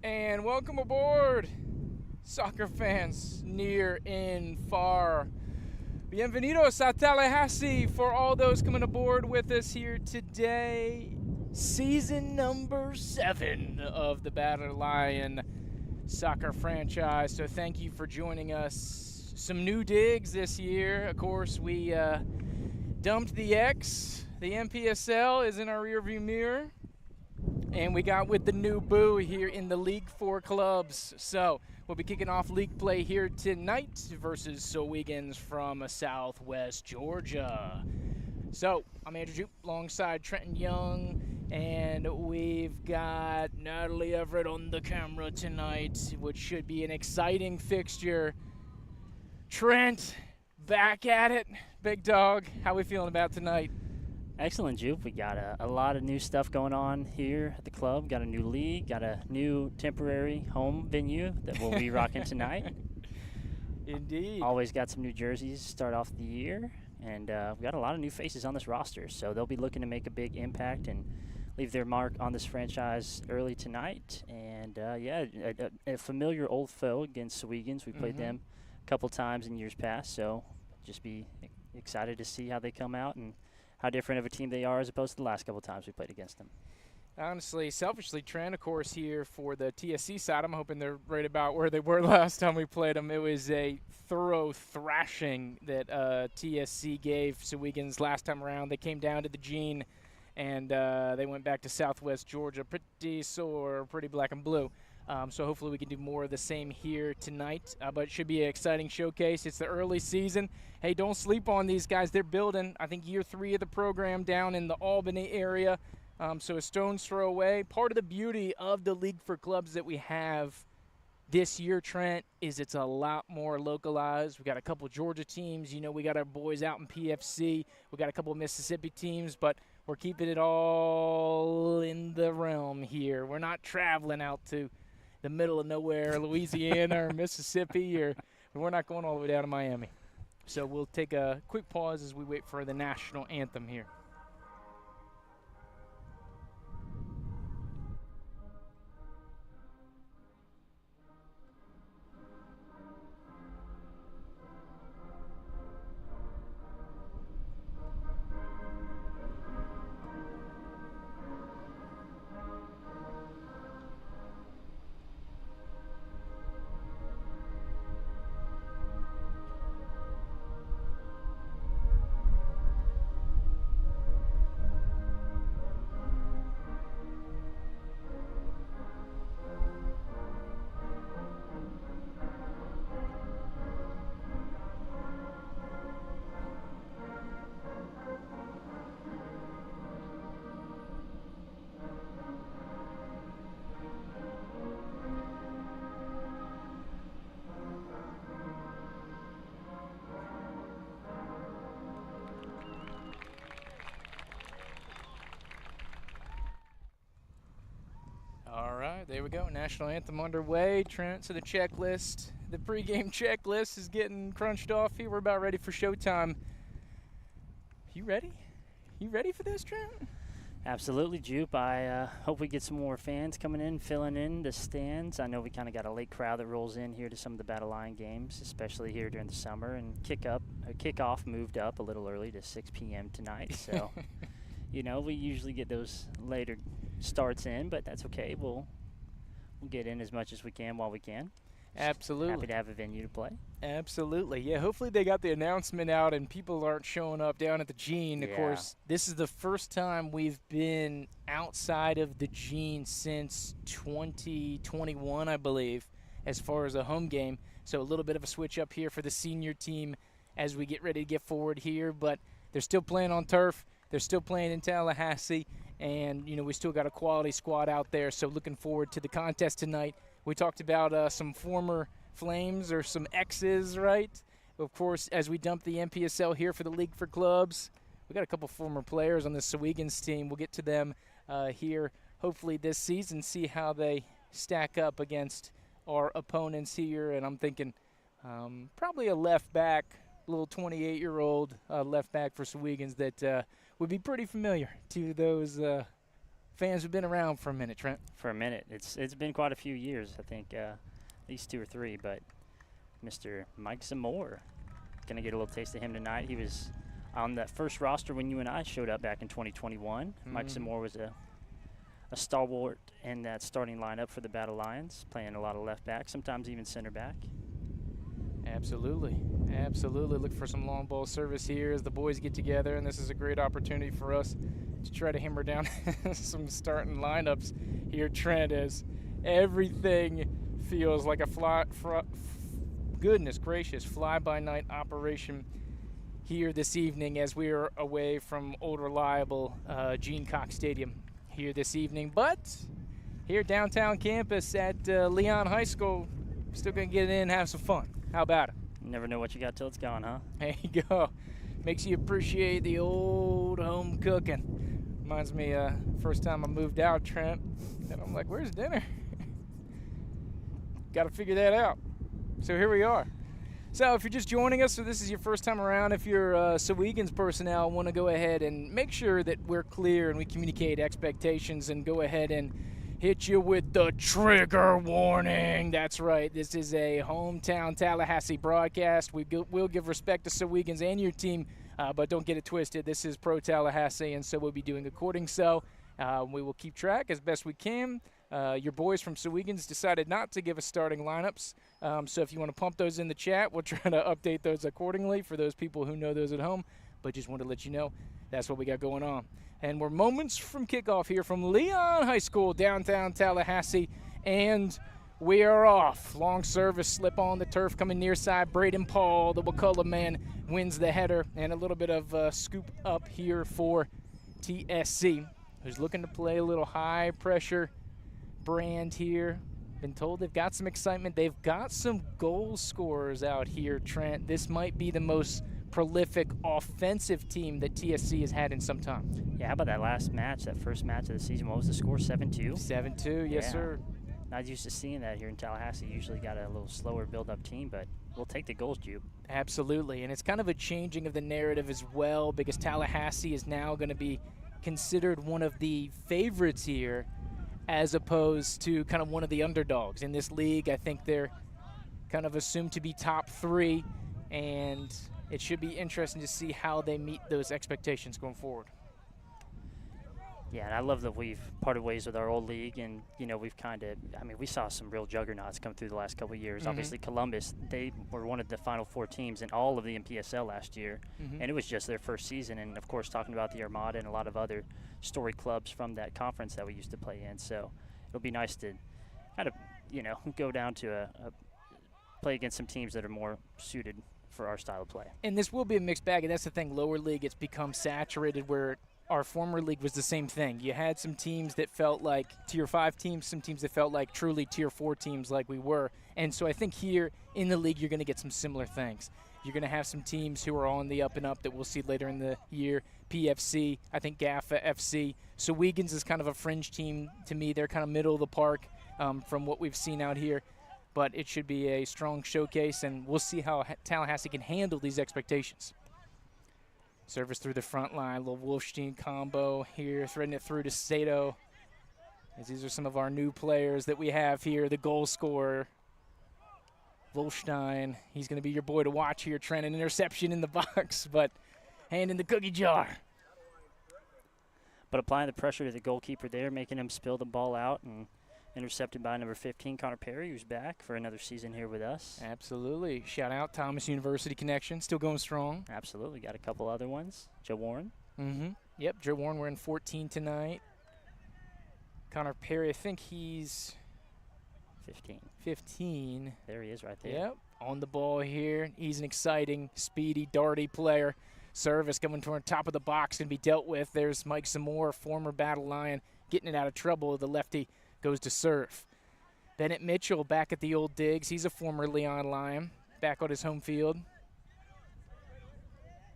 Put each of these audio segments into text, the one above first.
And welcome aboard, soccer fans near and far. Bienvenidos a Tallahassee for all those coming aboard with us here today. Season number 7 of the Battle Lion soccer franchise. So thank you for joining us. Some new digs this year. Of course, we dumped the X. The MPSL is in our rearview mirror. And we got with the new boo here in the League 4 clubs. So we'll be kicking off league play here tonight versus SOWEGANS from Southwest Georgia. So I'm Andrew Jupe alongside Trenton Young, and we've got Natalie Everett on the camera tonight, which should be an exciting fixture. Trent, back at it. Big dog, how we feeling about tonight? Excellent, Jupe. We got a lot of new stuff going on here at the club. Got a new league, got a new temporary home venue that we'll be rocking tonight. Indeed. Always got some new jerseys to start off the year, and we got a lot of new faces on this roster, so they'll be looking to make a big impact and leave their mark on this franchise early tonight. And, a familiar old foe against SOWEGANS. We played them a couple times in years past, so just be excited to see how they come out and how different of a team they are as opposed to the last couple of times we played against them. Honestly, selfishly, Trent, of course, here for the TSC side, I'm hoping they're right about where they were last time we played them. It was a thorough thrashing that TSC gave SOWEGANS last time around. They came down to the Gene, and they went back to Southwest Georgia pretty sore, pretty black and blue. So hopefully we can do more of the same here tonight. But it should be an exciting showcase. It's the early season. Hey, don't sleep on these guys. They're building, I think, year 3 of the program down in the Albany area. So a stone's throw away. Part of the beauty of the League for Clubs that we have this year, Trent, is it's a lot more localized. We got a couple Georgia teams. You know, we got our boys out in PFC. We got a couple Mississippi teams, but we're keeping it all in the realm here. We're not traveling out to the middle of nowhere, Louisiana or Mississippi, or we're not going all the way down to Miami. So we'll take a quick pause as we wait for the national anthem here. All right, there we go. National anthem underway. Trent, so the checklist, the pregame checklist is getting crunched off here. We're about ready for showtime. You ready? You ready for this, Trent? Absolutely, Jupe. I hope we get some more fans coming in, filling in the stands. I know we kind of got a late crowd that rolls in here to some of the Battle Lion games, especially here during the summer. And kickoff moved up a little early to 6 p.m. tonight. So, you know, we usually get those later starts in, but that's okay. We'll get in as much as we can while we can. Absolutely. Happy to have a venue to play. Absolutely. Yeah, hopefully they got the announcement out and people aren't showing up down at the Gene. Yeah. Of course, this is the first time we've been outside of the Gene since 2021, I believe, as far as a home game. So a little bit of a switch up here for the senior team as we get ready to get forward here. But they're still playing on turf. They're still playing in Tallahassee. And, you know, we still got a quality squad out there. So looking forward to the contest tonight. We talked about some former Flames or some X's, right? Of course, as we dump the MPSL here for the League for Clubs, we got a couple former players on the SOWEGANS team. We'll get to them here hopefully this season, see how they stack up against our opponents here. And I'm thinking probably a left back, little 28-year-old left back for SOWEGANS that would be pretty familiar to those fans have been around for a minute, Trent. For a minute. It's been quite a few years, I think, at least 2 or 3, but Mr. Mike Zamore, going to get a little taste of him tonight. He was on that first roster when you and I showed up back in 2021. Mike Zamore was a stalwart in that starting lineup for the Battle Lions, playing a lot of left back, sometimes even center back. Absolutely. Absolutely. Look for some long ball service here as the boys get together, and this is a great opportunity for us to try to hammer down some starting lineups here, Trent, as everything feels like a goodness gracious, fly-by-night operation here this evening as we are away from old reliable Gene Cox Stadium here this evening. But here downtown campus at Leon High School, still going to get in and have some fun. How about it? You never know what you got till it's gone, huh? There you go. Makes you appreciate the old home cooking. Reminds me first time I moved out, Trent, and I'm like, where's dinner? Got to figure that out. So here we are. So if you're just joining us, or this is your first time around, if you're SOWEGANS personnel, want to go ahead and make sure that we're clear and we communicate expectations and go ahead and hit you with the trigger warning. That's right. This is a hometown Tallahassee broadcast. We'll give respect to SOWEGANS and your team, but don't get it twisted. This is pro Tallahassee, and so we'll be doing according so. We will keep track as best we can. Your boys from SOWEGANS decided not to give us starting lineups, so if you want to pump those in the chat, we'll try to update those accordingly for those people who know those at home, but just want to let you know that's what we got going on. And we're moments from kickoff here from Leon High School, downtown Tallahassee, and we are off. Long service, slip on the turf, coming near side. Braden Paul, the Wakulla man, wins the header, and a little bit of scoop up here for TSC, who's looking to play a little high-pressure brand here. Been told they've got some excitement. They've got some goal scorers out here, Trent. This might be the most prolific offensive team that TSC has had in some time. Yeah, how about that last match, that first match of the season? What was the score, 7-2? 7-2, yes, sir. Not used to seeing that here in Tallahassee. Usually got a little slower build-up team, but we'll take the goals, Jupe. Absolutely, and it's kind of a changing of the narrative as well, because Tallahassee is now going to be considered one of the favorites here as opposed to kind of one of the underdogs. In this league, I think they're kind of assumed to be top 3, and it should be interesting to see how they meet those expectations going forward. Yeah, and I love that we've parted ways with our old league, and, you know, we've kind of, I mean, we saw some real juggernauts come through the last couple of years. Obviously, Columbus, they were one of the Final Four teams in all of the MPSL last year, and it was just their first season. And, of course, talking about the Armada and a lot of other story clubs from that conference that we used to play in. So it'll be nice to kind of, you know, go down to play against some teams that are more suited for our style of play. And this will be a mixed bag, and that's the thing. Lower league, it's become saturated, where our former league was the same thing. You had some teams that felt like Tier 5 teams, some teams that felt like truly Tier 4 teams like we were. And so I think here in the league you're going to get some similar things. You're going to have some teams who are on the up and up that we'll see later in the year. PFC, I think GAFA FC. SOWEGANS is kind of a fringe team to me. They're kind of middle of the park from what we've seen out here. But it should be a strong showcase, and we'll see how Tallahassee can handle these expectations. Service through the front line, little Wolfstein combo here, threading it through to Sato. As these are some of our new players that we have here. The goal scorer, Wolfstein. He's going to be your boy to watch here. Trent, an interception in the box, but hand in the cookie jar. But applying the pressure to the goalkeeper there, making him spill the ball out, and intercepted by number 15, Connor Perry, who's back for another season here with us. Absolutely. Shout out Thomas University connection, still going strong. Absolutely. Got a couple other ones. Joe Warren. Yep, Joe Warren, we're in 14 tonight. Connor Perry, I think he's 15. There he is right there. Yep, on the ball here. He's an exciting, speedy, darty player. Service coming from the top of the box can be dealt with. There's Mike Zamore, former Battle Lion, getting it out of trouble. The lefty goes to serve. Bennett Mitchell back at the old digs. He's a former Leon Lion, back on his home field.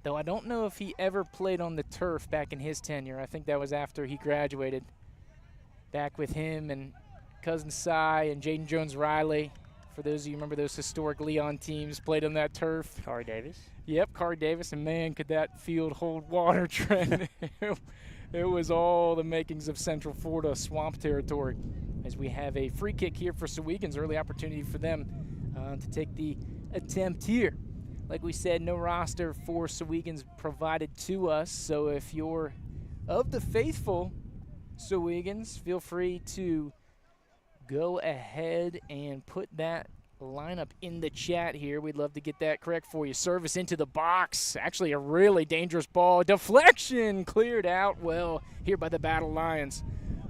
Though I don't know if he ever played on the turf back in his tenure. I think that was after he graduated. Back with him and Cousin Cy and Jaden Jones-Riley. For those of you who remember those historic Leon teams, played on that turf. Kari Davis. Yep, Kari Davis, and man, could that field hold water, Trent. It was all the makings of Central Florida swamp territory, as we have a free kick here for Sowegans. Early opportunity for them to take the attempt here. Like we said, no roster for Sowegans provided to us, so if you're of the faithful Sowegans, feel free to go ahead and put that lineup in the chat here. We'd love to get that correct for you. Service into the box. Actually a really dangerous ball. Deflection cleared out well here by the Battle Lions.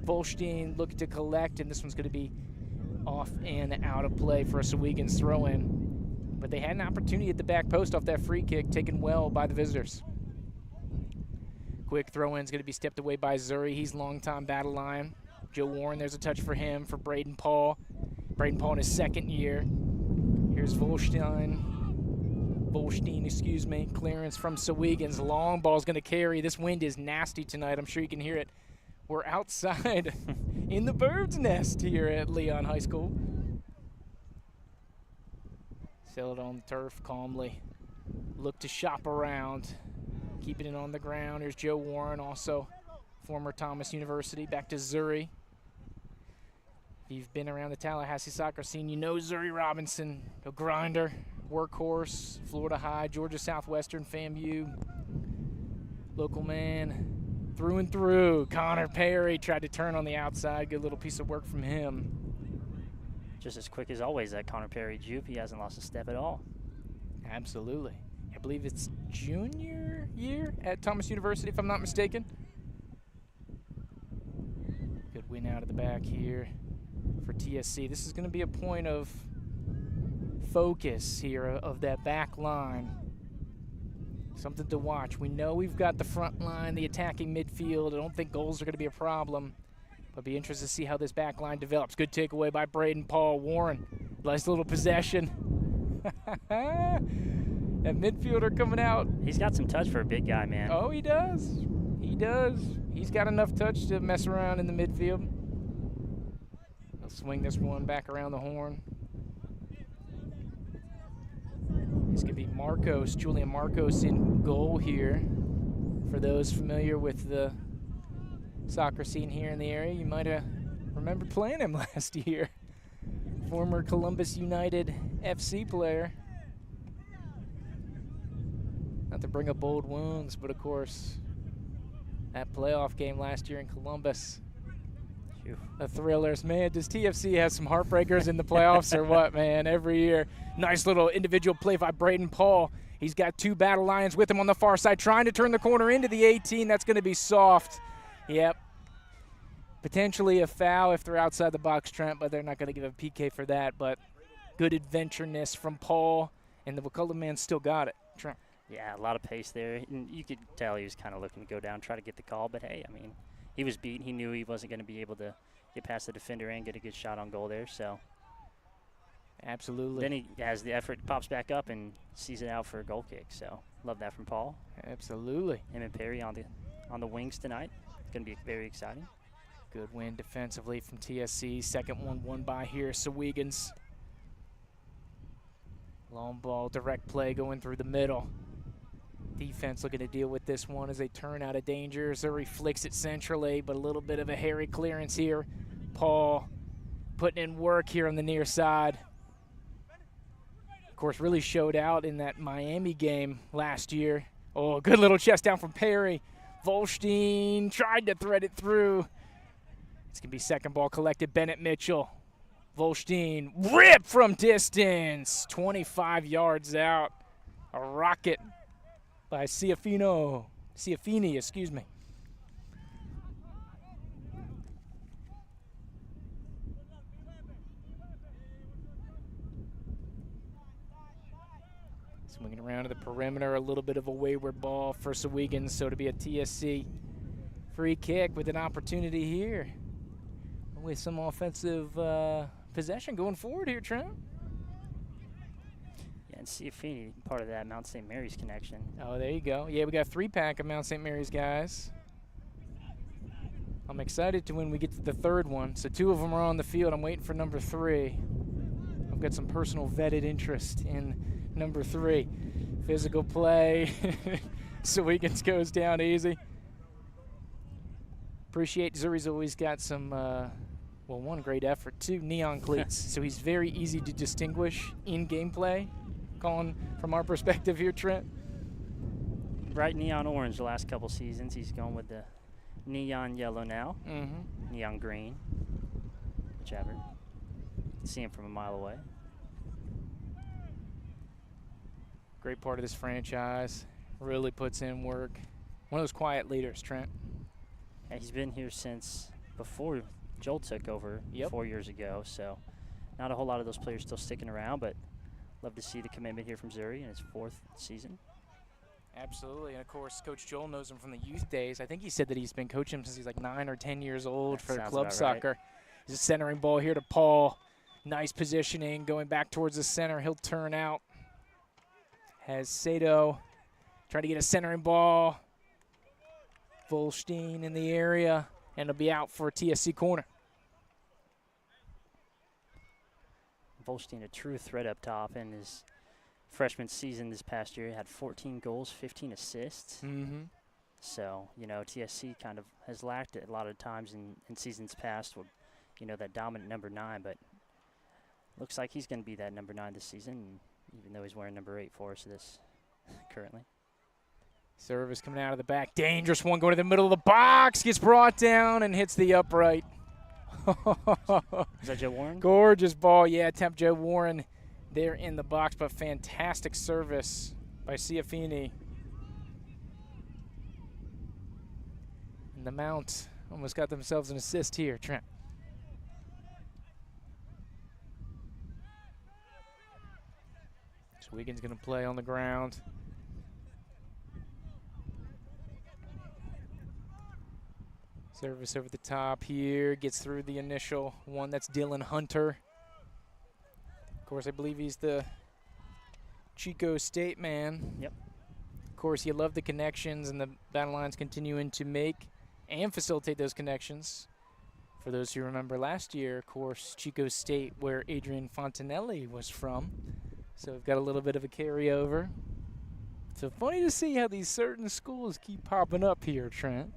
Volstein looking to collect, and this one's going to be off and out of play for a Sowegans throw-in. But they had an opportunity at the back post off that free kick, taken well by the visitors. Quick throw-in is going to be stepped away by Zuri. He's longtime Battle Lion. Joe Warren, there's a touch for him, for Braden Paul. Braden Paul in his second year. Here's Volstein, excuse me. Clearance from Sowegans. Long ball's going to carry. This wind is nasty tonight. I'm sure you can hear it. We're outside in the bird's nest here at Leon High School. Sail it on the turf calmly. Look to shop around. Keeping it on the ground. Here's Joe Warren, also former Thomas University. Back to Zuri. If you've been around the Tallahassee soccer scene, you know Zuri Robinson, a grinder, workhorse, Florida High, Georgia Southwestern, FAMU, local man, through and through. Connor Perry tried to turn on the outside. Good little piece of work from him. Just as quick as always, that Connor Perry juke. He hasn't lost a step at all. Absolutely. I believe it's junior year at Thomas University, if I'm not mistaken. Good win out of the back here for TSC. This is going to be a point of focus here of that back line. Something to watch. We know we've got the front line, the attacking midfield. I don't think goals are going to be a problem, but be interested to see how this back line develops. Good takeaway by Braden Paul. Warren, nice little possession. That midfielder coming out. He's got some touch for a big guy, man. Oh, he does. He does. He's got enough touch to mess around in the midfield. He'll swing this one back around the horn. This could be Marcos, Julian Marcos in goal here. For those familiar with the soccer scene here in the area, you might have remembered playing him last year. Former Columbus United FC player. Not to bring up old wounds, but of course, that playoff game last year in Columbus. The thrillers. Man, does TFC have some heartbreakers in the playoffs or what, man? Every year. Nice little individual play by Braden Paul. He's got two Battle Lions with him on the far side, trying to turn the corner into the 18. That's going to be soft. Yep. Potentially a foul if they're outside the box, Trent, but they're not going to give a PK for that. But good adventureness from Paul, and the Wakulla man still got it. Trent. Yeah, a lot of pace there. And you could tell he was kind of looking to go down, try to get the call. But, hey, I mean, he was beat. He knew he wasn't going to be able to get past the defender and get a good shot on goal there. So, absolutely. Then he has the effort, pops back up, and sees it out for a goal kick. So, love that from Paul. Absolutely. Him and Perry on the wings tonight. Going to be very exciting. Good win defensively from TSC. Second one won by here, Sowegans. Long ball, direct play going through the middle. Defense looking to deal with this one as they turn out of danger. Zuri flicks it centrally, but a little bit of a hairy clearance here. Paul putting in work here on the near side. Of course, really showed out in that Miami game last year. Oh, good little chest down from Perry. Volstein tried to thread it through. It's going to be second ball collected. Bennett Mitchell. Volstein, rip from distance. 25 yards out. A rocket by Ciafini, excuse me. Swinging around to the perimeter, a little bit of a wayward ball for Sowegans, so to be a TSC free kick with an opportunity here. With some offensive possession going forward here, Trent. Yeah, and Ciafini, part of that Mount St. Mary's connection. Oh, there you go. Yeah, we got a 3-pack of Mount St. Mary's guys. I'm excited to when we get to the third one. So 2 of them are on the field. I'm waiting for number 3. I've got some personal vetted interest in number 3. Physical play. Sowegans goes down easy. Appreciate Zuri's always got some, well, one great effort, two neon cleats. So he's very easy to distinguish in gameplay, calling from our perspective here, Trent. Bright neon orange the last couple seasons. He's going with the neon yellow now. Neon green, whichever. You can see him from a mile away. Great part of this franchise. Really puts in work. One of those quiet leaders, Trent. And he's been here since before Joel took over 4 years ago. So not a whole lot of those players still sticking around, but love to see the commitment here from Zuri in his 4th season. Absolutely, and of course, Coach Joel knows him from the youth days. I think he said that he's been coaching him since he's like 9 or 10 years old for club soccer. Right. He's a centering ball here to Paul. Nice positioning, going back towards the center. He'll turn out. Has Sato trying to get a centering ball. Volstein in the area, and it'll be out for a TSC corner. Volstein, a true threat up top in his freshman season this past year. He had 14 goals, 15 assists. So, you know, TSC kind of has lacked it a lot of times in seasons past with, you know, that dominant number 9, but looks like he's going to be that number 9 this season, even though he's wearing number 8 for us this currently. Service coming out of the back. Dangerous one going to the middle of the box. Gets brought down and hits the upright. Is that Joe Warren? Gorgeous ball. Yeah, attempt Joe Warren there in the box, but fantastic service by Ciafini. And the Mount almost got themselves an assist here, Trent. Sweegan's going to play on the ground. Service over the top here, gets through the initial one. That's Dylan Hunter. Of course, I believe he's the Chico State man. Yep. Of course, you love the connections, and the battle lines continuing to make and facilitate those connections. For those who remember last year, of course, Chico State, where Adrian Fontanelli was from. So we've got a little bit of a carryover. So funny to see how these certain schools keep popping up here, Trent.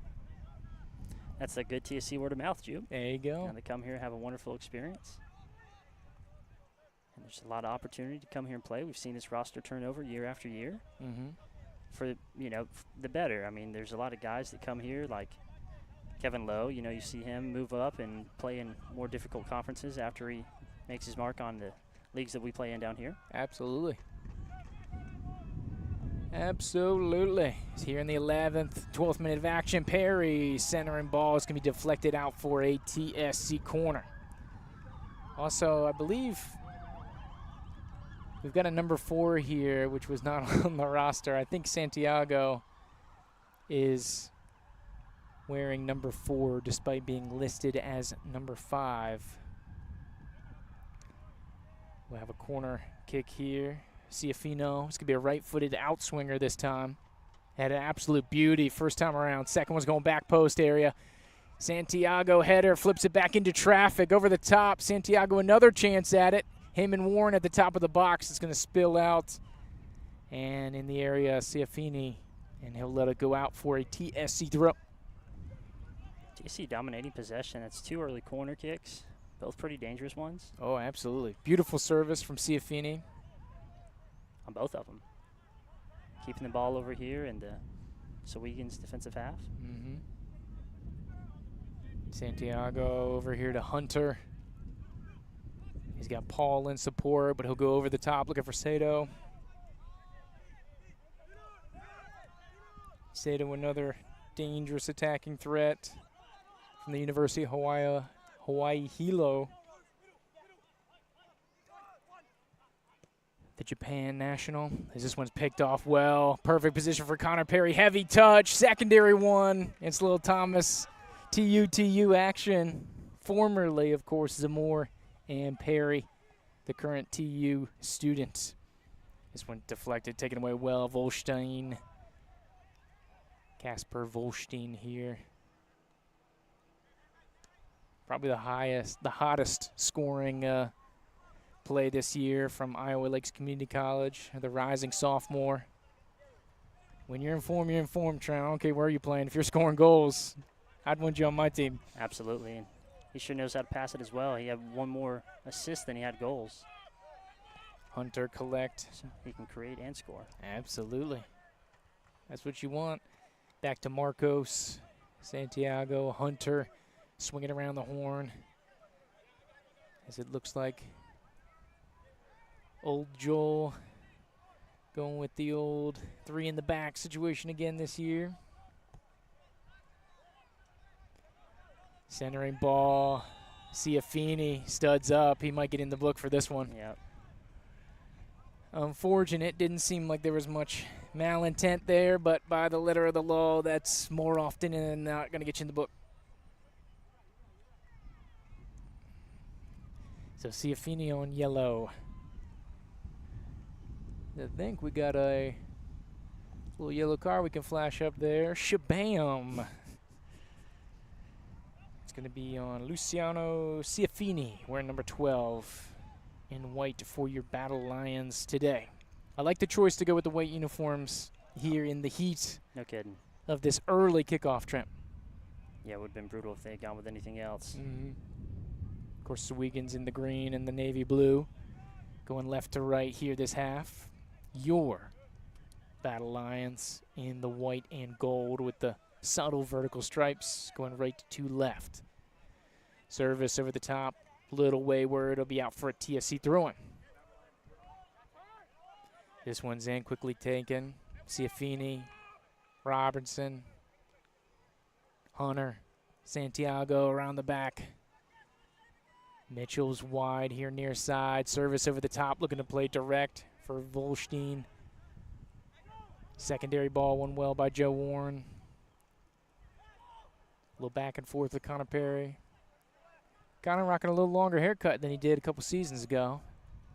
That's a good TSC word of mouth, Jude. There you go. And they come here and have a wonderful experience. And there's a lot of opportunity to come here and play. We've seen this roster turn over year after year. For, you know, the better. I mean, there's a lot of guys that come here like Kevin Lowe. You know, you see him move up and play in more difficult conferences after he makes his mark on the leagues that we play in down here. Absolutely. Absolutely. He's here in the 11th, 12th minute of action. Perry centering ball is going to be deflected out for a TSC corner. Also, I believe we've got a number 4 here, which was not on the roster. I think Santiago is wearing number 4 despite being listed as number 5. We'll have a corner kick here. Ciafino, it's going to be a right-footed outswinger this time. Had an absolute beauty first time around. Second one's going back post area. Santiago header, flips it back into traffic over the top. Santiago another chance at it. Him and Warren at the top of the box. It's going to spill out. And in the area, Ciafini, and he'll let it go out for a TSC throw. TSC dominating possession. That's 2 early corner kicks, both pretty dangerous ones. Oh, absolutely. Beautiful service from Ciafini. On both of them. Keeping the ball over here in the SOWEGANS defensive half. Santiago over here to Hunter. He's got Paul in support, but he'll go over the top looking for Sato. Sato, another dangerous attacking threat from the University of Hawaii Hilo. The Japan National, as this one's picked off well. Perfect position for Connor Perry. Heavy touch, secondary one. It's Lil Thomas. TU action. Formerly, of course, Zamore and Perry, the current TU student. This one deflected, taken away well. Volstein. Casper Volstein here. Probably the hottest scoring play this year from Iowa Lakes Community College, the rising sophomore. When you're in form, Trent. I don't care where you're playing. If you're scoring goals, I'd want you on my team. Absolutely. And he sure knows how to pass it as well. He had one more assist than he had goals. Hunter collect. So he can create and score. Absolutely. That's what you want. Back to Marcos, Santiago, Hunter, swinging around the horn. As it looks like old Joel going with the old 3 in the back situation again this year. Centering ball. Ciafini studs up. He might get in the book for this one. Yep. Unfortunate. Didn't seem like there was much malintent there, but by the letter of the law, that's more often than not going to get you in the book. So Ciafini on yellow. I think we got a little yellow card we can flash up there. Shabam. It's going to be on Luciano Ciafini, wearing number 12 in white for your Battle Lions today. I like the choice to go with the white uniforms here in the heat No kidding. of this early kickoff, Trent. Yeah, it would have been brutal if they had gone with anything else. Of course, SOWEGANS in the green and the navy blue. Going left to right here this half. Your Battle Lions in the white and gold with the subtle vertical stripes going right to left. Service over the top, little wayward. It'll be out for a TSC throw-in. This one's in, quickly taken. Ciafini, Robertson, Hunter, Santiago around the back. Mitchell's wide here near side. Service over the top, looking to play direct for Volstein. Secondary ball won well by Joe Warren. A little back and forth with Connor Perry. Connor rocking a little longer haircut than he did a couple seasons ago.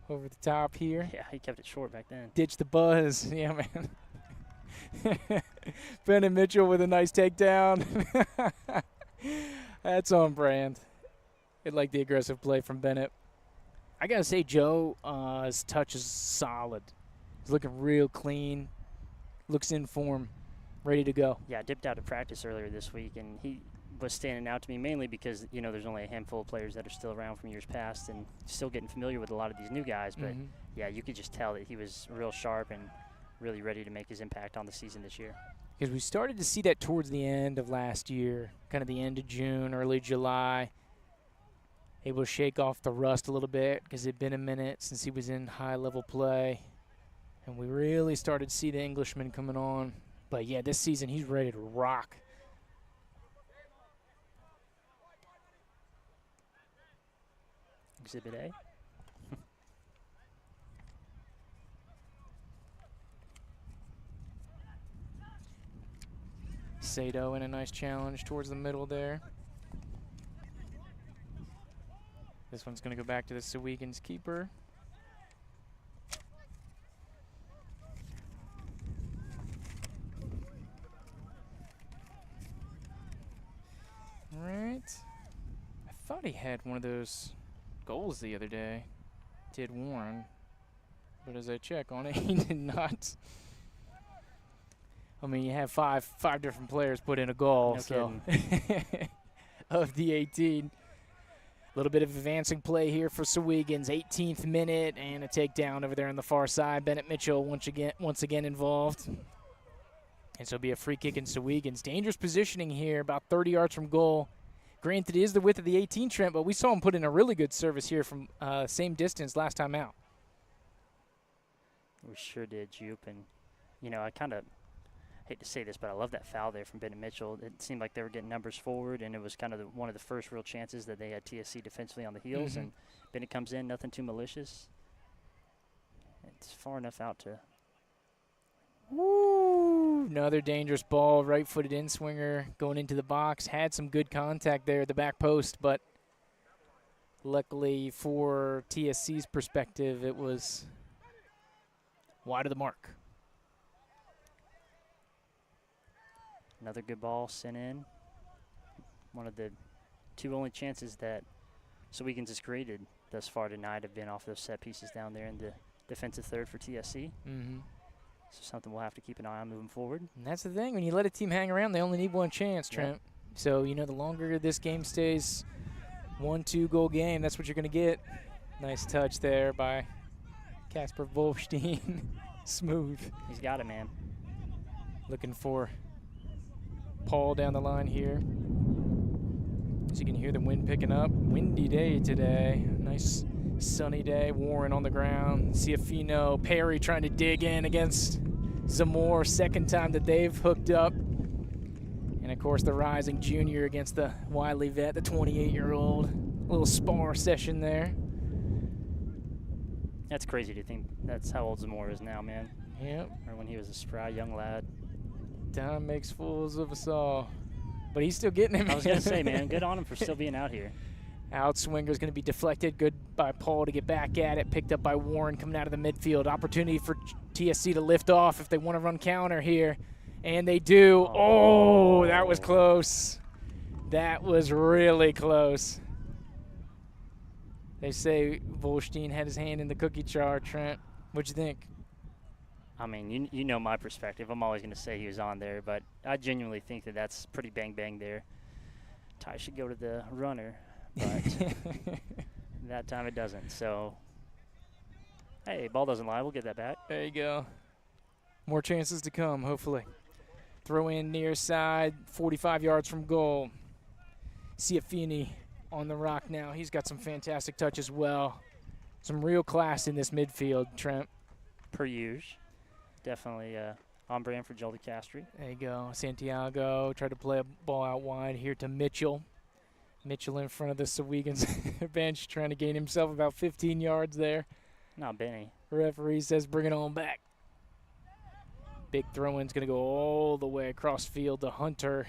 Over the top here. Yeah, he kept it short back then. Ditch the buzz. Yeah, man. Bennett Mitchell with a nice takedown. That's on brand. I like the aggressive play from Bennett. I got to say, Joe's touch is solid. He's looking real clean. Looks in form. Ready to go. Yeah, I dipped out of practice earlier this week, and he was standing out to me mainly because, you know, there's only a handful of players that are still around from years past and still getting familiar with a lot of these new guys. But, yeah, you could just tell that he was real sharp and really ready to make his impact on the season this year. Because we started to see that towards the end of last year, kind of the end of June, early July. Able to shake off the rust a little bit because it had been a minute since he was in high-level play. And we really started to see the Englishman coming on. But, yeah, this season he's ready to rock. Exhibit A. Sato in a nice challenge towards the middle there. This one's going to go back to the SOWEGANS keeper. All right. I thought he had one of those goals the other day. Did Warren. But as I check on it, he did not. I mean, you have five different players put in a goal. No so of the 18. A little bit of advancing play here for SOWEGANS. 18th minute and a takedown over there on the far side. Bennett Mitchell once again involved. And so it'll be a free kick in SOWEGANS. Dangerous positioning here, about 30 yards from goal. Granted, it is the width of the 18, Trent, but we saw him put in a really good service here from same distance last time out. We sure did, Jupe. And, you know, I kind of hate to say this, but I love that foul there from Bennett Mitchell. It seemed like they were getting numbers forward, and it was kind of one of the first real chances that they had TSC defensively on the heels. And Bennett comes in, nothing too malicious. It's far enough out to. Woo! Another dangerous ball, right-footed in-swinger going into the box. Had some good contact there at the back post, but luckily for TSC's perspective, it was wide of the mark. Another good ball sent in. One of the two only chances that SOWEGANS has created thus far tonight have been off those set pieces down there in the defensive third for TSC. So something we'll have to keep an eye on moving forward. And that's the thing. When you let a team hang around, they only need one chance, Trent. So, you know, the longer this game stays 1-2 goal game, that's what you're going to get. Nice touch there by Casper Wolfstein. Smooth. He's got it, man. Looking for Paul down the line here. As you can hear the wind picking up. Windy day today. Nice sunny day. Warren on the ground. Ciafino, Perry trying to dig in against Zamora. Second time that they've hooked up. And, of course, the rising junior against the Wiley vet, the 28-year-old. Little spar session there. That's crazy to think that's how old Zamora is now, man. Yep. Or when he was a spry young lad. Time makes fools of us all. But he's still getting him. I was going to say, man, good on him for still being out here. Outswinger is going to be deflected. Good by Paul to get back at it. Picked up by Warren coming out of the midfield. Opportunity for TSC to lift off if they want to run counter here. And they do. Oh, that was close. That was really close. They say Volstein had his hand in the cookie jar, Trent. What'd you think? I mean, you know my perspective. I'm always going to say he was on there, but I genuinely think that that's pretty bang-bang there. Tie should go to the runner, but that time it doesn't. So, hey, ball doesn't lie. We'll get that back. There you go. More chances to come, hopefully. Throw in near side, 45 yards from goal. Ciafini on the rock now. He's got some fantastic touch as well. Some real class in this midfield, Trent. Per usual. Definitely on brand for Joel DeCastri. There you go. Santiago tried to play a ball out wide here to Mitchell. Mitchell in front of the Sowegans bench trying to gain himself about 15 yards there. Not Benny. Referee says bring it on back. Big throw-in's going to go all the way across field to Hunter.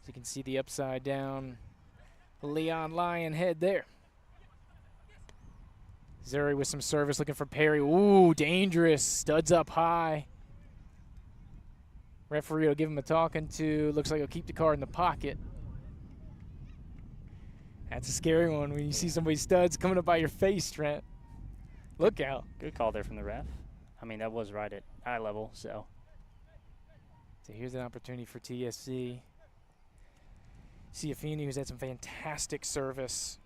As you can see the upside down Leon Lyon head there. Zuri with some service looking for Perry. Ooh, dangerous. Studs up high. Referee will give him a talking to. Looks like he'll keep the card in the pocket. That's a scary one when you see somebody's studs coming up by your face, Trent. Look out. Good call there from the ref. I mean, that was right at eye level, so. So here's an opportunity for TSC. Ciafini, who's had some fantastic service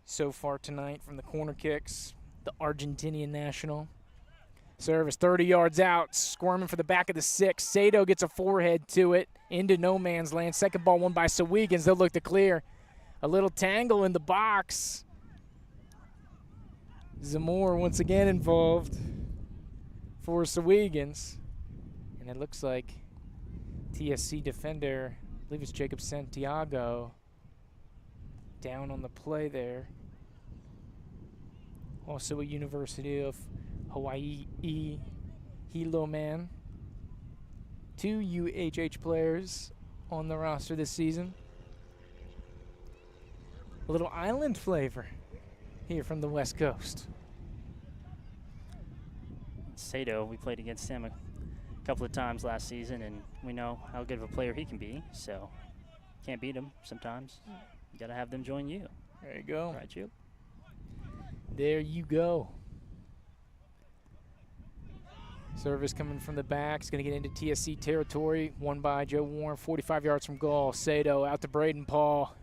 so far tonight from the corner kicks. The Argentinian national. Service 30 yards out, squirming for the back of the 6. Sato gets a forehead to it, into no man's land. Second ball won by Sowegans. They'll look to clear. A little tangle in the box. Zamora once again involved for Sowegans. And it looks like TSC defender, I believe it's Jacob Santiago, down on the play there. Also a University of Hawaii Hilo man. 2 UHH players on the roster this season. A little island flavor here from the West Coast. Sato, we played against him a couple of times last season, and we know how good of a player he can be, so can't beat him sometimes. You got to have them join you. There you go. Right, Chip? There you go. Service coming from the back. It's going to get into TSC territory. Won by Joe Warren, 45 yards from goal. Sato out to Braden Paul.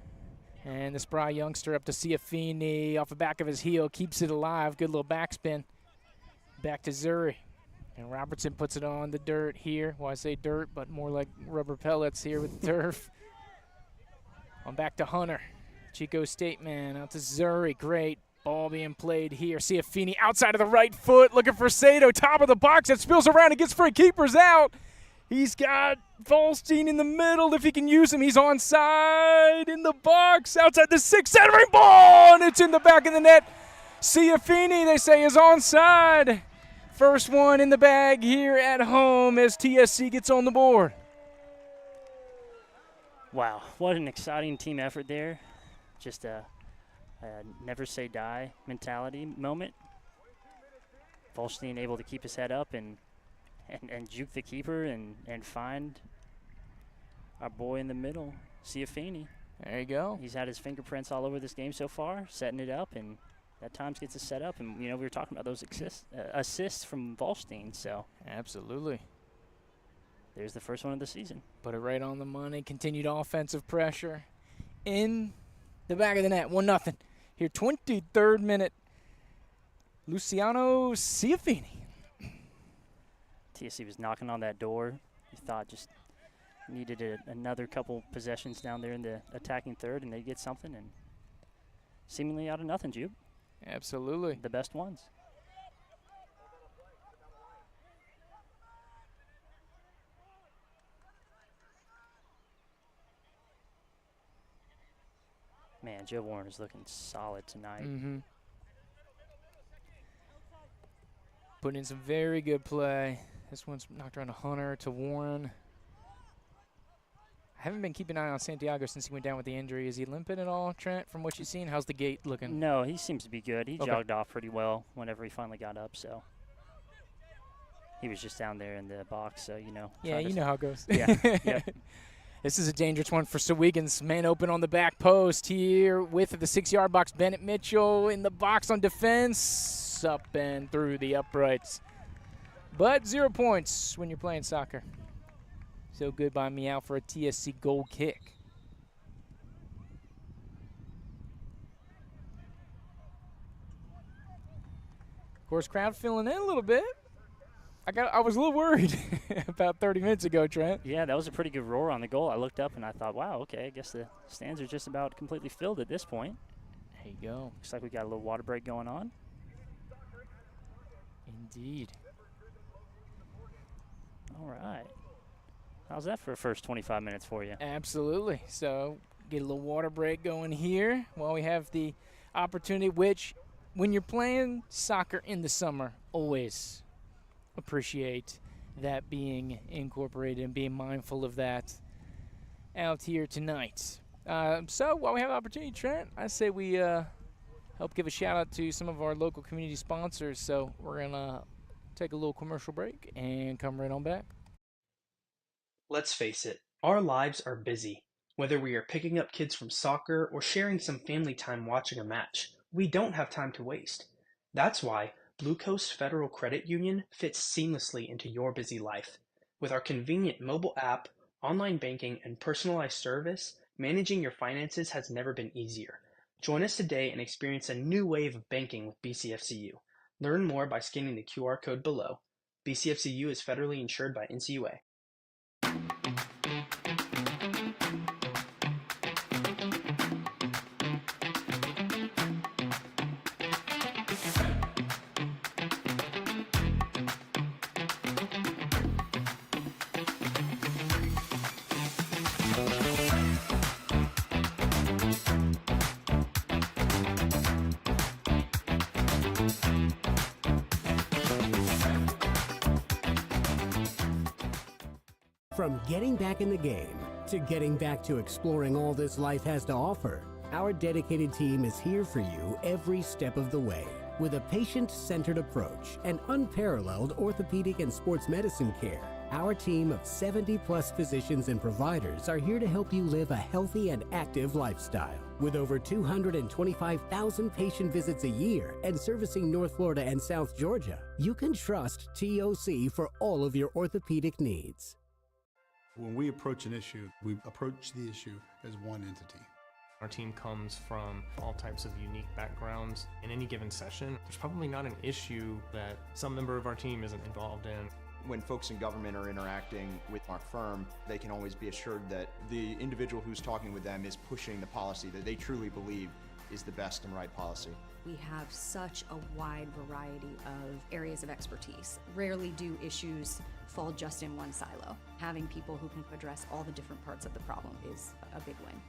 And the spry youngster up to Ciafini. Off the back of his heel. Keeps it alive. Good little backspin. Back to Zuri. And Robertson puts it on the dirt here. Well, I say dirt, but more like rubber pellets here with the turf. On back to Hunter. Chico State man out to Zuri. Great. Ball being played here. Ciafini outside of the right foot. Looking for Sato. Top of the box. It spills around. It gets free. Keeper's out. He's got Volstein in the middle. If he can use him, he's onside in the box. Outside the 6, centering ball. And it's in the back of the net. Ciafini, they say, is onside. First one in the bag here at home as TSC gets on the board. Wow, what an exciting team effort there. Just a never say die mentality moment. Volstein able to keep his head up and juke the keeper and find our boy in the middle, Ciafini. There you go. He's had his fingerprints all over this game so far, setting it up, and at times gets it set up. And, you know, we were talking about those assists from Volstein, so. Absolutely. There's the first one of the season. Put it right on the money. Continued offensive pressure in the back of the net. 1-0. Here, 23rd minute. Luciano Ciafini. TSC was knocking on that door. You thought just needed another couple possessions down there in the attacking third, and they'd get something, and seemingly out of nothing, Jude. Absolutely. The best ones. Man, Joe Warren is looking solid tonight. Mm-hmm. Putting in some very good play. This one's knocked around to Hunter, to Warren. I haven't been keeping an eye on Santiago since he went down with the injury. Is he limping at all, Trent, from what you've seen? How's the gait looking? No, he seems to be good. He Okay. jogged off pretty well whenever he finally got up, so. He was just down there in the box, so, you know. Yeah, you know how it goes. Yeah, yep. This is a dangerous one for SOWEGANS. Man open on the back post here with the 6-yard box. Bennett Mitchell in the box on defense. Up and through the uprights. But 0 points when you're playing soccer. So good by Meow for a TSC goal kick. Of course, crowd filling in a little bit. I was a little worried about 30 minutes ago, Trent. Yeah, that was a pretty good roar on the goal. I looked up and I thought, wow, okay, I guess the stands are just about completely filled at this point. There you go. Looks like we got a little water break going on. Indeed. All right. How's that for a first 25 minutes for you? Absolutely. So get a little water break going here while we have the opportunity, which when you're playing soccer in the summer, always appreciate that being incorporated and being mindful of that out here tonight. So while we have the opportunity, Trent, I say we help give a shout out to some of our local community sponsors. So we're going to take a little commercial break and come right on back. Let's face it, our lives are busy. Whether we are picking up kids from soccer or sharing some family time watching a match, we don't have time to waste. That's why Blue Coast Federal Credit Union fits seamlessly into your busy life. With our convenient mobile app, online banking, and personalized service, managing your finances has never been easier. Join us today and experience a new wave of banking with BCFCU. Learn more by scanning the QR code below. BCFCU is federally insured by NCUA. From getting back in the game to getting back to exploring all this life has to offer, our dedicated team is here for you every step of the way. With a patient-centered approach and unparalleled orthopedic and sports medicine care, our team of 70-plus physicians and providers are here to help you live a healthy and active lifestyle. With over 225,000 patient visits a year and servicing North Florida and South Georgia, you can trust TOC for all of your orthopedic needs. When we approach an issue, we approach the issue as one entity. Our team comes from all types of unique backgrounds. In any given session, there's probably not an issue that some member of our team isn't involved in. When folks in government are interacting with our firm, they can always be assured that the individual who's talking with them is pushing the policy that they truly believe is the best and right policy. We have such a wide variety of areas of expertise. Rarely do issues fall just in one silo. Having people who can address all the different parts of the problem is a big win.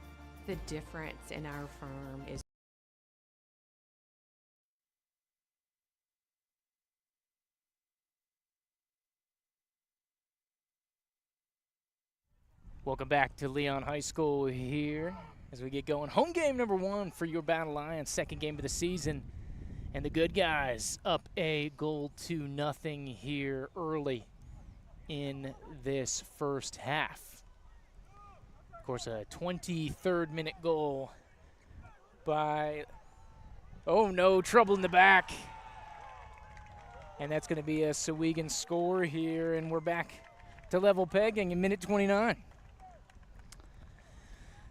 The difference in our firm is Welcome back to Leon High School here as we get going. Home game number 1 for your Battle Lions, second game of the season. And the good guys up a goal to nothing here early in this first half. Of course, a 23rd minute goal by, oh no, trouble in the back. And that's going to be a SOWEGANS score here, and we're back to level pegging in minute 29.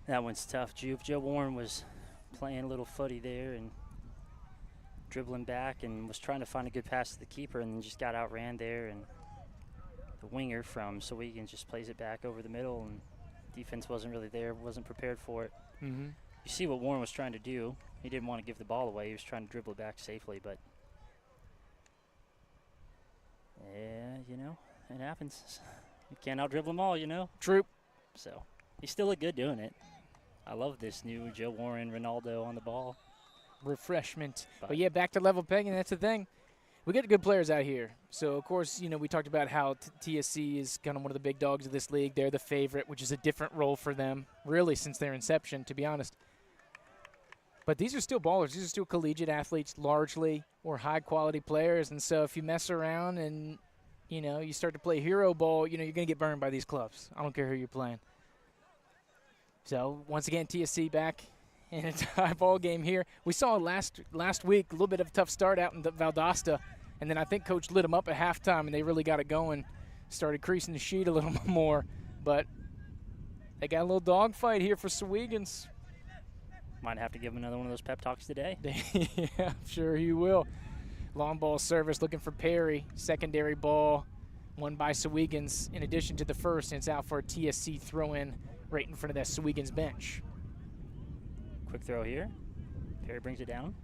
That one's tough, Juve. Joe Warren was playing a little footy there and dribbling back and was trying to find a good pass to the keeper and then just got outran there. And the winger from SOWEGANS just plays it back over the middle, and defense wasn't really there, wasn't prepared for it. Mm-hmm. You see what Warren was trying to do. He didn't want to give the ball away. He was trying to dribble it back safely, but yeah, you know, it happens. You can't out-dribble them all, you know. True. So he still looked good doing it. I love this new Joe Warren, Ronaldo on the ball. Refreshment. But yeah, back to level pegging. That's the thing. We get good players out here. So, of course, you know, we talked about how TSC is kind of one of the big dogs of this league. They're the favorite, which is a different role for them, really, since their inception, to be honest. But these are still ballers. These are still collegiate athletes, largely, or high-quality players. And so if you mess around and, you know, you start to play hero ball, you know, you're going to get burned by these clubs. I don't care who you're playing. So, once again, TSC back in a tie ball game here. We saw last week a little bit of a tough start out in Valdosta, and then I think Coach lit them up at halftime, and they really got it going, started creasing the sheet a little more. But they got a little dogfight here for SOWEGANS. Might have to give him another one of those pep talks today. Yeah, I'm sure he will. Long ball service looking for Perry. Secondary ball won by SOWEGANS in addition to the first, and it's out for a TSC throw-in right in front of that SOWEGANS bench. Quick throw here. Perry brings it down.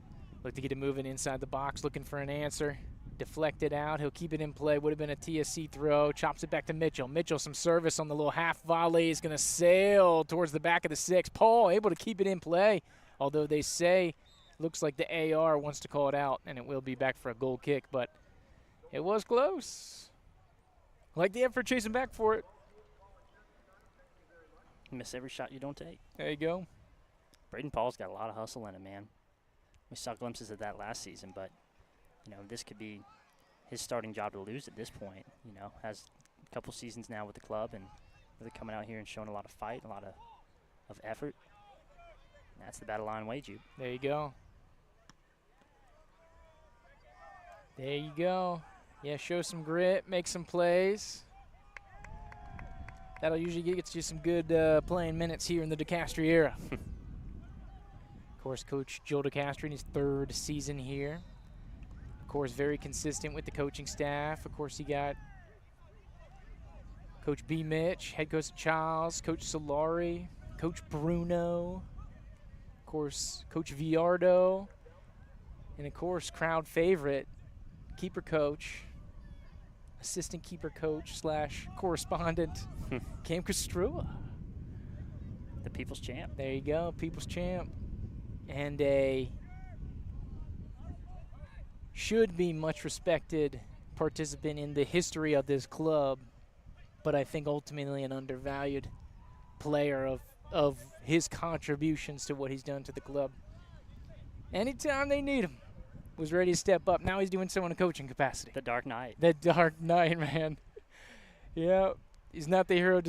Look to get it moving inside the box, looking for an answer. Deflected out. He'll keep it in play. Would have been a TSC throw. Chops it back to Mitchell. Mitchell, some service on the little half volley. Is going to sail towards the back of the 6. Paul able to keep it in play, although they say looks like the AR wants to call it out, and it will be back for a goal kick, but it was close. Like the effort chasing back for it. Miss every shot you don't take. There you go. Braden Paul's got a lot of hustle in him, man. We saw glimpses of that last season, but, you know, this could be his starting job to lose at this point. You know, has a couple seasons now with the club and really coming out here and showing a lot of fight, a lot of effort. And that's the battle line way, Jude. There you go. There you go. Yeah, show some grit, make some plays. That'll usually get you some good playing minutes here in the DeCastri era. Of course, Coach Joel DeCastri in his 3rd season here. Of course, very consistent with the coaching staff. Of course, you got Coach B. Mitch, head coach Charles, Coach Solari, Coach Bruno, of course, Coach Villardo, and of course, crowd favorite, keeper coach, assistant keeper coach / correspondent, Cam Castrua. The people's champ. There you go, people's champ. And a should be much respected participant in the history of this club, but I think ultimately an undervalued player of his contributions to what he's done to the club. Anytime they need him, was ready to step up. Now he's doing so in a coaching capacity. The Dark Knight. The Dark Knight, man. Yeah, he's not the hero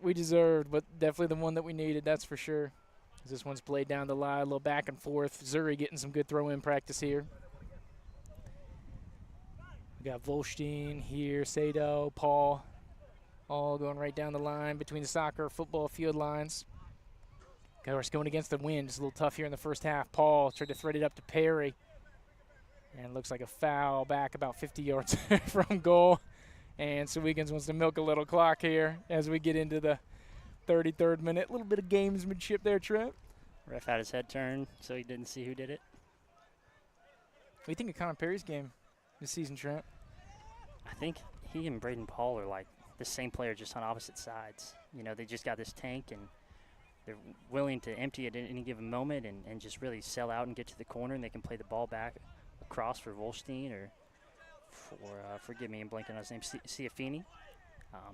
we deserved, but definitely the one that we needed, that's for sure. This one's played down the line, a little back and forth. Zuri getting some good throw-in practice here. We got Volstein here, Sado, Paul, all going right down the line between the soccer, football field lines. Of course, going against the wind. It's a little tough here in the first half. Paul tried to thread it up to Perry. And it looks like a foul back about 50 yards from goal. And SOWEGANS wants to milk a little clock here as we get into the 33rd minute. A little bit of gamesmanship there, Trent. Ref had his head turned, so he didn't see who did it. What do you think of Connor Perry's game this season, Trent? I think he and Braden Paul are like the same player, just on opposite sides. You know, they just got this tank, and they're willing to empty it at any given moment and just really sell out and get to the corner, and they can play the ball back across for Volstein or for, forgive me, I'm blanking on his name, Ciafini.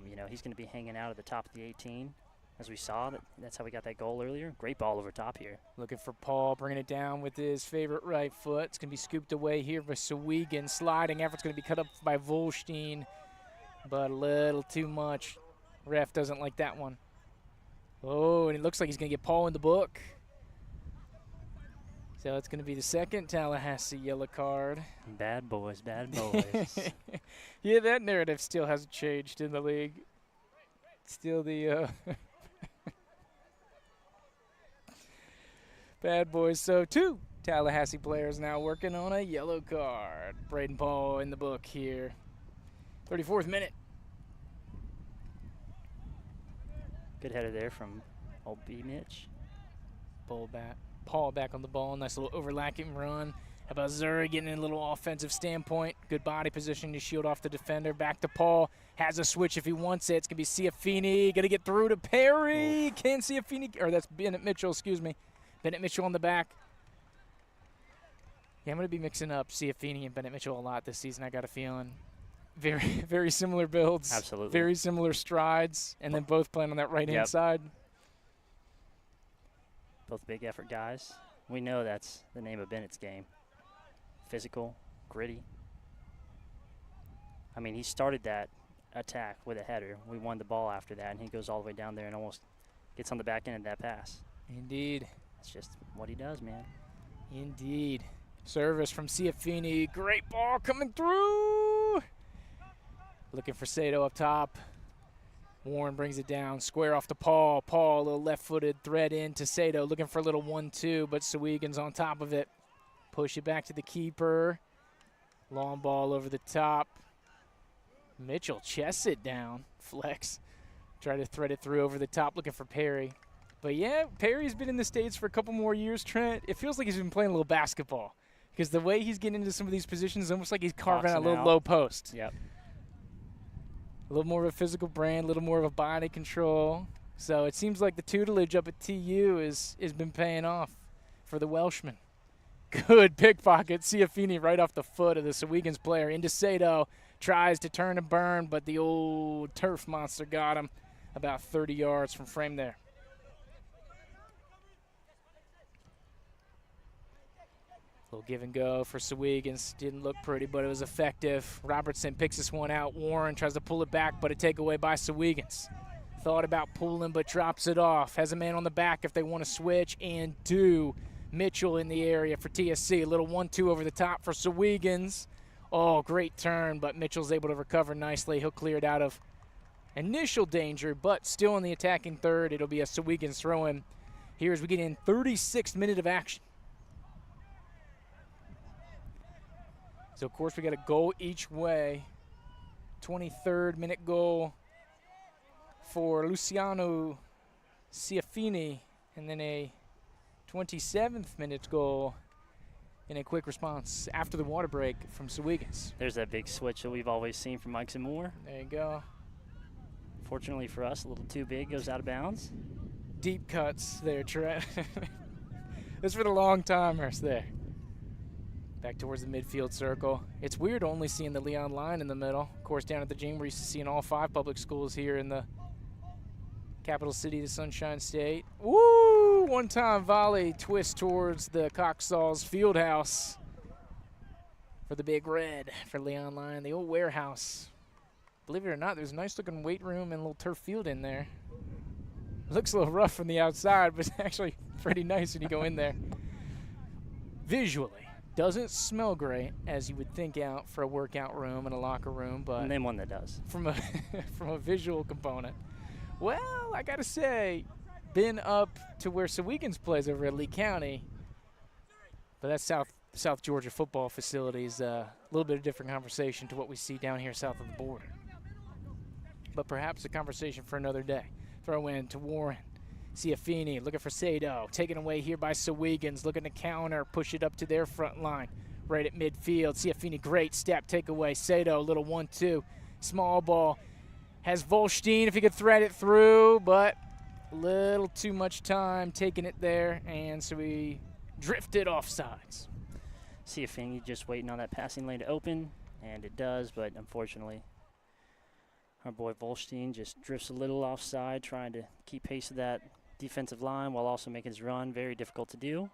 You know, he's going to be hanging out at the top of the 18. As we saw, that's how we got that goal earlier. Great ball over top here. Looking for Paul, bringing it down with his favorite right foot. It's going to be scooped away here by SOWEGANS. Sliding effort's going to be cut up by Volstein, but a little too much. Ref doesn't like that one. Oh, and it looks like he's going to get Paul in the book. So it's going to be the second Tallahassee yellow card. Bad boys, bad boys. Yeah, that narrative still hasn't changed in the league. Still the bad boys. So 2 Tallahassee players now working on a yellow card. Braden Paul in the book here. 34th minute. Good header there from old B. Mitch. Paul back on the ball. Nice little overlapping run. How about Zuri getting in a little offensive standpoint? Good body position to shield off the defender. Back to Paul. Has a switch if he wants it. It's going to be Ciafini. Going to get through to Perry. Can Ciafini, or that's Bennett Mitchell, excuse me. Bennett Mitchell on the back. Yeah, I'm going to be mixing up Ciafini and Bennett Mitchell a lot this season, I got a feeling. Very, very similar builds. Absolutely. Very similar strides, and then both playing on that right-hand side. Both big effort guys. We know that's the name of Bennett's game. Physical, gritty. I mean, he started that attack with a header. We won the ball after that, and he goes all the way down there and almost gets on the back end of that pass. Indeed. That's just what he does, man. Indeed. Service from Ciafini. Great ball coming through. Looking for Sato up top. Warren brings it down. Square off to Paul. Paul, a little left-footed thread in to Sato. Looking for a little 1-2, but SOWEGANS on top of it. Push it back to the keeper. Long ball over the top. Mitchell chests it down. Flex. Try to thread it through over the top, looking for Perry. But, yeah, Perry's been in the States for a couple more years, Trent. It feels like he's been playing a little basketball because the way he's getting into some of these positions is almost like he's carving out a little low post. Yep. A little more of a physical brand, a little more of a body control. So it seems like the tutelage up at TU has been paying off for the Welshman. Good pickpocket. Ciafini right off the foot of the SOWEGANS player into Sato. Tries to turn and burn, but the old turf monster got him about 30 yards from frame there. Little give and go for SOWEGANS. Didn't look pretty, but it was effective. Robertson picks this one out. Warren tries to pull it back, but a takeaway by SOWEGANS. Thought about pulling, but drops it off. Has a man on the back if they want to switch, and do. Mitchell in the area for TSC. A little 1-2 over the top for SOWEGANS. Oh, great turn, but Mitchell's able to recover nicely. He'll clear it out of initial danger, but still in the attacking third. It'll be a SOWEGANS throw-in here as we get in 36th minute of action. So, of course, we got a goal each way. 23rd minute goal for Luciano Ciafini, and then a 27th minute goal in a quick response after the water break from SOWEGANS. There's that big switch that we've always seen from Mike Moore. There you go. Fortunately for us, a little too big, goes out of bounds. Deep cuts there, Trent. This for the long timers there. Back towards the midfield circle. It's weird only seeing the Leon line in the middle. Of course, down at the gym, we're used to seeing all 5 public schools here in the capital city, the Sunshine State. Woo! One-time volley twist towards the Coxalls Fieldhouse for the Big Red for Leon Line, the old warehouse. Believe it or not, there's a nice-looking weight room and a little turf field in there. Looks a little rough from the outside, but it's actually pretty nice when you go in there. Visually. Doesn't smell great, as you would think out for a workout room and a locker room, but name one that does. From a from a visual component. Well, I gotta say, been up to where SOWEGANS plays over at Lee County, but that's South Georgia football facilities. A little bit of different conversation to what we see down here south of the border. But perhaps a conversation for another day. Throw in to Warren. Ciafini looking for Sato, taken away here by SOWEGANS, looking to counter, push it up to their front line, right at midfield. Ciafini, great step, takeaway. Sato, little 1-2, small ball. Has Volstein if he could thread it through, but a little too much time taking it there, and so we drifted off sides. Ciafini just waiting on that passing lane to open, and it does, but unfortunately, our boy Volstein just drifts a little offside, trying to keep pace of that defensive line while also making his run. Very difficult to do.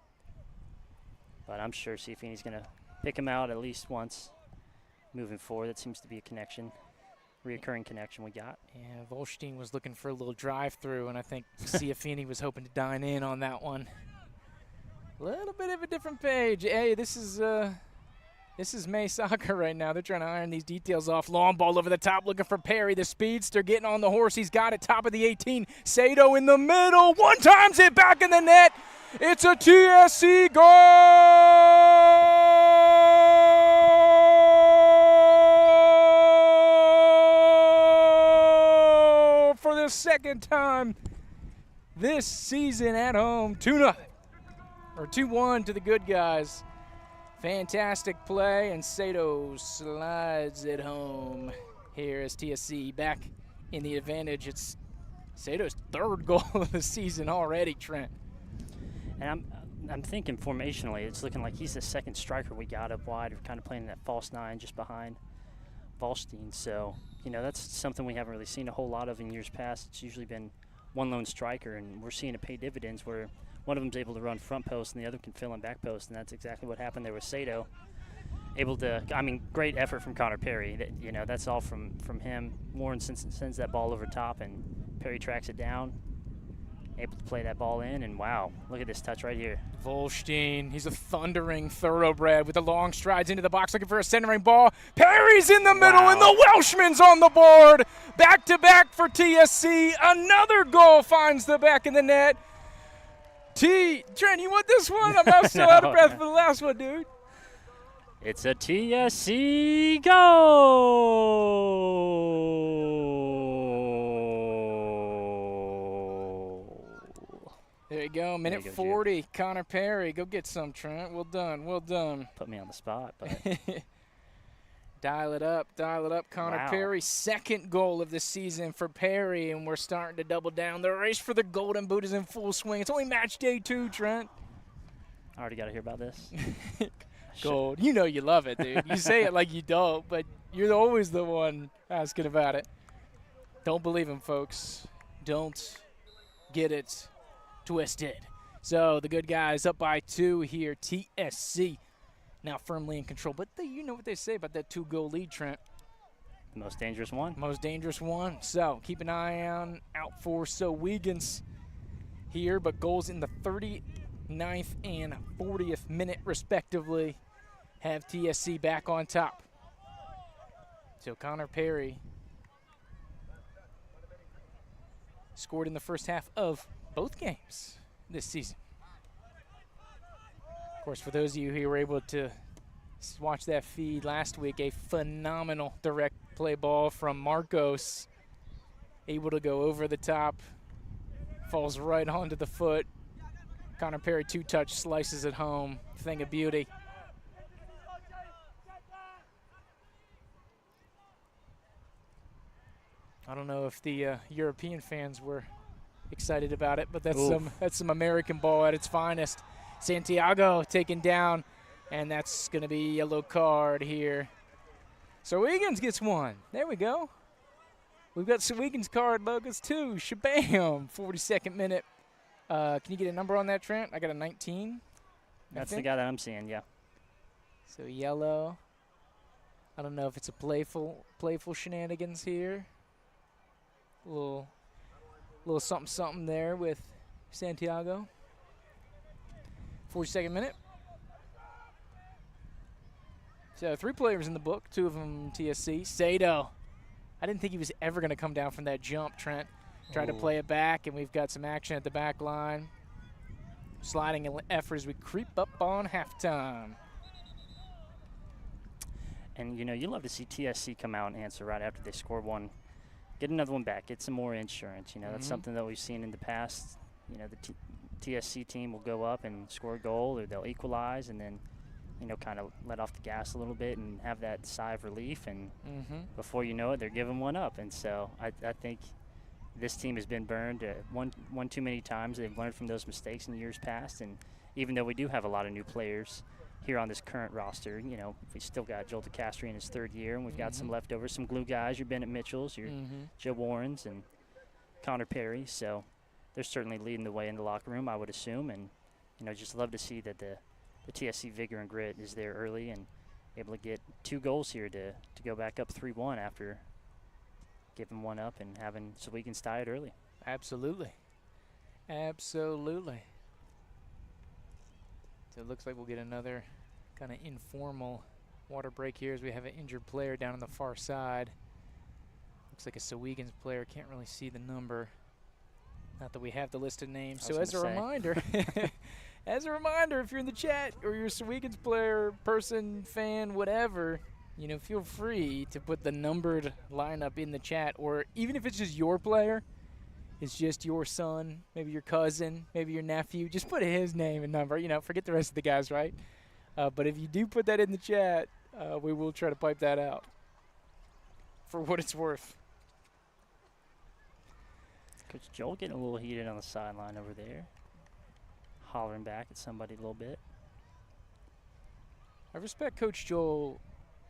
But I'm sure Ciafini's going to pick him out at least once moving forward. That seems to be a connection, reoccurring connection we got. Yeah, Volstein was looking for a little drive-through, and I think Ciafini was hoping to dine in on that one. Little bit of a different page. Hey, this is May soccer right now. They're trying to iron these details off. Long ball over the top, looking for Perry. The speedster getting on the horse. He's got it, top of the 18. Sato in the middle. One times it back in the net. It's a TSC goal for the second time this season at home. 2-0 or 2-1 to the good guys. Fantastic play, and Sato slides it home here as TSC back in the advantage. It's Sato's third goal of the season already, Trent. And I'm thinking formationally, it's looking like he's the second striker we got up wide. We're kind of playing that false nine just behind Valstein. So, that's something we haven't really seen a whole lot of in years past. It's usually been one lone striker, and we're seeing it pay dividends where one of them's able to run front post and the other can fill in back post, and that's exactly what happened there with Sato. Great effort from Connor Perry. That's all from him. Warren sends that ball over top, and Perry tracks it down, able to play that ball in, and wow, look at this touch right here. Volstein, he's a thundering thoroughbred with the long strides into the box, looking for a centering ball. Perry's in the middle, and the Welshman's on the board. Back-to-back for TSC. Another goal finds the back of the net. Trent, you want this one? I'm now still out of breath for the last one, dude. It's a TSC goal. There you go, minute 40. Connor Perry, go get some, Trent. Well done, well done. Put me on the spot, but Dial it up, Connor Perry. Second goal of the season for Perry, and we're starting to double down. The race for the Golden Boot is in full swing. It's only match day 2, Trent. I already got to hear about this. Gold. You know you love it, dude. You say it like you don't, but you're always the one asking about it. Don't believe him, folks. Don't get it twisted. So the good guys up by 2 here. TSC now firmly in control. But you know what they say about that 2-goal lead, Trent. The most dangerous one. Most dangerous one. So keep an eye out for SOWEGANS here. But goals in the 39th and 40th minute, respectively, have TSC back on top. So Connor Perry scored in the first half of both games this season. Of course, for those of you who were able to watch that feed last week, a phenomenal direct play ball from Marcos, able to go over the top, falls right onto the foot. Connor Perry 2-touch, slices it home. Thing of beauty. I don't know if the European fans were excited about it, but that's some American ball at its finest. Santiago taken down, and that's going to be a yellow card here. SOWEGANS gets one. There we go. We've got SOWEGANS card logos too. Shabam! 42nd minute. Can you get a number on that, Trent? I got a 19. That's the guy that I'm seeing, yeah. So yellow. I don't know if it's a playful shenanigans here. A little something there with Santiago. 42nd minute. So 3 players in the book, 2 of them TSC. Sato. I didn't think he was ever going to come down from that jump, Trent. Tried to play it back, and we've got some action at the back line. Sliding effort as we creep up on halftime. And, you love to see TSC come out and answer right after they score one. Get another one back. Get some more insurance. That's something that we've seen in the past. The TSC team will go up and score a goal, or they'll equalize and then, kind of let off the gas a little bit and have that sigh of relief. And before you know it, they're giving one up. And so I think this team has been burned one too many times. They've learned from those mistakes in years past. And even though we do have a lot of new players here on this current roster, we still got Joel DeCastri in his 3rd year, and we've got some leftovers, some glue guys, your Bennett Mitchells, your Joe Warrens, and Connor Perry. So they're certainly leading the way in the locker room, I would assume. And, just love to see that the TSC vigor and grit is there early and able to get 2 goals here to go back up 3-1 after giving one up and having SOWEGANS tie it early. Absolutely. Absolutely. So it looks like we'll get another kind of informal water break here as we have an injured player down on the far side. Looks like a SOWEGANS player. Can't really see the number. Not that we have the listed names. So as a reminder, as a reminder, if you're in the chat or you're a SOWEGANS player, person, fan, whatever, you know, feel free to put the numbered lineup in the chat, or even if it's just your player, it's just your son, maybe your cousin, maybe your nephew, just put his name and number. You know, forget the rest of the guys, right? But if you do put that in the chat, we will try to pipe that out for what it's worth. Coach Joel getting a little heated on the sideline over there, hollering back at somebody a little bit. I respect Coach Joel.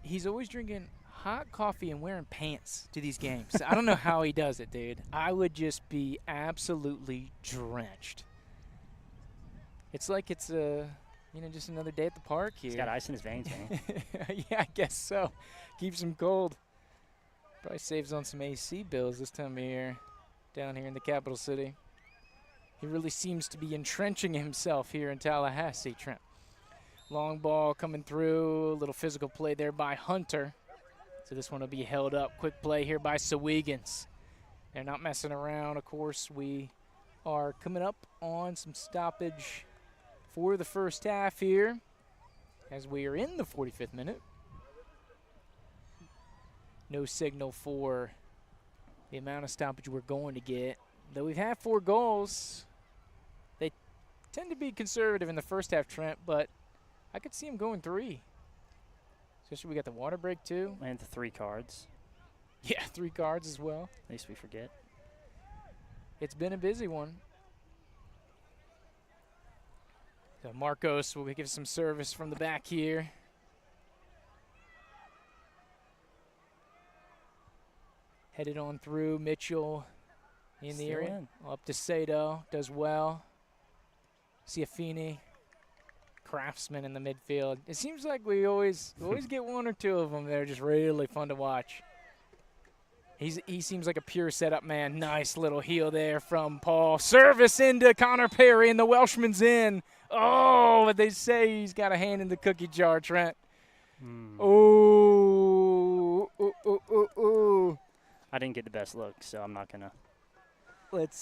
He's always drinking hot coffee and wearing pants to these games. I don't know how he does it, dude. I would just be absolutely drenched. It's like it's just another day at the park here. He's got ice in his veins, man. Yeah, I guess so. Keeps him cold. Probably saves on some AC bills this time of year down here in the capital city. He really seems to be entrenching himself here in Tallahassee, Trent. Long ball coming through, a little physical play there by Hunter. So this one will be held up. Quick play here by SOWEGANS. They're not messing around. Of course, we are coming up on some stoppage for the first half here as we are in the 45th minute. No signal for the amount of stoppage we're going to get. Though we've had 4 goals, they tend to be conservative in the first half, Trent, but I could see them going 3. Especially we got the water break too. And the 3 cards. Yeah, 3 cards as well. At least we forget. It's been a busy one. So Marcos will give some service from the back here. Headed on through. Mitchell in the area. Up to Sato. Does well. Ciafini. Craftsman in the midfield. It seems like we always get 1 or 2 of them that are just really fun to watch. He seems like a pure setup man. Nice little heel there from Paul. Service into Connor Perry, and the Welshman's in. Oh, but they say he's got a hand in the cookie jar, Trent. Ooh. Ooh. I didn't get the best look, so I'm not going to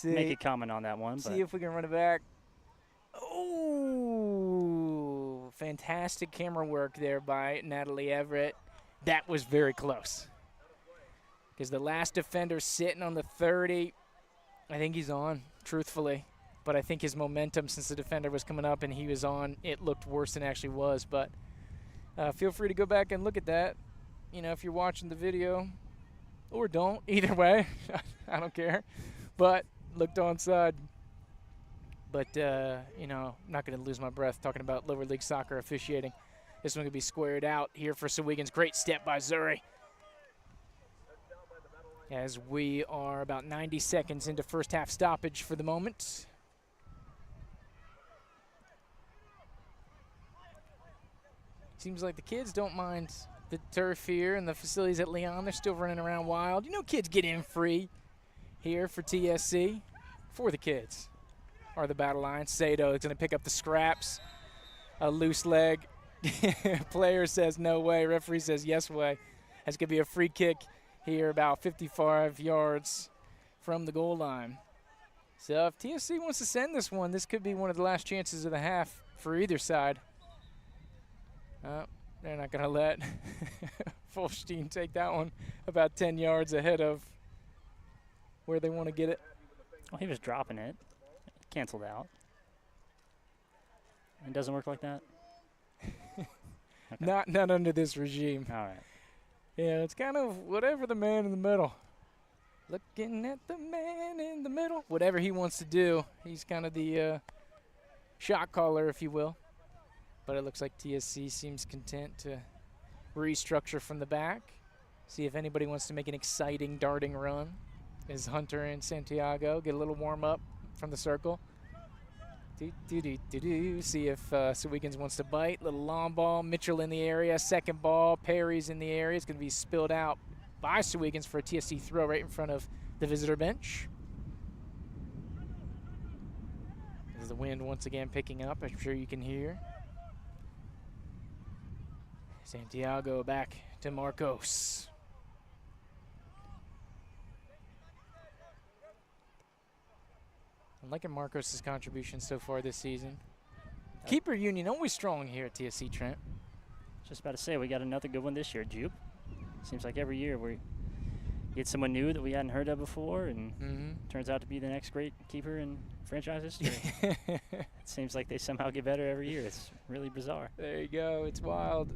make a comment on that one. See if we can run it back. Oh, fantastic camera work there by Natalie Everett. That was very close. Because the last defender sitting on the 30, I think he's on, truthfully. But I think his momentum since the defender was coming up and he was on, it looked worse than it actually was. But feel free to go back and look at that. You know, if you're watching the video, or don't, either way. I don't care. But looked onside. But, I'm not going to lose my breath talking about lower league soccer officiating. This one going to be squared out here for SOWEGANS. Great step by Zuri. As we are about 90 seconds into first half stoppage for the moment. Seems like the kids don't mind the turf here and the facilities at Leon. They're still running around wild. You know, kids get in free here for TSC. For the kids are the battle lines. Sato is going to pick up the scraps. A loose leg. Player says no way. Referee says yes way. That's going to be a free kick here about 55 yards from the goal line. So if TSC wants to send this one, this could be one of the last chances of the half for either side. They're not going to let Folstein take that one about 10 yards ahead of where they want to get it. Well, he was dropping it. Canceled out. It doesn't work like that? Okay. Not under this regime. All right. Yeah, it's kind of whatever the man in the middle. Looking at the man in the middle. Whatever he wants to do. He's kind of the shot caller, if you will. But it looks like TSC seems content to restructure from the back. See if anybody wants to make an exciting darting run. As Hunter and Santiago get a little warm up from the circle. See if SOWEGANS wants to bite. Little long ball. Mitchell in the area. Second ball. Perry's in the area. It's going to be spilled out by SOWEGANS for a TSC throw right in front of the visitor bench. As the wind once again picking up, I'm sure you can hear. Santiago back to Marcos. I'm liking Marcos' contribution so far this season. Keeper union always strong here at TSC, Trent. Just about to say, we got another good one this year, Jupe. Seems like every year we get someone new that we hadn't heard of before, and turns out to be the next great keeper in franchise history. It seems like they somehow get better every year. It's really bizarre. There you go. It's wild.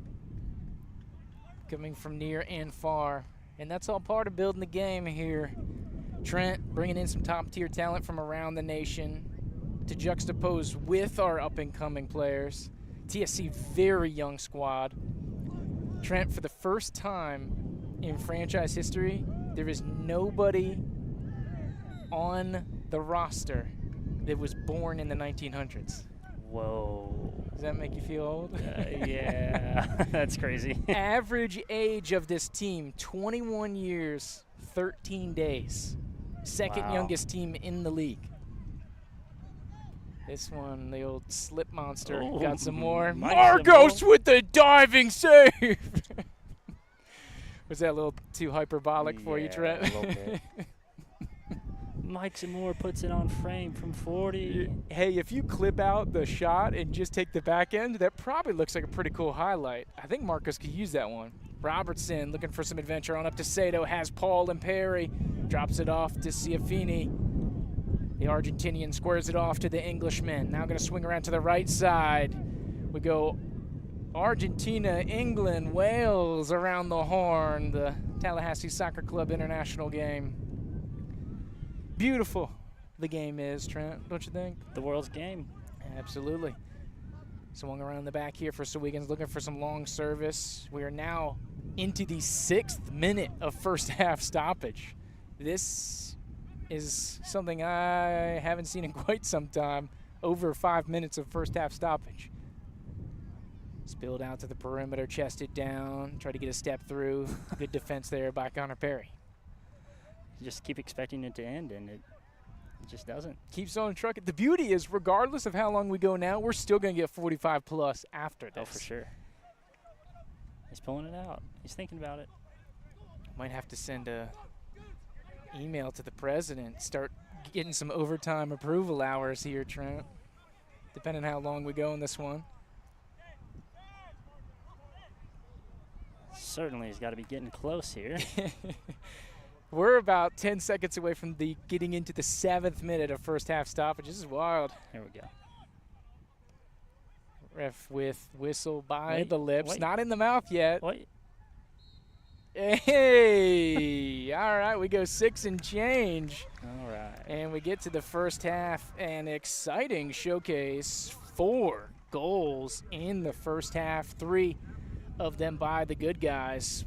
Coming from near and far. And that's all part of building the game here. Trent bringing in some top-tier talent from around the nation to juxtapose with our up-and-coming players. TSC, very young squad. Trent, for the first time in franchise history, there is nobody on the roster that was born in the 1900s. Whoa. Does that make you feel old? Yeah, that's crazy. Average age of this team, 21 years, 13 days. Second youngest team in the league. This one, the old slip monster, got some more. Marcos with the diving save! Was that a little too hyperbolic for you, Trent? A little bit. Mike Zamora puts it on frame from 40. Hey, if you clip out the shot and just take the back end, that probably looks like a pretty cool highlight. I think Marcos could use that one. Robertson looking for some adventure on up to Sato, has Paul and Perry. Drops it off to Ciafini. The Argentinian squares it off to the Englishman. Now going to swing around to the right side. We go Argentina, England, Wales around the horn. The Tallahassee Soccer Club International game. Beautiful the game is, Trent, don't you think? The world's game. Absolutely. Swung around the back here for SOWEGANS, looking for some long service. We are now into the 6th minute of first half stoppage. This is something I haven't seen in quite some time. Over 5 minutes of first half stoppage. Spilled out to the perimeter, chested down, tried to get a step through. Good defense there by Connor Perry. You just keep expecting it to end, and it just doesn't. Keeps on trucking. The beauty is, regardless of how long we go now, we're still going to get 45 plus after this. Oh, for sure. He's pulling it out. He's thinking about it. Might have to send a email to the president, start getting some overtime approval hours here, Trent, depending on how long we go in this one. Certainly he's got to be getting close here. We're about 10 seconds away from getting into the 7th minute of first half stoppage. This is wild. Here we go. Ref with whistle by the lips. Not in the mouth yet. Wait. Hey! All right, we go 6 and change. All right. And we get to the first half. An exciting showcase. 4 goals in the first half. 3 of them by the good guys.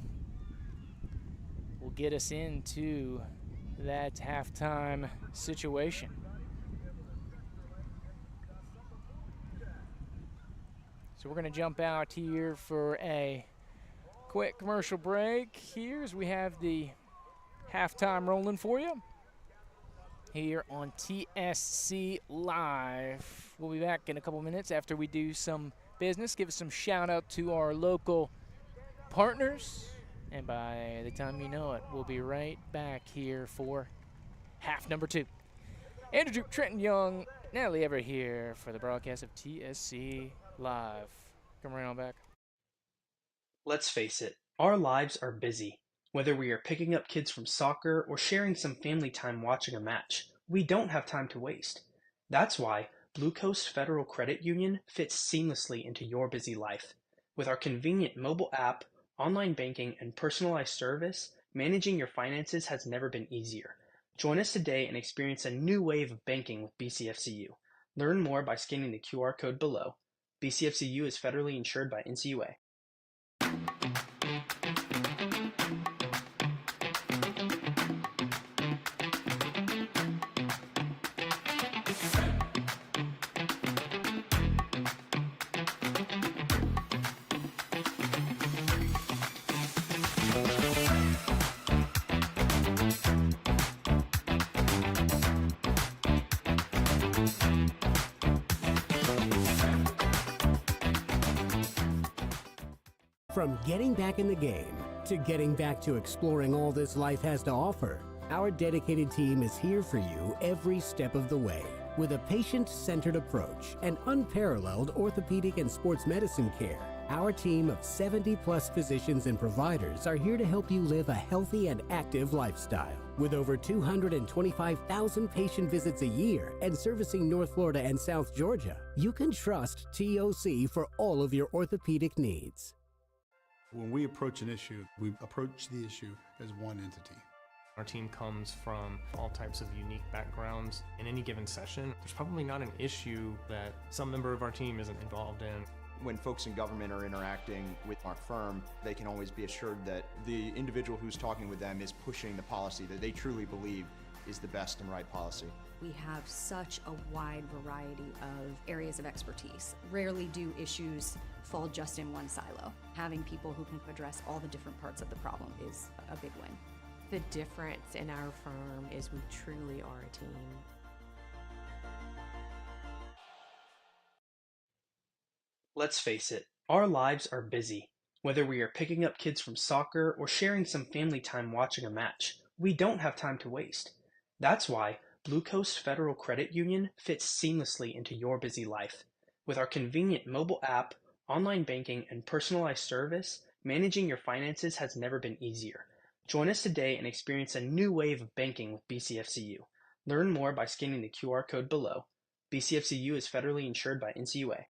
Will get us into that halftime situation. So we're going to jump out here for a quick commercial break. Here's we have the halftime rolling for you here on TSC Live. We'll be back in a couple minutes after we do some business. Give us some shout out to our local partners. And by the time you know it, we'll be right back here for half number 2. Andrew Duke, Trenton Young, Natalie Everett here for the broadcast of TSC Live. Come right on back. Let's face it, our lives are busy. Whether we are picking up kids from soccer or sharing some family time watching a match, we don't have time to waste. That's why Blue Coast Federal Credit Union fits seamlessly into your busy life. With our convenient mobile app, online banking, and personalized service, managing your finances has never been easier. Join us today and experience a new wave of banking with BCFCU. Learn more by scanning the QR code below. BCFCU is federally insured by NCUA. From getting back in the game to getting back to exploring all this life has to offer, our dedicated team is here for you every step of the way. With a patient-centered approach and unparalleled orthopedic and sports medicine care, our team of 70-plus physicians and providers are here to help you live a healthy and active lifestyle. With over 225,000 patient visits a year and servicing North Florida and South Georgia, you can trust TOC for all of your orthopedic needs. When we approach an issue, we approach the issue as one entity. Our team comes from all types of unique backgrounds. In any given session, there's probably not an issue that some member of our team isn't involved in. When folks in government are interacting with our firm, they can always be assured that the individual who's talking with them is pushing the policy that they truly believe is the best and right policy. We have such a wide variety of areas of expertise. Rarely do issues fall just in one silo. Having people who can address all the different parts of the problem is a big win. The difference in our firm is we truly are a team. Let's face it, our lives are busy. Whether we are picking up kids from soccer or sharing some family time watching a match, we don't have time to waste. That's why Blue Coast Federal Credit Union fits seamlessly into your busy life. With our convenient mobile app, online banking, and personalized service, managing your finances has never been easier. Join us today and experience a new wave of banking with BCFCU. Learn more by scanning the QR code below. BCFCU is federally insured by NCUA.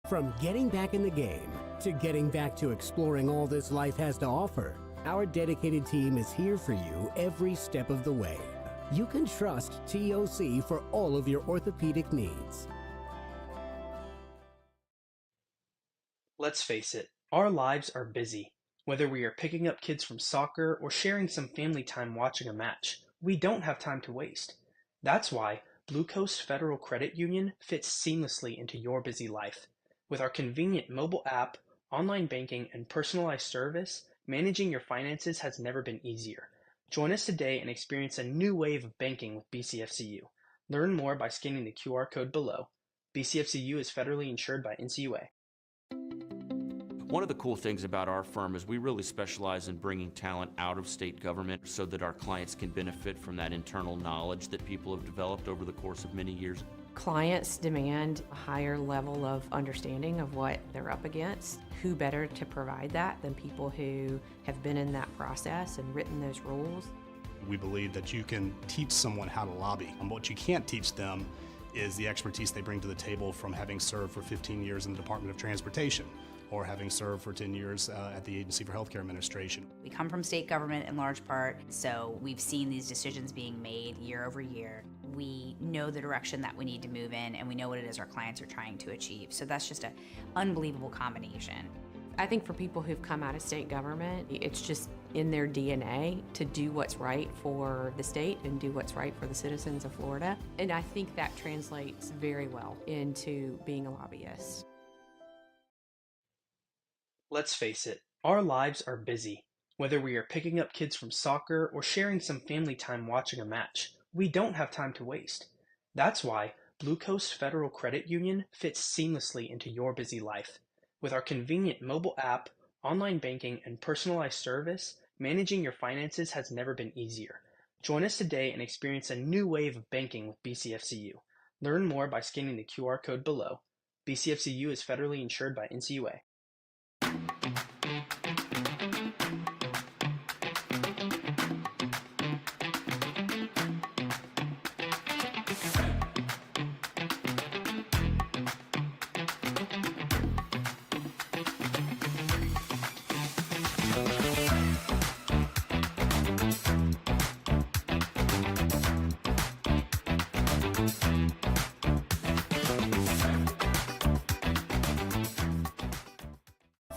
From getting back in the game to getting back to exploring all this life has to offer, our dedicated team is here for you every step of the way. You can trust TOC for all of your orthopedic needs. Let's face it, our lives are busy. Whether we are picking up kids from soccer or sharing some family time watching a match, we don't have time to waste. That's why Blue Coast Federal Credit Union fits seamlessly into your busy life. With our convenient mobile app, online banking, and personalized service, managing your finances has never been easier. Join us today and experience a new wave of banking with BCFCU. Learn more by scanning the QR code below. BCFCU is federally insured by NCUA. One of the cool things about our firm is we really specialize in bringing talent out of state government so that our clients can benefit from that internal knowledge that people have developed over the course of many years. Clients demand a higher level of understanding of what they're up against. Who better to provide that than people who have been in that process and written those rules? We believe that you can teach someone how to lobby. And what you can't teach them is the expertise they bring to the table from having served for 15 years in the Department of Transportation or having served for 10 years at the Agency for Healthcare Administration. We come from state government in large part, so we've seen these decisions being made year over year. We know the direction that we need to move in, and we know what it is our clients are trying to achieve. So that's just an unbelievable combination. I think for people who've come out of state government, it's just in their DNA to do what's right for the state and do what's right for the citizens of Florida. And I think that translates very well into being a lobbyist. Let's face it, our lives are busy. Whether we are picking up kids from soccer or sharing some family time watching a match, we don't have time to waste. That's why Blue Coast Federal Credit Union fits seamlessly into your busy life. With our convenient mobile app, online banking, and personalized service, managing your finances has never been easier. Join us today and experience a new wave of banking with BCFCU. Learn more by scanning the QR code below. BCFCU is federally insured by NCUA.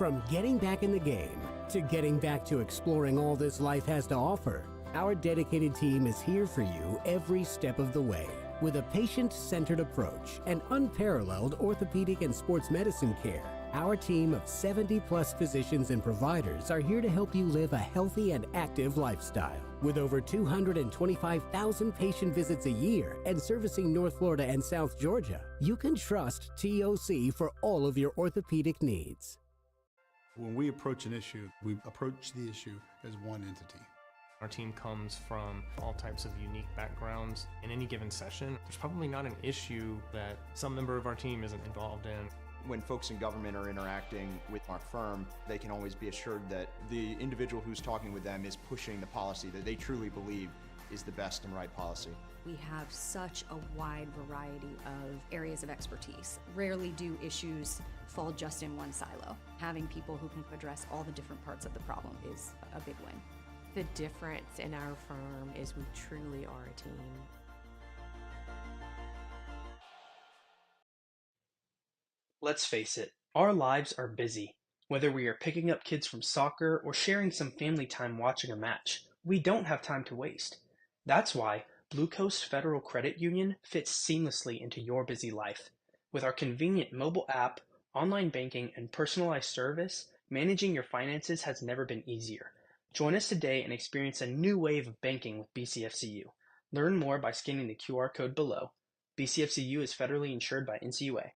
From getting back in the game to getting back to exploring all this life has to offer, our dedicated team is here for you every step of the way. With a patient-centered approach and unparalleled orthopedic and sports medicine care, our team of 70-plus physicians and providers are here to help you live a healthy and active lifestyle. With over 225,000 patient visits a year and servicing North Florida and South Georgia, you can trust TOC for all of your orthopedic needs. When we approach an issue, we approach the issue as one entity. Our team comes from all types of unique backgrounds. In any given session, there's probably not an issue that some member of our team isn't involved in. When folks in government are interacting with our firm, they can always be assured that the individual who's talking with them is pushing the policy that they truly believe is the best and right policy. We have such a wide variety of areas of expertise. Rarely do issues fall just in one silo. Having people who can address all the different parts of the problem is a big win. The difference in our firm is we truly are a team. Let's face it, our lives are busy. Whether we are picking up kids from soccer or sharing some family time watching a match, we don't have time to waste. That's why Blue Coast Federal Credit Union fits seamlessly into your busy life. With our convenient mobile app, online banking, and personalized service, managing your finances has never been easier. Join us today and experience a new wave of banking with BCFCU. Learn more by scanning the QR code below. BCFCU is federally insured by NCUA.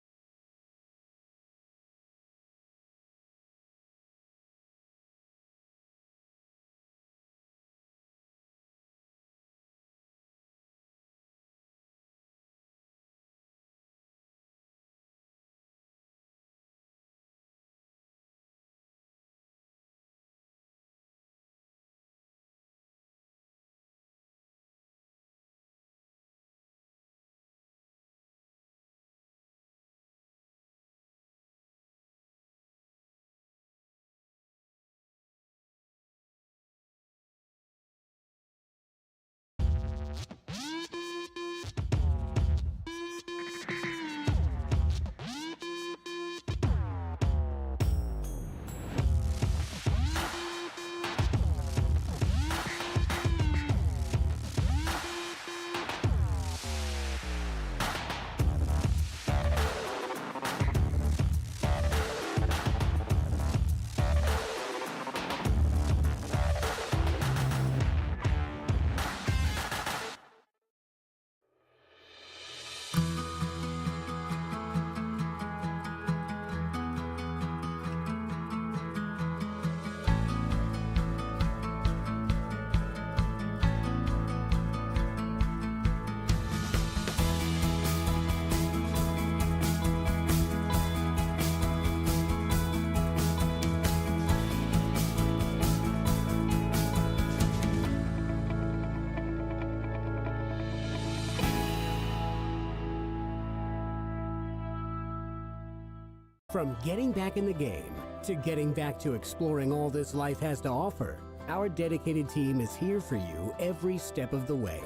From getting back in the game to getting back to exploring all this life has to offer, our dedicated team is here for you every step of the way.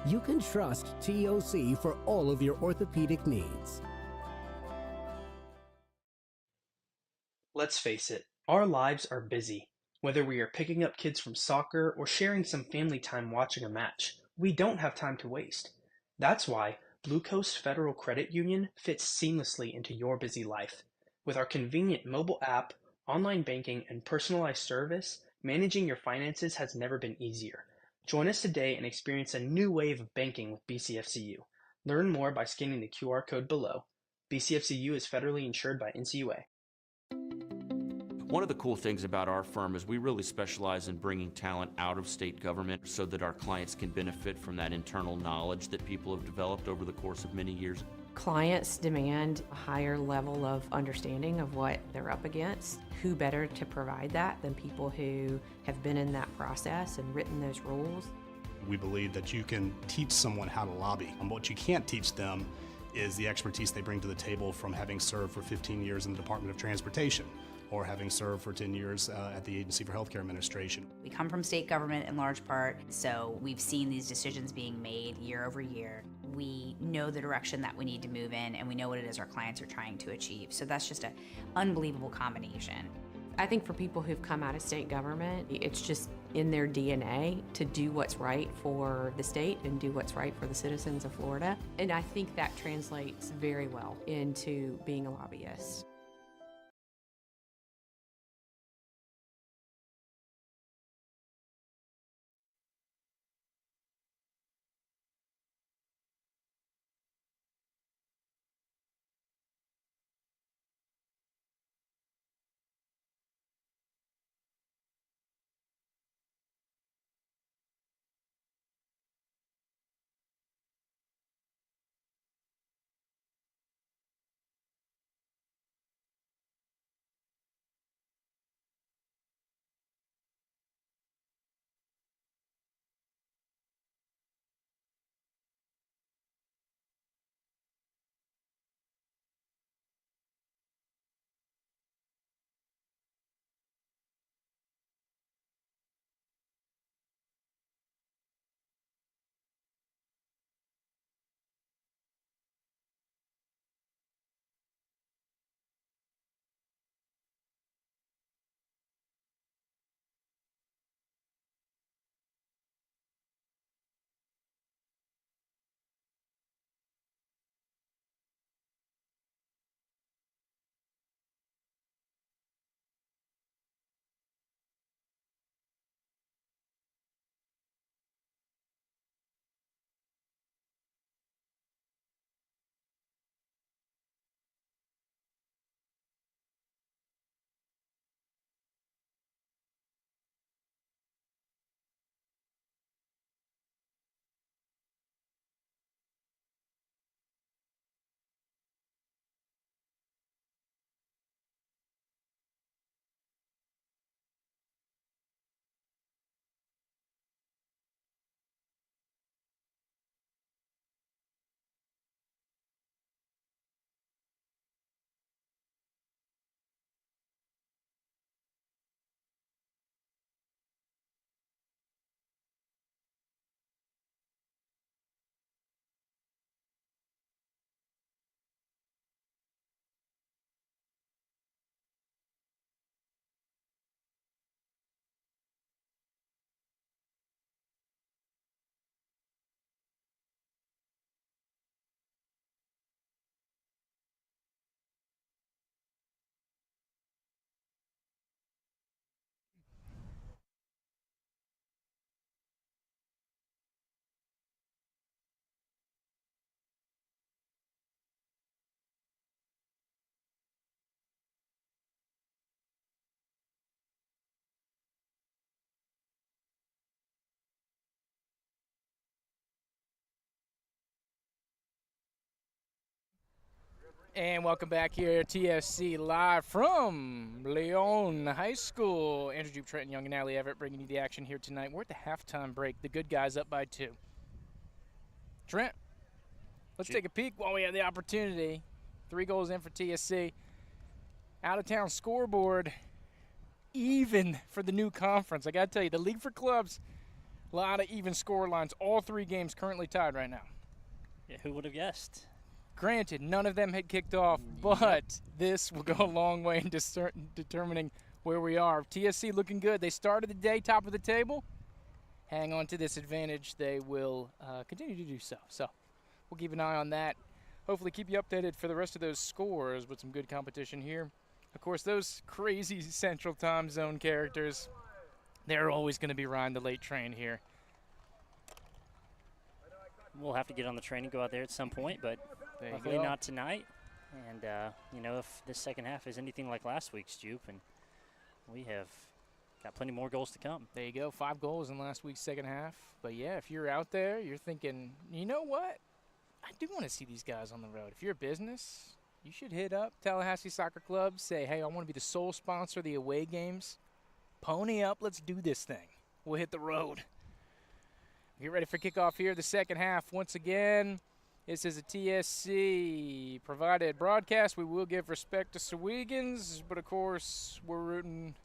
You can trust TOC for all of your orthopedic needs. Let's face it, Our lives are busy. Whether we are picking up kids from soccer or sharing some family time watching a match, we don't have time to waste. That's why Blue Coast Federal Credit Union fits seamlessly into your busy life. With our convenient mobile app, online banking, and personalized service, managing your finances has never been easier. Join us today and experience a new wave of banking with BCFCU. Learn more by scanning the QR code below. BCFCU is federally insured by NCUA. One of the cool things about our firm is we really specialize in bringing talent out of state government so that our clients can benefit from that internal knowledge that people have developed over the course of many years. Clients demand a higher level of understanding of what they're up against. Who better to provide that than people who have been in that process and written those rules? We believe that you can teach someone how to lobby. And what you can't teach them is the expertise they bring to the table from having served for 15 years in the Department of Transportation or having served for 10 years at the Agency for Healthcare Administration. We come from state government in large part, so we've seen these decisions being made year over year. We know the direction that we need to move in, and we know what it is our clients are trying to achieve. So that's just an unbelievable combination. I think for people who've come out of state government, it's just in their DNA to do what's right for the state and do what's right for the citizens of Florida. And I think that translates very well into being a lobbyist. And welcome back here, TSC live from Leon High School. Andrew Jupe, Trenton Young, and Allie Everett bringing you the action here tonight. We're at the halftime break. The good guys up by 2. Trent, let's take a peek while we have the opportunity. 3 goals in for TSC. Out-of-town scoreboard, even for the new conference. I got to tell you, the League for Clubs, a lot of even score lines. All 3 games currently tied right now. Yeah, who would have guessed? Granted, none of them had kicked off, but this will go a long way in determining where we are. TSC looking good. They started the day top of the table. Hang on to this advantage. They will continue to do so. So we'll keep an eye on that. Hopefully keep you updated for the rest of those scores with some good competition here. Of course, those crazy Central Time Zone characters, they're always going to be riding the late train here. We'll have to get on the train and go out there at some point, but hopefully not tonight. And, you know, if this second half is anything like last week's, Jupe, and we have got plenty more goals to come. There you go, 5 goals in last week's second half. But, yeah, if you're out there, you're thinking, you know what? I do want to see these guys on the road. If you're a business, you should hit up Tallahassee Soccer Club. Say, hey, I want to be the sole sponsor of the away games. Pony up. Let's do this thing. We'll hit the road. Get ready for kickoff here, the second half. Once again, this is a TSC provided broadcast. We will give respect to SOWEGANS, but, of course, we're rooting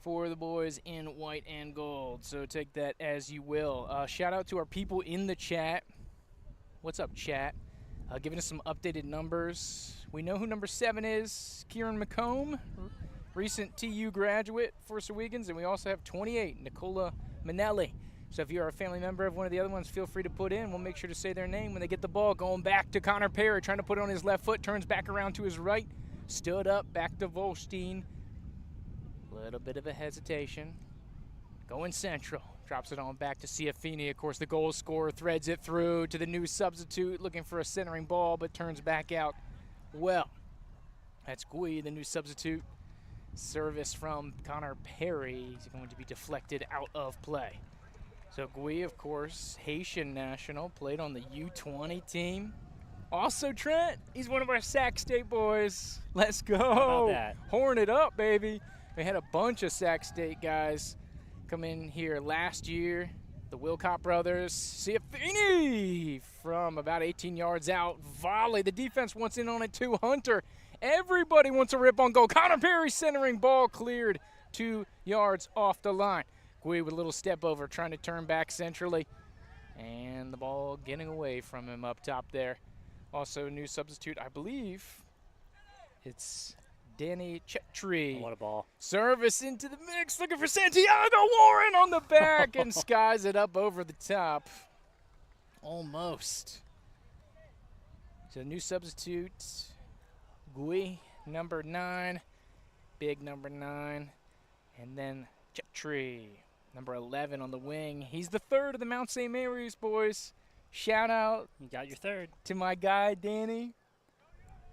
for the boys in white and gold. So take that as you will. Shout out to our people in the chat. What's up, chat? Giving us some updated numbers. We know who number 7 is, Kieran McComb, recent TU graduate for SOWEGANS, and we also have 28, Nicola Manelli. So if you are a family member of one of the other ones, feel free to put in. We'll make sure to say their name when they get the ball. Going back to Connor Perry, trying to put it on his left foot, turns back around to his right, stood up, back to Volstein. Little bit of a hesitation. Going central. Drops it on back to Ciafini. Of course, the goal scorer threads it through to the new substitute, looking for a centering ball, but turns back out well. That's Gui, the new substitute. Service from Connor Perry is going to be deflected out of play. So Gui, of course, Haitian national, played on the U20 team. Also, Trent, he's one of our Sac State boys. Let's go. How about that? Horn it up, baby. We had a bunch of Sac State guys come in here last year. The Wilcott brothers. Ciafini from about 18 yards out. Volley. The defense wants in on it too. Hunter. Everybody wants a rip on goal. Connor Perry centering, ball cleared 2 yards off the line. Gui with a little step over, trying to turn back centrally. And the ball getting away from him up top there. Also a new substitute, I believe. It's Danny Chetri. Oh, what a ball. Service into the mix, looking for Santiago Warren on the back and skies it up over the top. Almost. So new substitute, Gui, number 9, big number 9, and then Chetri, number 11 on the wing. He's the 3rd of the Mount St. Mary's boys. Shout out. You got your 3rd. To my guy, Danny,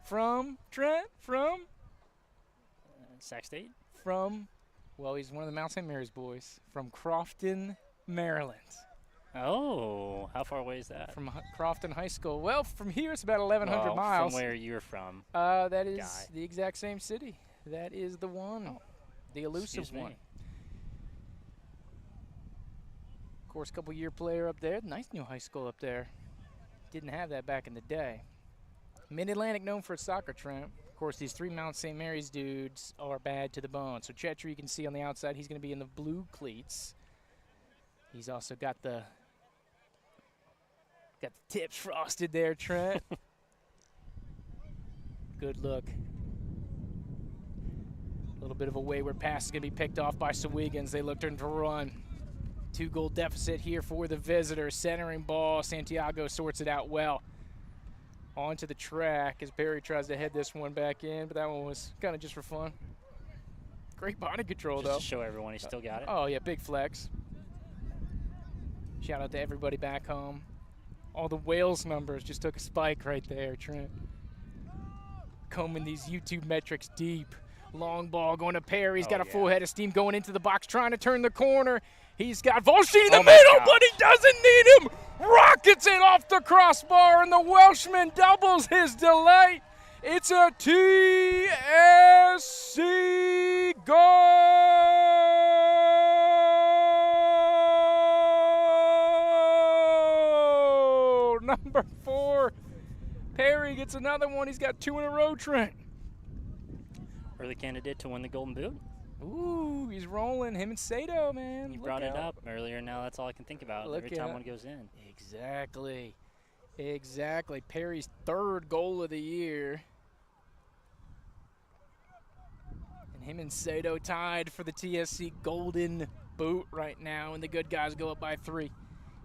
from Trent, from Sac State? From, well, he's one of the Mount St. Mary's boys, from Crofton, Maryland. Oh, how far away is that? From Crofton High School. Well, from here it's about 1,100 miles. From where you're from. That is the exact same city. That is the one, the elusive one. Of course, couple-year player up there. Nice new high school up there. Didn't have that back in the day. Mid-Atlantic known for its soccer, Trent. Of course, these 3 Mount St. Mary's dudes are bad to the bone. So Chetri, you can see on the outside, he's going to be in the blue cleats. He's also got the tips frosted there, Trent. Good look. A little bit of a wayward pass is going to be picked off by SOWEGANS. They look to run. 2-goal deficit here for the visitors. Centering ball. Santiago sorts it out well. Onto the track as Perry tries to head this one back in, but that one was kind of just for fun. Great body control, though. Just to show everyone he still got it. Oh, yeah, big flex. Shout out to everybody back home. All the Wales numbers just took a spike right there, Trent. Combing these YouTube metrics deep. Long ball going to Perry. He's got a full head of steam going into the box, trying to turn the corner. He's got Volstein in the middle, but he doesn't need him. Rockets it off the crossbar, and the Welshman doubles his delight. It's a TSC goal! Number 4. Perry gets another one. He's got 2 in a row, Trent. Early candidate to win the Golden Boot. Ooh, he's rolling. Him and Sato, man. You brought it up earlier. Now that's all I can think about every time one goes in. Exactly. Exactly. Perry's 3rd goal of the year. And Him and Sato tied for the TSC Golden Boot right now, and the good guys go up by 3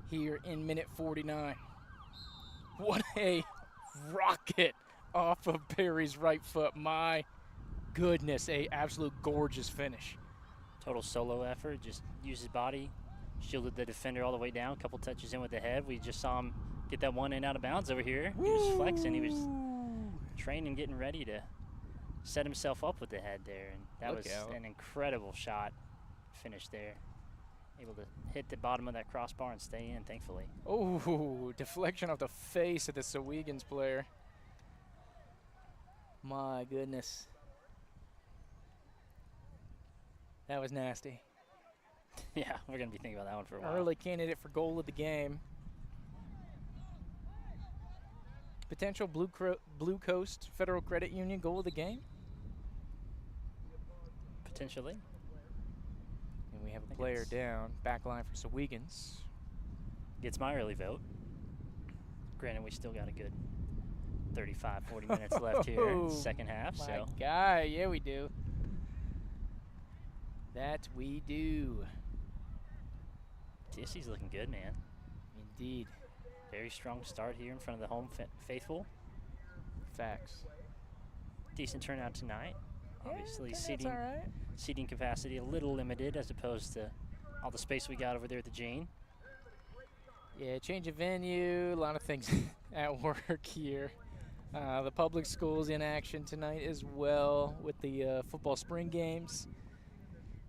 here in minute 49. What a rocket off of Perry's right foot. My goodness, a absolute gorgeous finish. Total solo effort, just used his body, shielded the defender all the way down, a couple touches in with the head. We just saw him get that one in out of bounds over here. He was flexing, he was training, getting ready to set himself up with the head there, and that was an incredible shot finish there. Able to hit the bottom of that crossbar and stay in, thankfully. Oh, deflection off the face of the SOWEGANS player. My goodness. That was nasty. Yeah, we're going to be thinking about that one for a while. Early candidate for goal of the game. Potential Blue Coast Federal Credit Union goal of the game. Potentially. And we have a player down, back line for SOWEGANS. Gets my early vote. Granted, we still got a good 35, 40 minutes left here in the second half. My guy, yeah, we do. That we do. TSC's looking good, man. Indeed. Very strong start here in front of the home faithful. Facts. Decent turnout tonight. Yeah, obviously, right. seating capacity a little limited as opposed to all the space we got over there at the Gene. Yeah, change of venue, a lot of things at work here. The public school's in action tonight as well with the football spring games.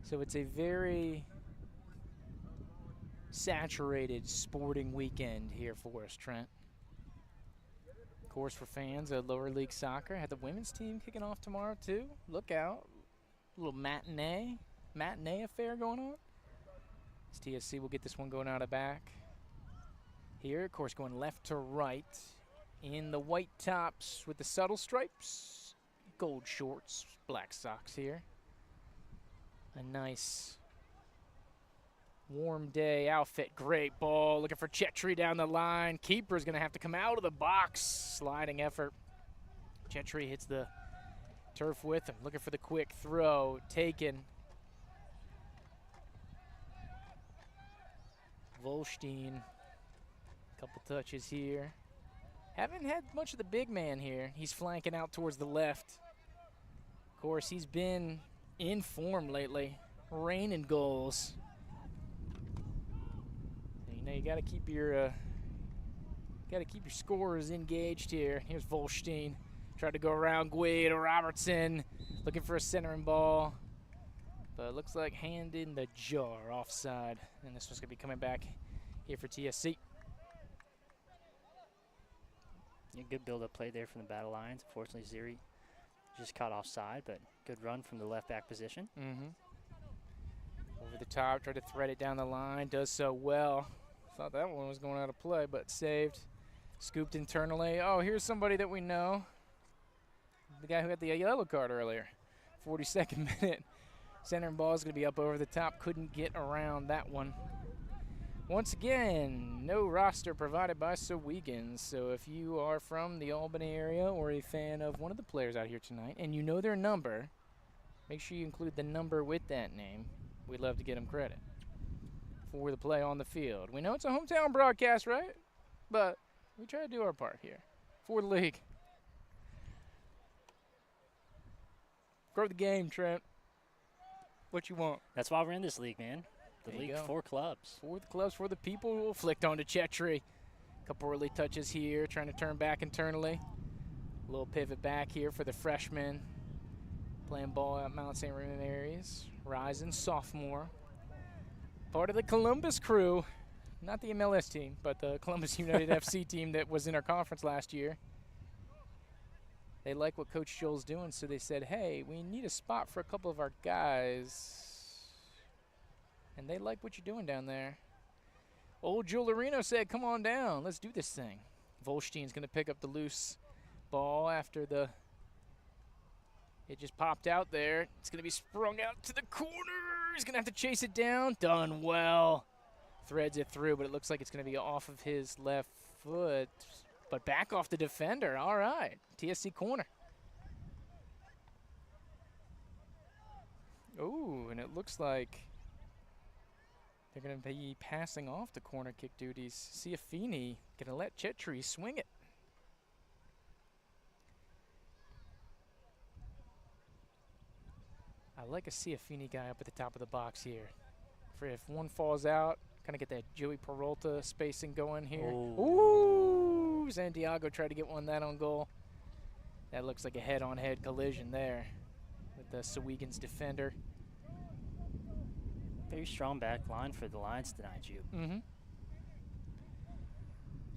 So it's a very saturated sporting weekend here for us, Trent. Of course, for fans of lower league soccer, had the women's team kicking off tomorrow too. Look out. A little matinee affair going on. As TSC will get this one going out of back. Here, of course, going left to right in the white tops with the subtle stripes. Gold shorts, black socks here. A nice warm day outfit. Great ball. Looking for Chetri down the line. Keeper's going to have to come out of the box. Sliding effort. Chetri hits the turf with him. Looking for the quick throw. Taken. Volstein. Couple touches here. Haven't had much of the big man here. He's flanking out towards the left. Of course, he's been in form lately. Raining goals. You know, you got to keep your scorers engaged here. Here's Volstein. Tried to go around Guido Robertson. Looking for a centering ball. But it looks like hand in the jar, offside. And this one's going to be coming back here for TSC. Yeah, good build-up play there from the battle lines. Unfortunately, Ziri just caught offside, but good run from the left-back position. Over the top, tried to thread it down the line. Does so well. Thought that one was going out of play, but saved. Scooped internally. Oh, here's somebody that we know. The guy who had the yellow card earlier. 42nd minute. Centering ball is going to be up over the top. Couldn't get around that one. Once again, no roster provided by SOWEGANS. So if you are from the Albany area or a fan of one of the players out here tonight and you know their number, make sure you include the number with that name. We'd love to get them credit for the play on the field. We know it's a hometown broadcast, right? But we try to do our part here for the league. Grow the game, Trent. What you want? That's why we're in this league, man. The league for clubs. For the clubs, for the people. Flicked on to Chetri. Couple early touches here, trying to turn back internally. A little pivot back here for the freshman. Playing ball at Mount St. Raymond areas. Rising sophomore. Part of the Columbus crew. Not the MLS team, but the Columbus United FC team that was in our conference last year. They like what Coach Joel's doing, so they said, hey, we need a spot for a couple of our guys. And they like what you're doing down there. Old Joel Areno said, come on down. Let's do this thing. Volstein's going to pick up the loose ball after it just popped out there. It's going to be sprung out to the corner. He's going to have to chase it down. Done well. Threads it through, but it looks like it's going to be off of his left foot. But back off the defender. All right. TSC corner. Ooh, and it looks like they're going to be passing off the corner kick duties. Ciafini going to let Chetri swing it. I like a Ciafini guy up at the top of the box here. For if one falls out, kind of get that Joey Peralta spacing going here. Ooh, Santiago tried to get that on goal. That looks like a head-on-head collision there with the SOWEGANS defender. Very strong back line for the Lions tonight, Jude. Mm-hmm.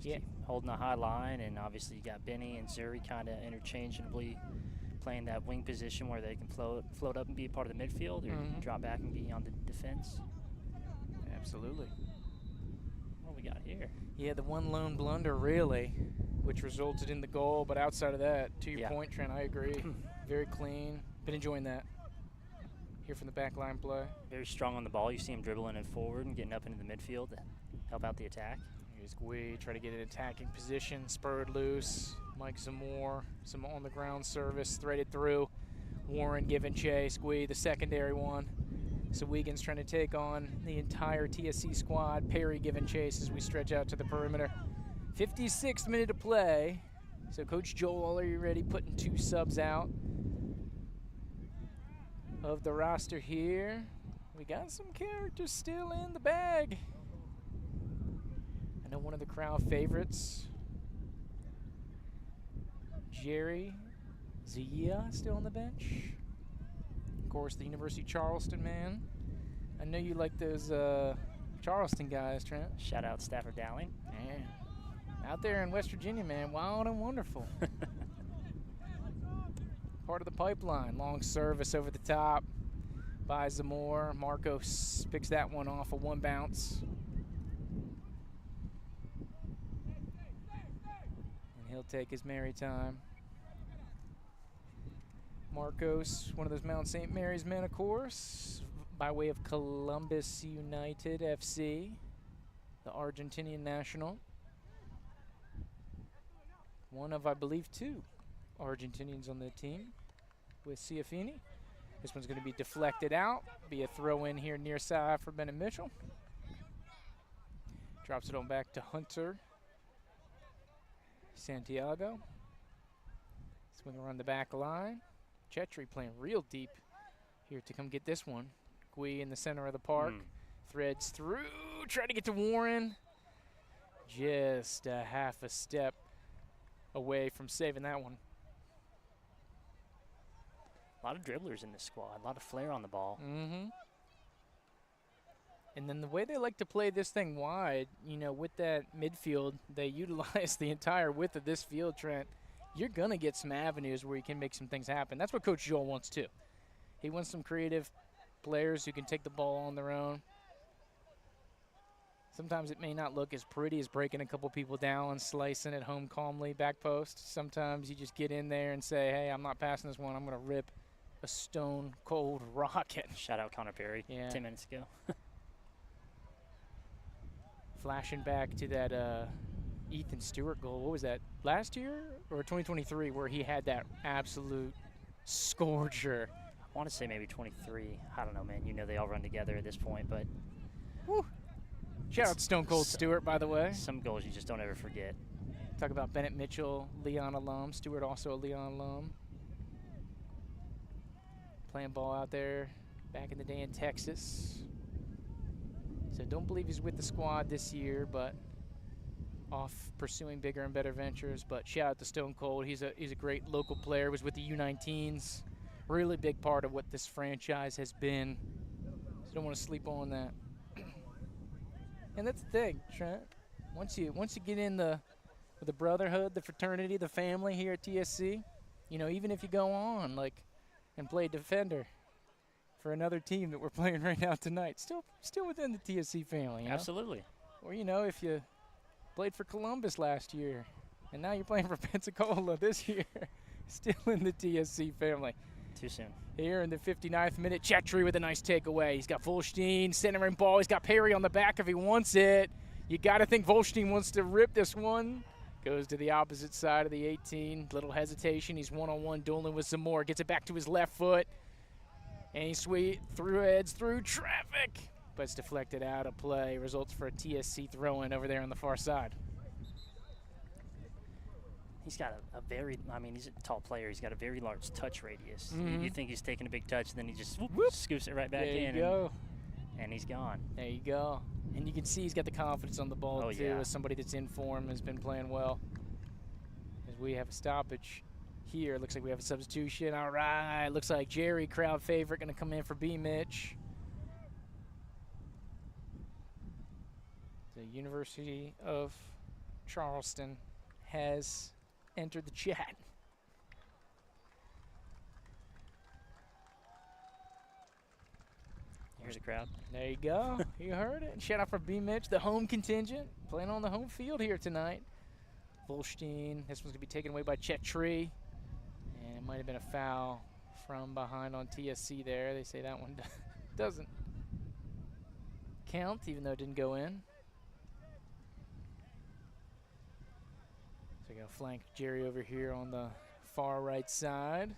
Yeah, holding a high line, and obviously you got Benny and Zuri kind of interchangeably playing that wing position where they can float up and be a part of the midfield, or drop back and be on the defense. Absolutely. What do we got here? Yeah, the one lone blunder, really, which resulted in the goal. But outside of that, to your point, Trent, I agree. Very clean. Been enjoying that here from the back line play. Very strong on the ball. You see him dribbling it forward and getting up into the midfield to help out the attack. Here's Gui, try to get an attacking position, spurred loose. Mike Zamore, some on-the-ground service, threaded through. Warren giving chase. Gui, the secondary one. SOWEGANS trying to take on the entire TSC squad. Perry giving chase as we stretch out to the perimeter. 56th minute of play. So Coach Joel, are you ready? Putting 2 subs out of the roster here. We got some characters still in the bag. I know one of the crowd favorites, Jerry Zia, still on the bench. Of course, the University of Charleston man. I know you like those Charleston guys, Trent. Shout out Stafford Dowling. Yeah. Out there in West Virginia, man, wild and wonderful. Part of the pipeline. Long service over the top by Zamore. Marcos picks that one off a 1 bounce. And he'll take his merry time. Marcos, one of those Mount St. Mary's men, of course, by way of Columbus United FC, the Argentinian national. One of, I believe, 2 Argentinians on the team with Ciafini. This one's going to be deflected out. Be a throw in here near side for Bennett Mitchell. Drops it on back to Hunter Santiago. Swing around the back line. Chetri playing real deep here to come get this one. Gui in the center of the park. Threads through. Trying to get to Warren. Just a half a step away from saving that one. A lot of dribblers in this squad. A lot of flair on the ball. And then the way they like to play this thing wide, you know, with that midfield, they utilize the entire width of this field, Trent. You're going to get some avenues where you can make some things happen. That's what Coach Joel wants, too. He wants some creative players who can take the ball on their own. Sometimes it may not look as pretty as breaking a couple people down and slicing it home calmly back post. Sometimes you just get in there and say, hey, I'm not passing this one. I'm going to rip a stone-cold rocket. Shout out Connor Perry 10 minutes ago. Flashing back to that Ethan Stewart goal. What was that, last year or 2023, where he had that absolute scorcher? I want to say maybe 23. I don't know, man. You know they all run together at this point, but... Woo. Shout out Stone Cold Stewart, by the way. Some goals you just don't ever forget. Talk about Bennett Mitchell, Leon alum. Stewart also a Leon alum. Playing ball out there back in the day in Texas. So don't believe he's with the squad this year, but off pursuing bigger and better ventures. But shout out to Stone Cold. He's a great local player. Was with the U19s. Really big part of what this franchise has been. So don't want to sleep on that. And that's the thing, Trent. Once you get in the brotherhood, the fraternity, the family here at TSC, you know, even if you go on and play defender for another team that we're playing right now tonight, still within the TSC family. You know? Absolutely. Or, you know, if you played for Columbus last year and now you're playing for Pensacola this year, still in the TSC family. Too soon. Here in the 59th minute, Chetri with a nice takeaway. He's got Volstein centering ball. He's got Perry on the back if he wants it. You got to think Volstein wants to rip this one. Goes to the opposite side of the 18. Little hesitation. He's one-on-one dueling with Zamora. Gets it back to his left foot. Ain't sweet, through heads, through traffic, but it's deflected out of play. Results for a TSC throw-in over there on the far side. He's got a very, I mean, he's a tall player. He's got a very large touch radius. You think he's taking a big touch, and then he just scoops it right back in. There you go. And he's gone. There you go. And you can see he's got the confidence on the ball, too, as somebody that's in form, has been playing well. As we have a stoppage here. Looks like we have a substitution. All right. Looks like Jerry, crowd favorite, going to come in for B. Mitch. The University of Charleston has entered the chat. Here's a crowd. There you go. You heard it. Shout out for B. Mitch, the home contingent, playing on the home field here tonight. Volstein, this one's going to be taken away by Chet Tree. And it might have been a foul from behind on TSC there. They say that one doesn't count, even though it didn't go in. So we're going to flank Jerry over here on the far right side.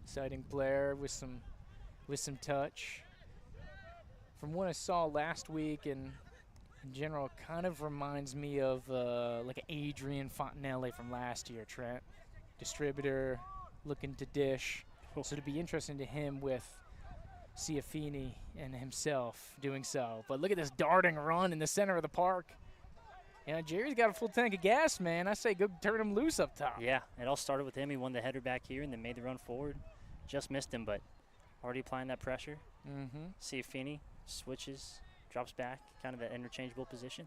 Exciting player with some touch. From what I saw last week and in general, kind of reminds me of like Adrian Fontanelli from last year, Trent. Distributor, looking to dish. So it'd be interesting to him with Ciafini and himself doing so. But look at this darting run in the center of the park. You know, Jerry's got a full tank of gas, man. I say go turn him loose up top. Yeah, it all started with him. He won the header back here and then made the run forward. Just missed him, but already applying that pressure. Ciafini switches, drops back, kind of that interchangeable position.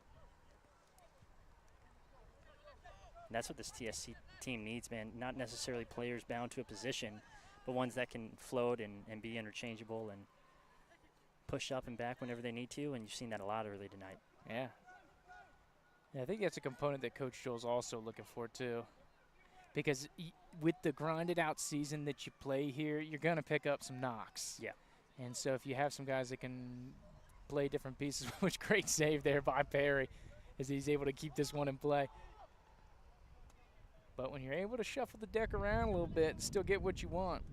And that's what this TSC team needs, man. Not necessarily players bound to a position, but ones that can float and be interchangeable and push up and back whenever they need to, and you've seen that a lot early tonight. Yeah. Yeah, I think that's a component that Coach Joel's also looking for, too. Because with the grinded out season that you play here, you're going to pick up some knocks. Yeah. And so if you have some guys that can play different pieces, which great save there by Perry as he's able to keep this one in play. But when you're able to shuffle the deck around a little bit and still get what you want.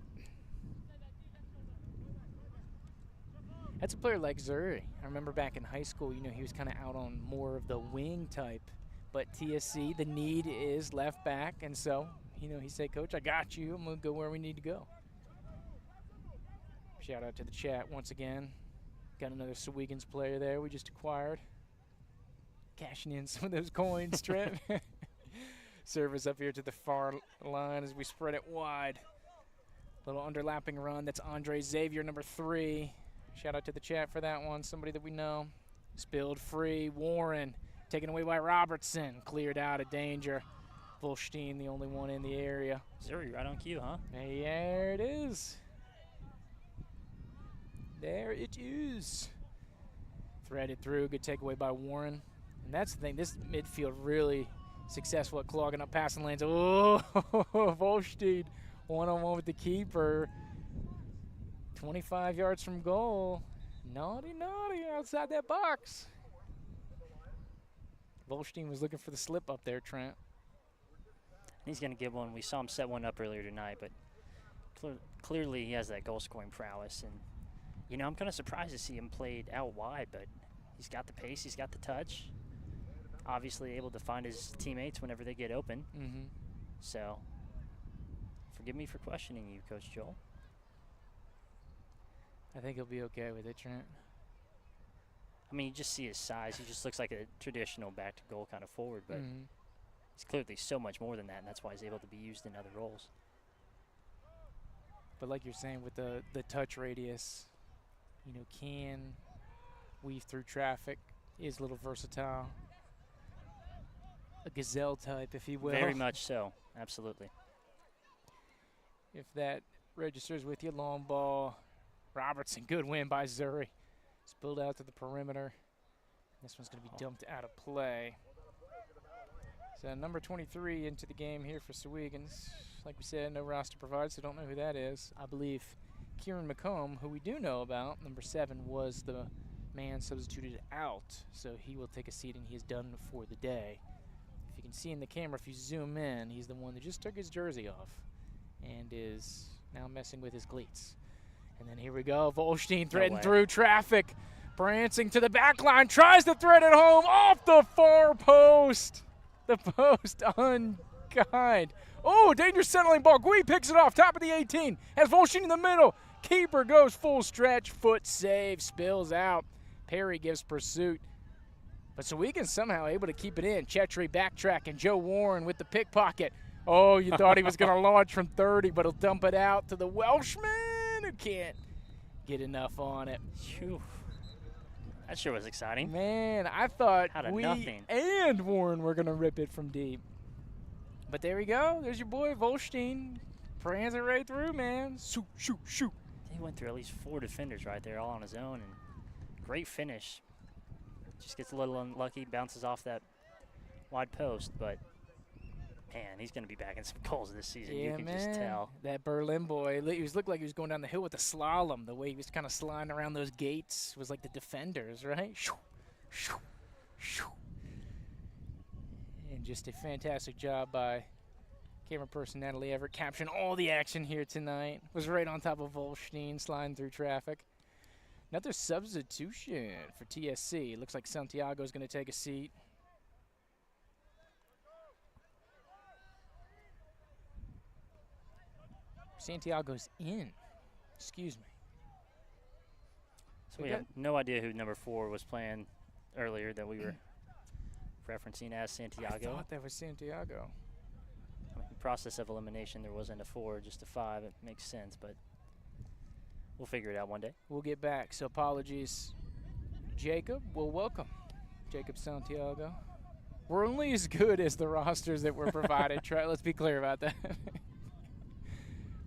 That's a player like Zuri. I remember back in high school, you know, he was kind of out on more of the wing type. But TSC, the need is left back, and so, you know, he said, Coach, I got you. I'm going to go where we need to go. Shout out to the chat once again. Got another SOWEGANS player there we just acquired. Cashing in some of those coins, Trent. Service up here to the far line as we spread it wide. Little underlapping run. That's Andre Xavier, number 3. Shout out to the chat for that one. Somebody that we know. Spilled free. Warren. Taken away by Robertson. Cleared out of danger. Volstein, the only one in the area. Zuri right on cue, huh? There it is. There it is. Threaded through. Good takeaway by Warren. And that's the thing. This midfield really successful at clogging up passing lanes. Oh, Volstein one-on-one with the keeper. 25 yards from goal. Naughty, naughty outside that box. Volstein was looking for the slip up there, Trent. He's going to get one. We saw him set one up earlier tonight, but clearly he has that goal-scoring prowess. And, you know, I'm kind of surprised to see him played out wide, but he's got the pace, he's got the touch. Obviously able to find his teammates whenever they get open. So, forgive me for questioning you, Coach Joel. I think he'll be okay with it, Trent. I mean, you just see his size. He just looks like a traditional back-to-goal kind of forward, but he's clearly so much more than that, and that's why he's able to be used in other roles. But like you're saying, with the touch radius, you know, can weave through traffic, is a little versatile. A gazelle type, if you will. Very much so, absolutely. If that registers with you, long ball. Robertson, good win by Zuri. Spilled out to the perimeter. This one's going to be dumped out of play. So number 23 into the game here for SOWEGANS. Like we said, no roster provided, so don't know who that is. I believe Kieran McComb, who we do know about, number 7, was the man substituted out. So he will take a seat, and he is done for the day. If you can see in the camera, if you zoom in, he's the one that just took his jersey off and is Now messing with his cleats. And then here we go. Volstein No threading way. through traffic. Prancing to the back line. Tries to thread it home off the far post. The post unkind. Oh, dangerous settling ball. Gui picks it off. Top of the 18. Has Volstein in the middle. Keeper goes full stretch. Foot save. Spills out. Perry gives pursuit. But SOWEGANS somehow able to keep it in. Chetry backtracking. Joe Warren with the pickpocket. Oh, you thought he was going to launch from 30, but he'll dump it out to the Welshman who can't get enough on it. Phew. That sure was exciting. Man, I thought Out of we nothing. and Warren were going to rip it from deep. But there we go. There's your boy Volstein. Prancing right through, man. Shoot, shoot, shoot. He went through at least 4 defenders right there all on his own, and great finish. Just gets a little unlucky, bounces off that wide post, but man, he's going to be back in some goals this season. Yeah, You can man. just tell. That Berlin boy, he looked like he was going down the hill with a slalom. The way he was kind of sliding around those gates was like the defenders, right? Shoo, shoo, shoo. And just a fantastic job by camera person Natalie Everett capturing all the action here tonight. Was right on top of Volstein, sliding through traffic. Another substitution for TSC. Looks like Santiago's going to take a seat. Santiago's in. Excuse me. So we have no idea who number 4 was playing earlier that we were referencing as Santiago. I thought that was Santiago. I mean, process of elimination, there wasn't a 4, just a 5. It makes sense, but we'll figure it out one day. We'll get back. So apologies, Jacob. Well, welcome, Jacob Santiago. We're only as good as the rosters that were provided. Let's be clear about that.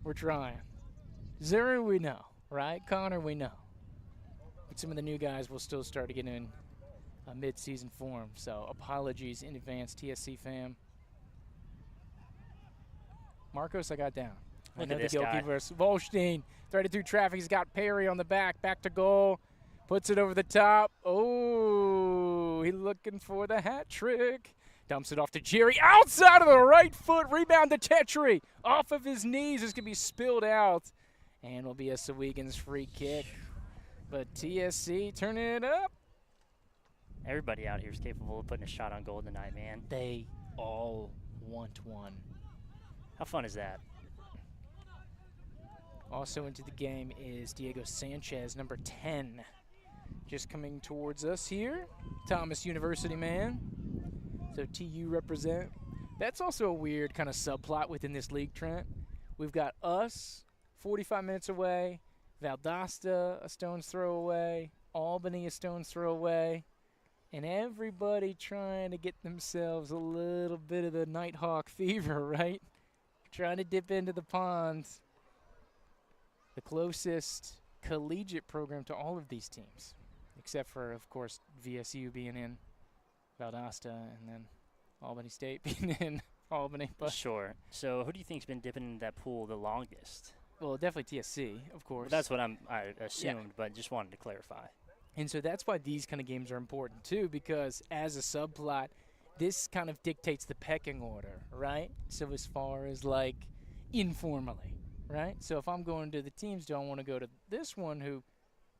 We're trying. Zero, we know, right? Connor, we know. But some of the new guys will still start to get in mid-season form. So apologies in advance, TSC fam. Marcos, I got down. Look I know at the this guy. goalkeeper. Volstein threaded through traffic. He's got Perry on the back to goal. Puts it over the top. Oh, he's looking for the hat trick. Dumps it off to Jerry. Outside of the right foot. Rebound to Tetri. Off of his knees. This could be spilled out. And will be a SOWEGANS free kick. But TSC turning it up. Everybody out here is capable of putting a shot on goal tonight, man. They all want one. How fun is that? Also into the game is Diego Sanchez, number 10. Just coming towards us here. Thomas University man. So TU represent. That's also a weird kind of subplot within this league, Trent. We've got us 45 minutes away. Valdosta a stone's throw away. Albany a stone's throw away. And everybody trying to get themselves a little bit of the Nighthawk fever, right? Trying to dip into the pond. The closest collegiate program to all of these teams, except for, of course, VSU being in Valdosta and then Albany State being in Albany. But Sure. So who do you think's been dipping into that pool the longest? well, definitely TSC, of course. Well, that's what I assumed, but just wanted to clarify. And so that's why these kind of games are important, too, because as a subplot, this kind of dictates the pecking order, right? So as far as, like, informally, right? So if I'm going to the teams, do I want to go to this one who,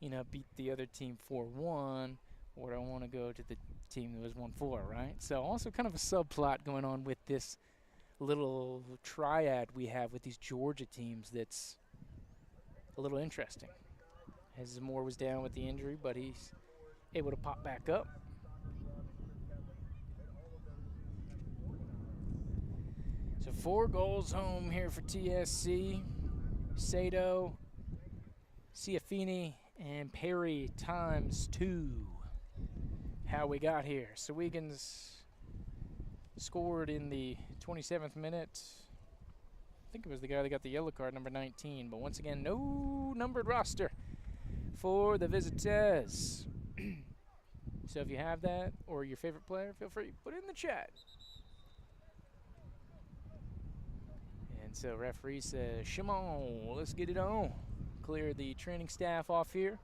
you know, beat the other team 4-1, or do I want to go to the team that was 1-4, right? So also kind of a subplot going on with this little triad we have with these Georgia teams that's a little interesting. As Zamore was down with the injury, but he's able to pop back up. So 4 goals home here for TSC. Sato, Ciafini, and Perry times 2. How we got here. SOWEGANS scored in the 27th minute. I think it was the guy that got the yellow card, number 19. But once again, no numbered roster for the visitors. So if you have that or your favorite player, feel free to put it in the chat. And so referee says, Shimon, let's get it on. Clear the training staff off here.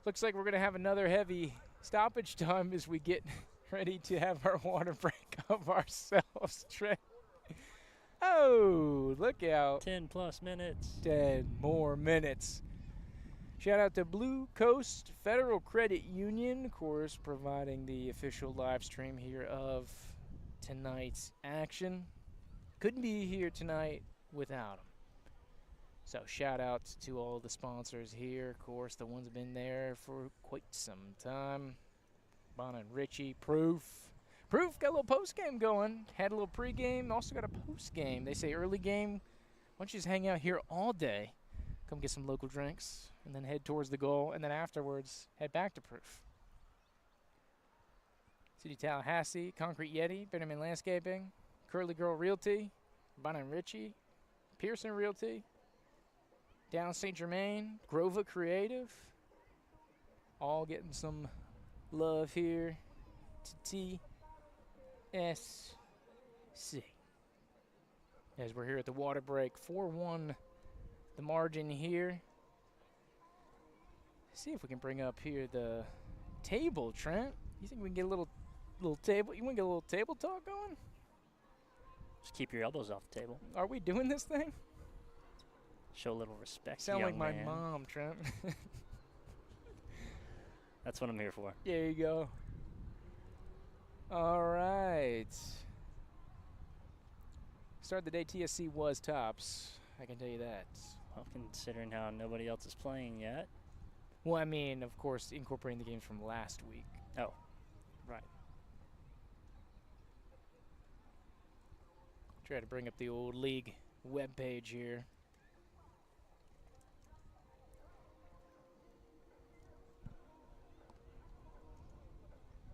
Looks like we're going to have another heavy stoppage time as we get ready to have our water break of ourselves. Oh, look out. 10+ minutes. 10 more minutes. Shout out to Blue Coast Federal Credit Union, of course, providing the official live stream here of tonight's action. Couldn't be here tonight without them. So shout out to all the sponsors here, of course, the ones that have been there for quite some time. Bon and Richie, Proof. Proof got a little post-game going, had a little pre-game, also got a post-game. They say early game, why don't you just hang out here all day, come get some local drinks, and then head towards the goal, and then afterwards head back to Proof. City Tallahassee, Concrete Yeti, Bitterman Landscaping, Curly Girl Realty, Bon and Richie, Pearson Realty, Down St. Germain, Grova Creative, all getting some love here to TSC. As we're here at the water break, 4-1 the margin here. See if we can bring up here the table, Trent. You think we can get a little table? You want to get a little table talk going? Just keep your elbows off the table. Are we doing this thing? Show a little respect. Sound like my man. mom, Trent. That's what I'm here for. There you go. All right. Start the day, TSC was tops. I can tell you that. Well, considering how nobody else is playing yet. Well, I mean, of course, incorporating the games from last week. Oh, right. Try to bring up the old league webpage here.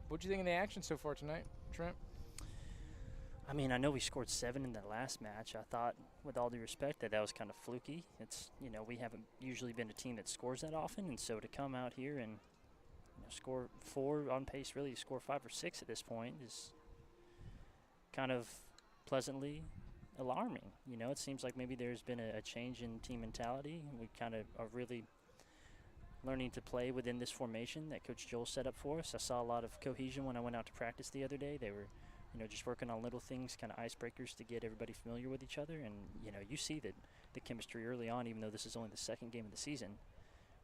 What'd you think of the action so far tonight, Trent? I mean, I know we scored 7 in the last match. I thought, with all due respect, that was kind of fluky. It's, we haven't usually been a team that scores that often, and so to come out here and score 4 on pace, really score 5 or 6 at this point is kind of pleasantly alarming. It seems like maybe there's been a change in team mentality. We kind of are really learning to play within this formation that Coach Joel set up for us. I saw a lot of cohesion when I went out to practice the other day. They were just working on little things, kind of icebreakers to get everybody familiar with each other. And, you see that the chemistry early on, even though this is only the second game of the season,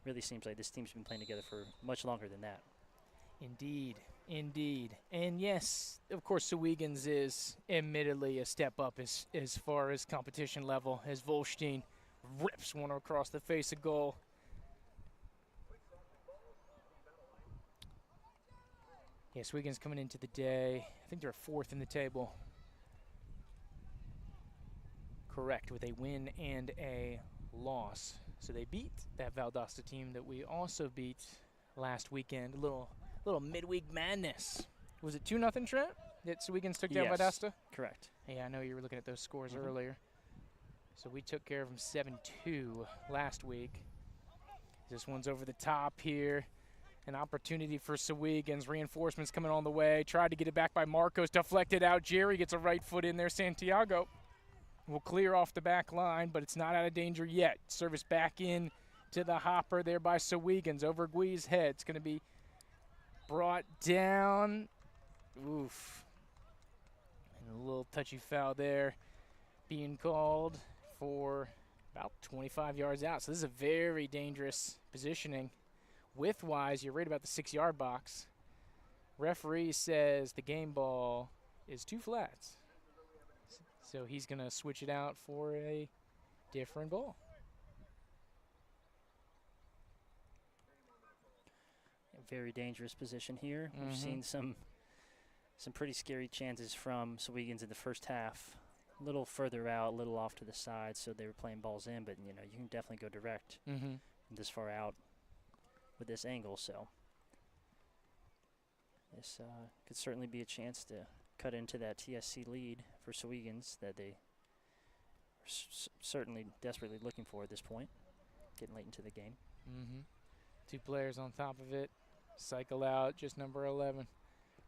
really seems like this team's been playing together for much longer than that. Indeed, indeed. And yes, of course, SOWEGANS is admittedly a step up as far as competition level, as Volstein rips one across the face of goal. Yeah, SOWEGANS coming into the day. I think they're 4th in the table. Correct, with a win and a loss. So they beat that Valdosta team that we also beat last weekend. A little midweek madness. Was it 2-0, Trent, that SOWEGANS took down Valdosta? Correct. Yeah, I know you were looking at those scores earlier. So we took care of them 7-2 last week. This one's over the top here. An opportunity for SOWEGANS. Reinforcements coming on the way. Tried to get it back by Marcos. Deflected out. Jerry gets a right foot in there. Santiago will clear off the back line, but it's not out of danger yet. Service back in to the hopper there by SOWEGANS. Over Gui's head. It's going to be brought down. Oof. And a little touchy foul there being called for about 25 yards out. So this is a very dangerous positioning. Width-wise, you're right about the 6-yard box. Referee says the game ball is 2 flats. So he's going to switch it out for a different ball. A very dangerous position here. We've seen some pretty scary chances from SOWEGANS in the first half. A little further out, a little off to the side, so they were playing balls in, but you can definitely go direct this far out with this angle, so this could certainly be a chance to cut into that TSC lead for SOWEGANS that they are certainly desperately looking for at this point, getting late into the game. 2 players on top of it. Cycle out, just number 11.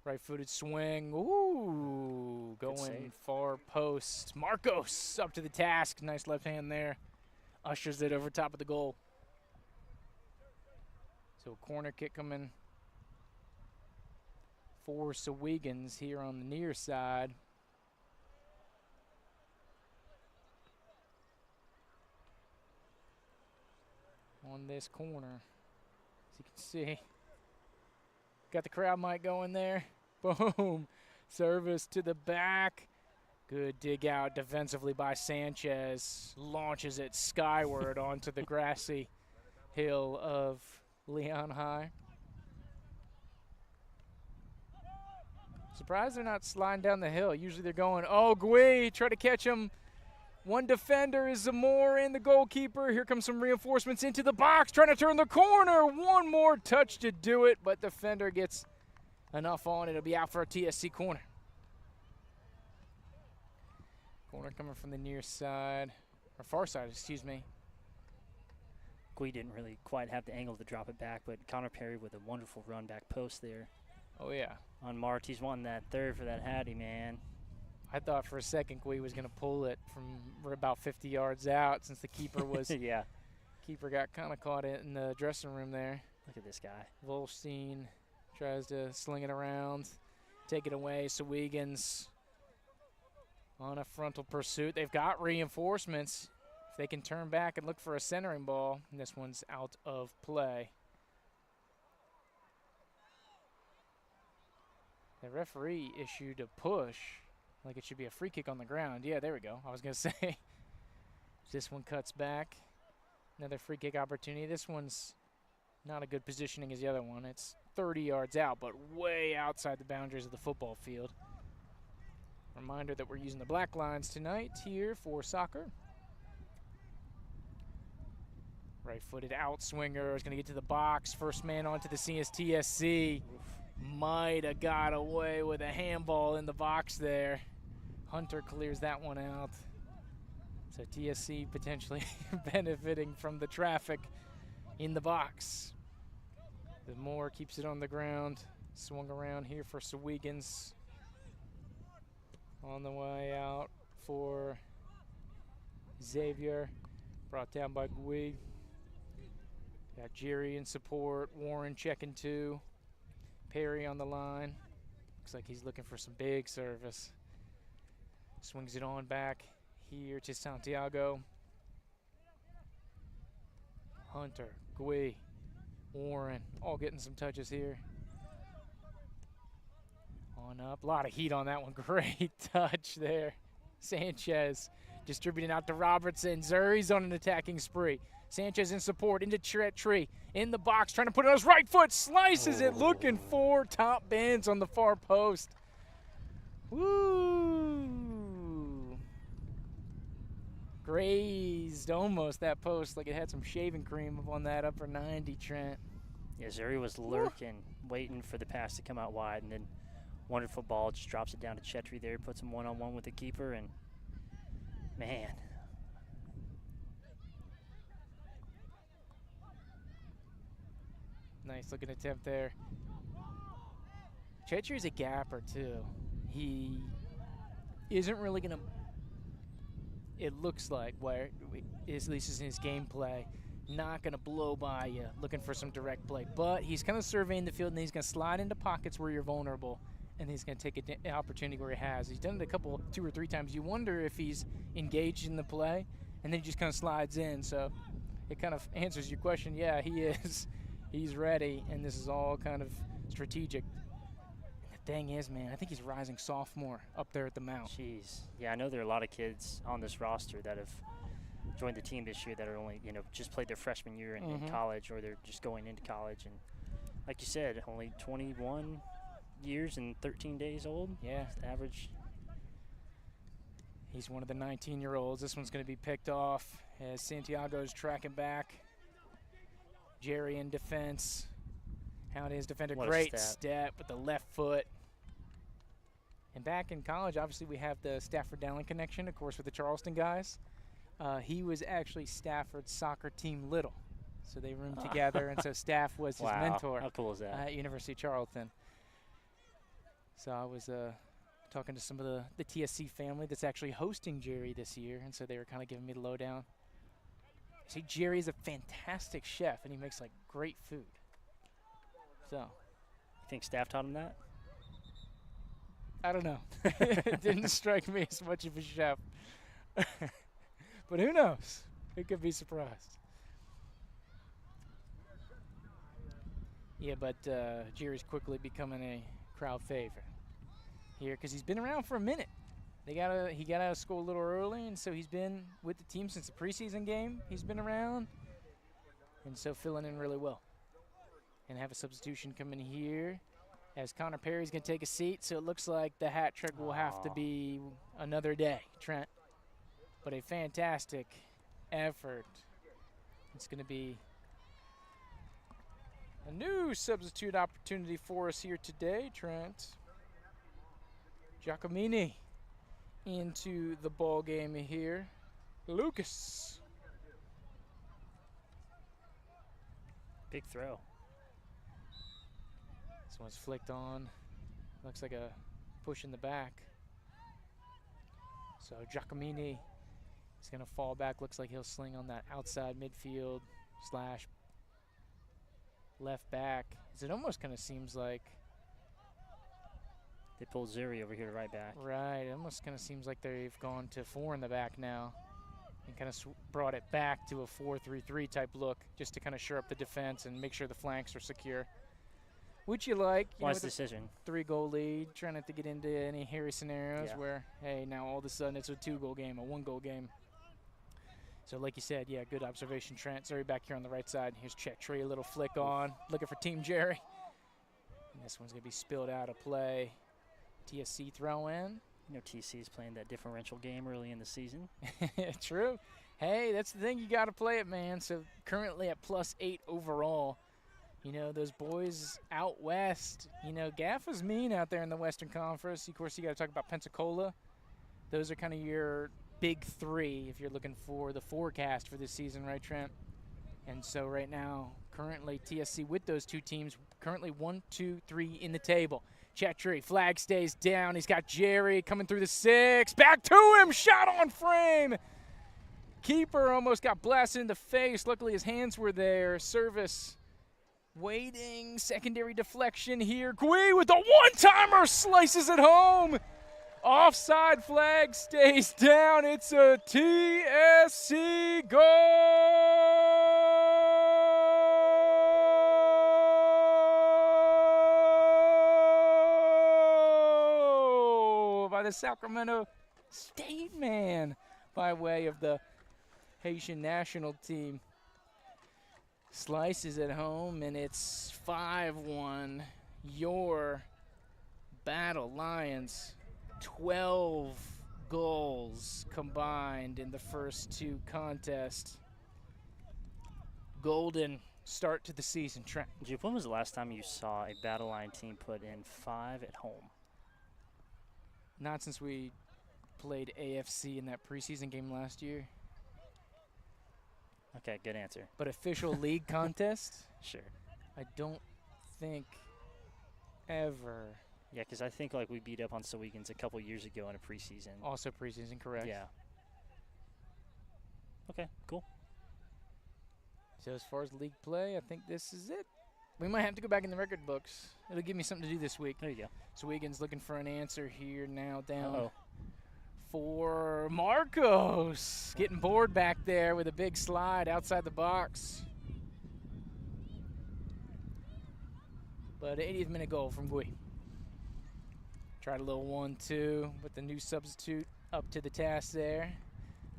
Right-footed swing. Ooh, going far post. Marcos up to the task. Nice left hand there. Ushers it over top of the goal. So a corner kick coming for SOWEGANS here on the near side. on this corner. As you can see, got the crowd mic going there. Boom. Service to the back. Good dig out defensively by Sanchez. Launches it skyward onto the grassy hill of Leon High. Surprised they're not sliding down the hill. Usually they're going, oh, Gui, try to catch him. One defender is Zamora and the goalkeeper. Here comes some reinforcements into the box, trying to turn the corner. One more touch to do it, but defender gets enough on it. It'll be out for a TSC corner. Corner coming from the near side, or far side, excuse me. Gui didn't really quite have the angle to drop it back, but Connor Perry with a wonderful run back post there. Oh, yeah. On Mart, he's won that third for that Hattie, man. I thought for a second Gui was going to pull it from about 50 yards out since the keeper was. Yeah. Keeper got kind of caught in the dressing room there. Look at this guy. Volstein tries to sling it around, take it away. SOWEGANS on a frontal pursuit. They've got reinforcements. If they can turn back and look for a centering ball, and this one's out of play. The referee issued a push, like it should be a free kick on the ground. Yeah, there we go. I was going to say. This one cuts back. Another free kick opportunity. This one's not a good positioning as the other one. It's 30 yards out, but way outside the boundaries of the football field. Reminder that we're using the black lines tonight here for soccer. Right-footed outswinger is going to get to the box. First man onto the TSC. Might have got away with a handball in the box there. Hunter clears that one out. So TSC potentially benefiting from the traffic in the box. The Moore keeps it on the ground. Swung around here for SOWEGANS. On the way out for Xavier. Brought down by Gui. Got Jerry in support. Warren checking too. Perry on the line. Looks like he's looking for some big service. Swings it on back here to Santiago. Hunter, Gui, Warren, all getting some touches here. On up, a lot of heat on that one. Great touch there. Sanchez distributing out to Robertson. Zuri's on an attacking spree. Sanchez in support, into Tree, in the box, trying to put it on his right foot, slices it, looking for top bands on the far post. Woo! Grazed almost that post like it had some shaving cream up on that upper 90, Trent. Yeah, Zuri was lurking, waiting for the pass to come out wide, and then wonderful ball, just drops it down to Chetri there, puts him one-on-one with the keeper, and man. Nice looking attempt there. Chetri's a gapper too. He isn't really gonna, it looks like, where at least is in his gameplay, not gonna blow by you looking for some direct play, but he's kind of surveying the field and he's gonna slide into pockets where you're vulnerable and he's gonna take an opportunity where he has. He's done it two or three times. You wonder if he's engaged in the play and then he just kind of slides in. So it kind of answers your question. Yeah, he is. He's ready, and this is all kind of strategic. And the thing is, man, I think he's a rising sophomore up there at the Mount. Jeez. Yeah, I know there are a lot of kids on this roster that have joined the team this year that are only, just played their freshman year in college, or they're just going into college. And like you said, only 21 years and 13 days old. Yeah. That's the average. He's one of the 19-year-olds. This one's going to be picked off as Santiago's tracking back. Jerry in defense. Hound is defender. What great step with the left foot. And back in college, obviously, we have the Stafford-Dowling connection, of course, with the Charleston guys. He was actually Stafford's soccer team little. So they roomed together, and so Staff was his mentor. How cool is that? At University of Charleston. So I was talking to some of the TSC family that's actually hosting Jerry this year, and so they were kind of giving me the lowdown. See, Jerry's a fantastic chef, and he makes, like, great food. So. You think Staff taught him that? I don't know. It didn't strike me as much of a chef. But who knows? It could be surprised. Yeah, but Jerry's quickly becoming a crowd favorite here because he's been around for a minute. He got out of school a little early, and so he's been with the team since the preseason game. He's been around, and so filling in really well. And have a substitution come in here as Connor Perry's going to take a seat, so it looks like the hat trick will have to be another day, Trent. But a fantastic effort. It's going to be a new substitute opportunity for us here today, Trent. Giacomini into the ball game here. Lucas. Big throw. This one's flicked on. Looks like a push in the back. So Giacomini is going to fall back. Looks like he'll sling on that outside midfield slash left back. It almost kind of seems like they pulled Zuri over here to right back. Right. It almost kind of seems like they've gone to 4 in the back now and kind of brought it back to a 4-3-3 type look just to kind of shore up the defense and make sure the flanks are secure. Which you like. Wise decision. 3-goal lead, trying not to get into any hairy scenarios where, hey, now all of a sudden it's a 2-goal game, a 1-goal game. So like you said, yeah, good observation, Trent. Zuri back here on the right side. Here's Chetri, a little flick on, looking for Team Jerry. And this one's going to be spilled out of play. TSC throw in. You know TC is playing that differential game early in the season. True. Hey, that's the thing. You got to play it, man. So currently at +8 overall. You know, those boys out west, you know, Gaffa's mean out there in the Western Conference. Of course, you got to talk about Pensacola. Those are kind of your big 3 if you're looking for the forecast for this season, right, Trent? And so right now, currently TSC with those 2 teams, currently 1, 2, 3 in the table. Chetri, flag stays down. He's got Jerry coming through the 6. Back to him, shot on frame. Keeper almost got blasted in the face. Luckily, his hands were there. Service waiting, secondary deflection here. Gui with the one-timer slices it home. Offside flag stays down. It's a TSC goal by the Sacramento State man by way of the Haitian national team. Slices at home, and it's 5-1. Your Battle Lions, 12 goals combined in the first 2 contests. Golden start to the season, Trent. Jupe, when was the last time you saw a Battle Line team put in 5 at home? Not since we played AFC in that preseason game last year. Okay, good answer. But official league contest? Sure. I don't think ever. Yeah, because I think like we beat up on SOWEGANS a couple years ago in a preseason. Also preseason, correct. Yeah. Okay, cool. So as far as league play, I think this is it. We might have to go back in the record books. It'll give me something to do this week. There you go. SOWEGANS looking for an answer here now down. For Marcos, getting bored back there with a big slide outside the box. But 80th minute goal from Gui. Tried a little 1-2 with the new substitute up to the task there.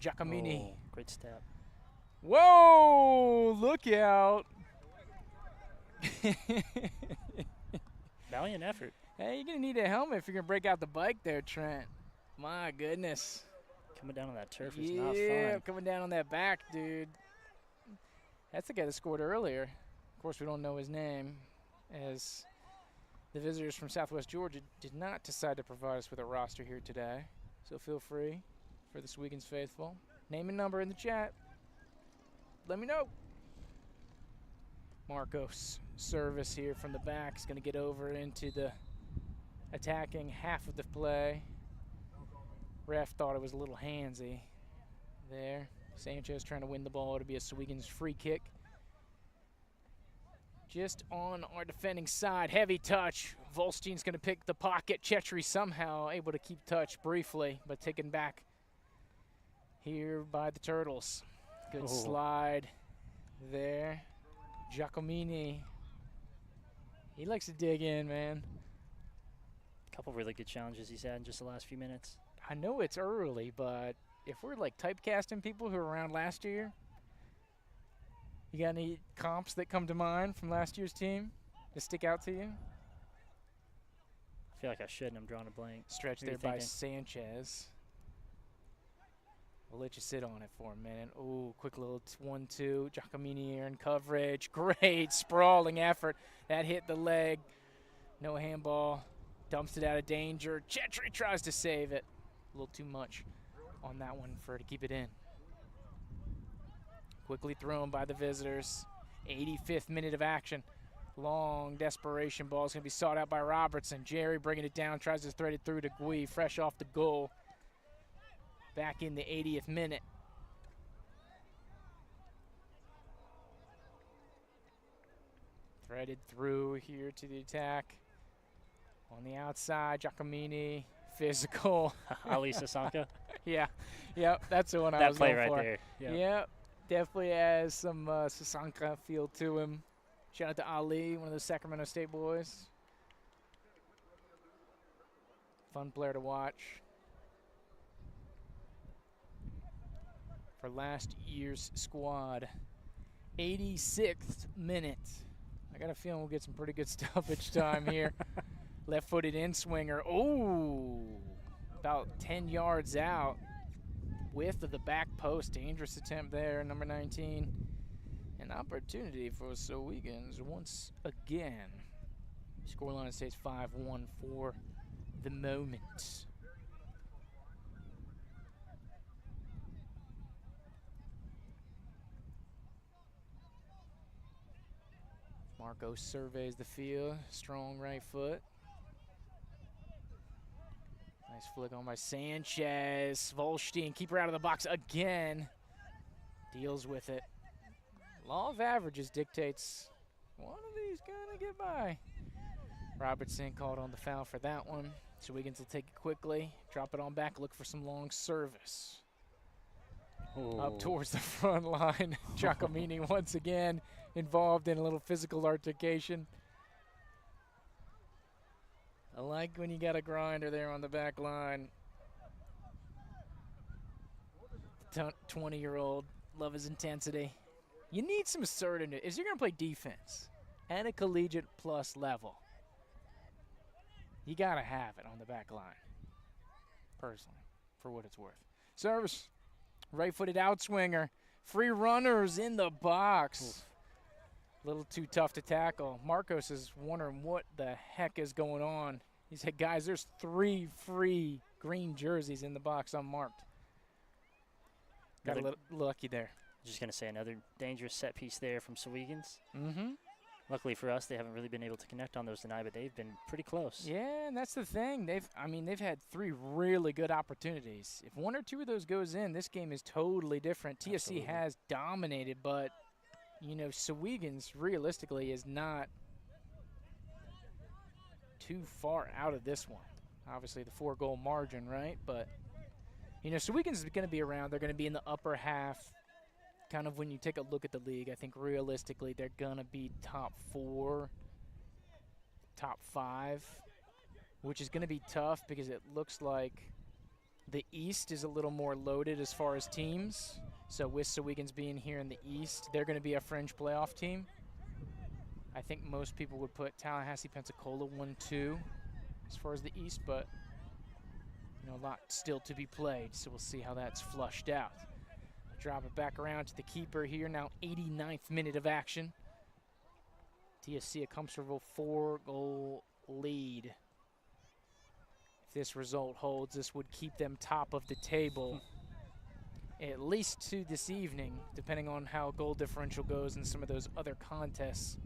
Giacomini. Oh, great step. Whoa, look out. Valiant effort. Hey, you're going to need a helmet if you're going to break out the bike there, Trent. My goodness. Coming down on that turf is not fun. Yeah, coming down on that back, dude. That's the guy that scored earlier. Of course, we don't know his name, as the visitors from Southwest Georgia did not decide to provide us with a roster here today. So feel free for the SOWEGANS faithful. Name and number in the chat. Let me know. Marcos service here from the back is going to get over into the attacking half of the play. Ref thought it was a little handsy there. Sanchez trying to win the ball. It'll be a SOWEGANS free kick. Just on our defending side, heavy touch. Volstein's going to pick the pocket. Chetri somehow able to keep touch briefly, but taken back here by the Turtles. Good slide there. Giacomini He likes to dig in, man. A couple really good challenges he's had in just the last few minutes. I know it's early, but if we're like typecasting people who were around last year, you got any comps that come to mind from last year's team that stick out to you? I feel like I should, and I'm drawing a blank. Stretch Who are you there by thinking? Sanchez. We'll let you sit on it for a minute. Ooh, quick little 1-2. Giacomini in coverage. Great sprawling effort. That hit the leg. No handball. Dumps it out of danger. Chetri tries to save it. A little too much on that one for her to keep it in. Quickly thrown by the visitors. 85th minute of action. Long desperation ball is going to be sought out by Robertson. Jerry bringing it down, tries to thread it through to Gui, fresh off the goal. Back in the 80th minute. Threaded through here to the attack. On the outside, Giacomini, physical. Ali Sasanka. Yeah, yep, that's the one I That was play going right for. there. Yep. Yep, definitely has some Sasanka feel to him. Shout out to Ali, one of those Sacramento State boys. Fun player to watch. For last year's squad. 86th minute. I got a feeling we'll get some pretty good stoppage time here. Left-footed in-swinger. Oh, about 10 yards out. Width of the back post. Dangerous attempt there, number 19. An opportunity for SOWEGANS once again. Scoreline stays 5-1 for the moment. Marco surveys the field. Strong right foot. Nice flick on by Sanchez. Volstein, keeper out of the box again. Deals with it. Law of averages dictates one of these gonna get by. Robertson called on the foul for that one. SOWEGANS will take it quickly. Drop it on back, look for some long service. Up towards the front line. Giacomini once again involved in a little physical altercation. I like when you got a grinder there on the back line. 20-year-old, love his intensity. You need some assertiveness. If you're going to play defense at a collegiate plus level, you got to have it on the back line, personally, for what it's worth. Service, right-footed outswinger. Free runners in the box. A little too tough to tackle. Marcos is wondering what the heck is going on. He said, guys, there's 3 free green jerseys in the box unmarked. Got a little lucky there. Just going to say another dangerous set piece there from SOWEGANS. Mm-hmm. Luckily for us, they haven't really been able to connect on those tonight, but they've been pretty close. Yeah, and that's the thing. They've had 3 really good opportunities. If 1 or 2 of those goes in, this game is totally different. TSC Absolutely. has dominated, but you know, SOWEGANS realistically is not too far out of this one. Obviously, the 4-goal margin, right? But you know, SOWEGANS is going to be around. They're going to be in the upper half. Kind of when you take a look at the league, I think realistically they're going to be top 4, top 5, which is going to be tough because it looks like the East is a little more loaded as far as teams. So with SOWEGANS being here in the East, they're going to be a fringe playoff team. I think most people would put Tallahassee, Pensacola 1-2 as far as the East, but you know, a lot still to be played, so we'll see how that's flushed out. Drop it back around to the keeper here, now 89th minute of action. TSC a comfortable 4-goal lead. If this result holds, this would keep them top of the table at least to this evening, depending on how goal differential goes in some of those other contests.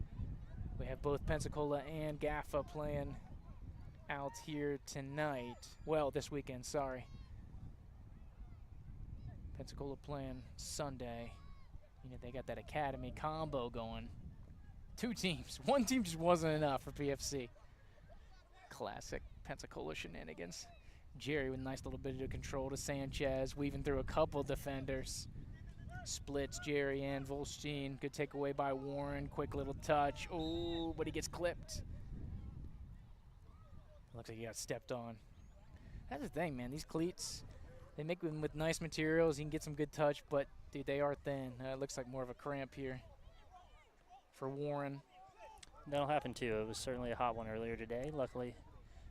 We have both Pensacola and GAFA playing out here tonight. Well, this weekend, sorry. Pensacola playing Sunday. You know, they got that academy combo going. 2 teams. 1 team just wasn't enough for PFC. Classic Pensacola shenanigans. Jerry with a nice little bit of control to Sanchez, weaving through a couple defenders. Splits Jerry and Volstein. Good takeaway by Warren. Quick little touch. Oh, but he gets clipped. Looks like he got stepped on. That's the thing, man. These cleats, they make them with nice materials. You can get some good touch, but, dude, they are thin. It looks like more of a cramp here for Warren. That'll happen, too. It was certainly a hot one earlier today. Luckily,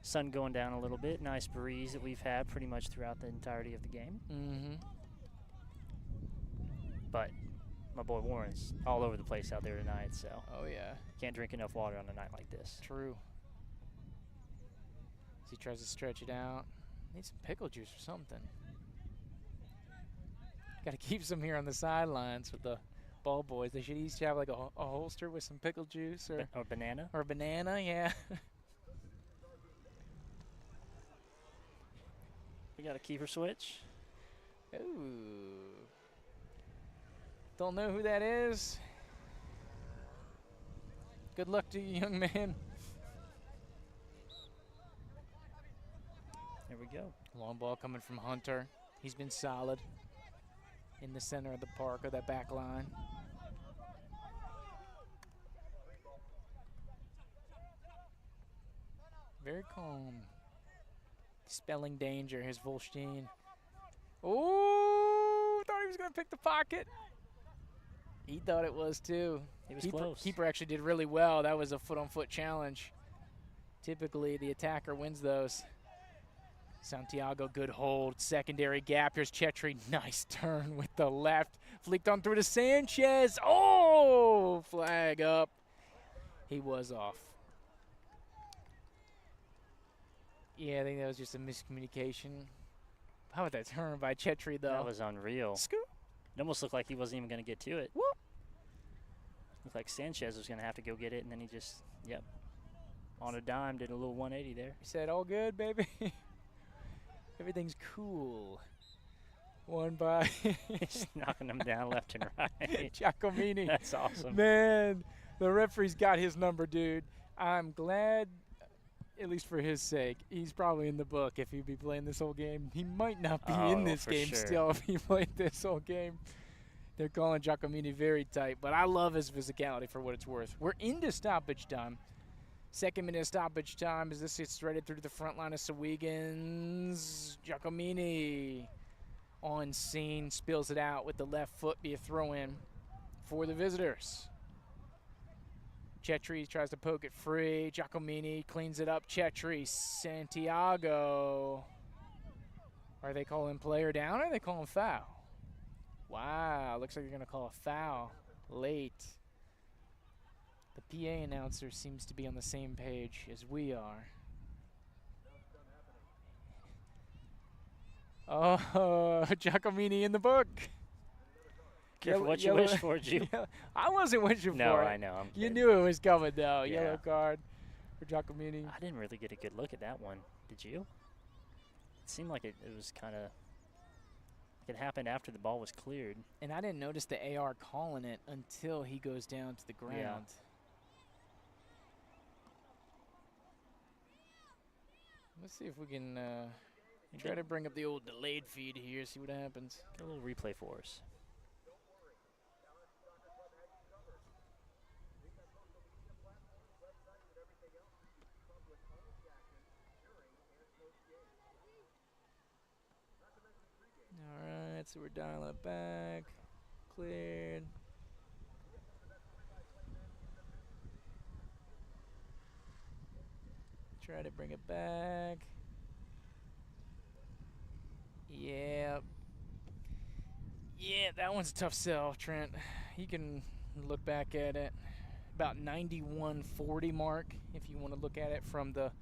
sun going down a little bit. Nice breeze that we've had pretty much throughout the entirety of the game. Mm-hmm. But my boy Warren's all over the place out there tonight, so. Oh, yeah. Can't drink enough water on a night like this. True. As he tries to stretch it out. Need some pickle juice or something. Got to keep some here on the sidelines with the ball boys. They should each have like a holster with some pickle juice Or banana. or banana, yeah. We got a keeper switch. Ooh. Don't know who that is. Good luck to you, young man. There we go. Long ball coming from Hunter. He's been solid in the center of the park, or that back line. Very calm. Spelling danger, his Volstein. Oh, thought he was going to pick the pocket. He thought it was too. He was close. Keeper actually did really well. That was a foot-on-foot challenge. Typically, the attacker wins those. Santiago, good hold. Secondary gap. Here's Chetri. Nice turn with the left. Flicked on through to Sanchez. Oh, flag up. He was off. Yeah, I think that was just a miscommunication. How about that turn by Chetri, though? That was unreal. Scoop. It almost looked like he wasn't even going to get to it. Whoop. Looked like Sanchez was going to have to go get it, and then he just, yep, on a dime, did a little 180 there. He said, all good, baby. Everything's cool. One by. He's knocking them down left and right. Giacomini. That's awesome. Man, the referee's got his number, dude. I'm glad, at least for his sake, he's probably in the book if he'd be playing this whole game. He might not be in this game still if he played this whole game. They're calling Giacomini very tight, but I love his physicality for what it's worth. We're into stoppage time. 2nd minute of stoppage time as this gets threaded through the front line of Sowegans. Giacomini on scene, spills it out with the left foot, be a throw-in for the visitors. Chetri tries to poke it free. Giacomini cleans it up. Chetri, Santiago. Are they calling player down or are they calling foul? Wow, looks like you're going to call a foul late. The PA announcer seems to be on the same page as we are. Oh, Giacomini in the book. Careful what you wish for, Jew. I wasn't wishing for it. No, I know. I'm You kidding. knew it was coming, though. Yeah. Yellow card for Giacomini. I didn't really get a good look at that one. Did you? It seemed like it was kind of, it happened after the ball was cleared. And I didn't notice the AR calling it until he goes down to the ground. Yeah. Let's see if we can try to bring up the old delayed feed here, see what happens. Get a little replay for us. All right, so we're dialing it back. Cleared. Try to bring it back. Yeah. Yeah, that one's a tough sell, Trent. You can look back at it. About 91:40 mark, if you want to look at it from the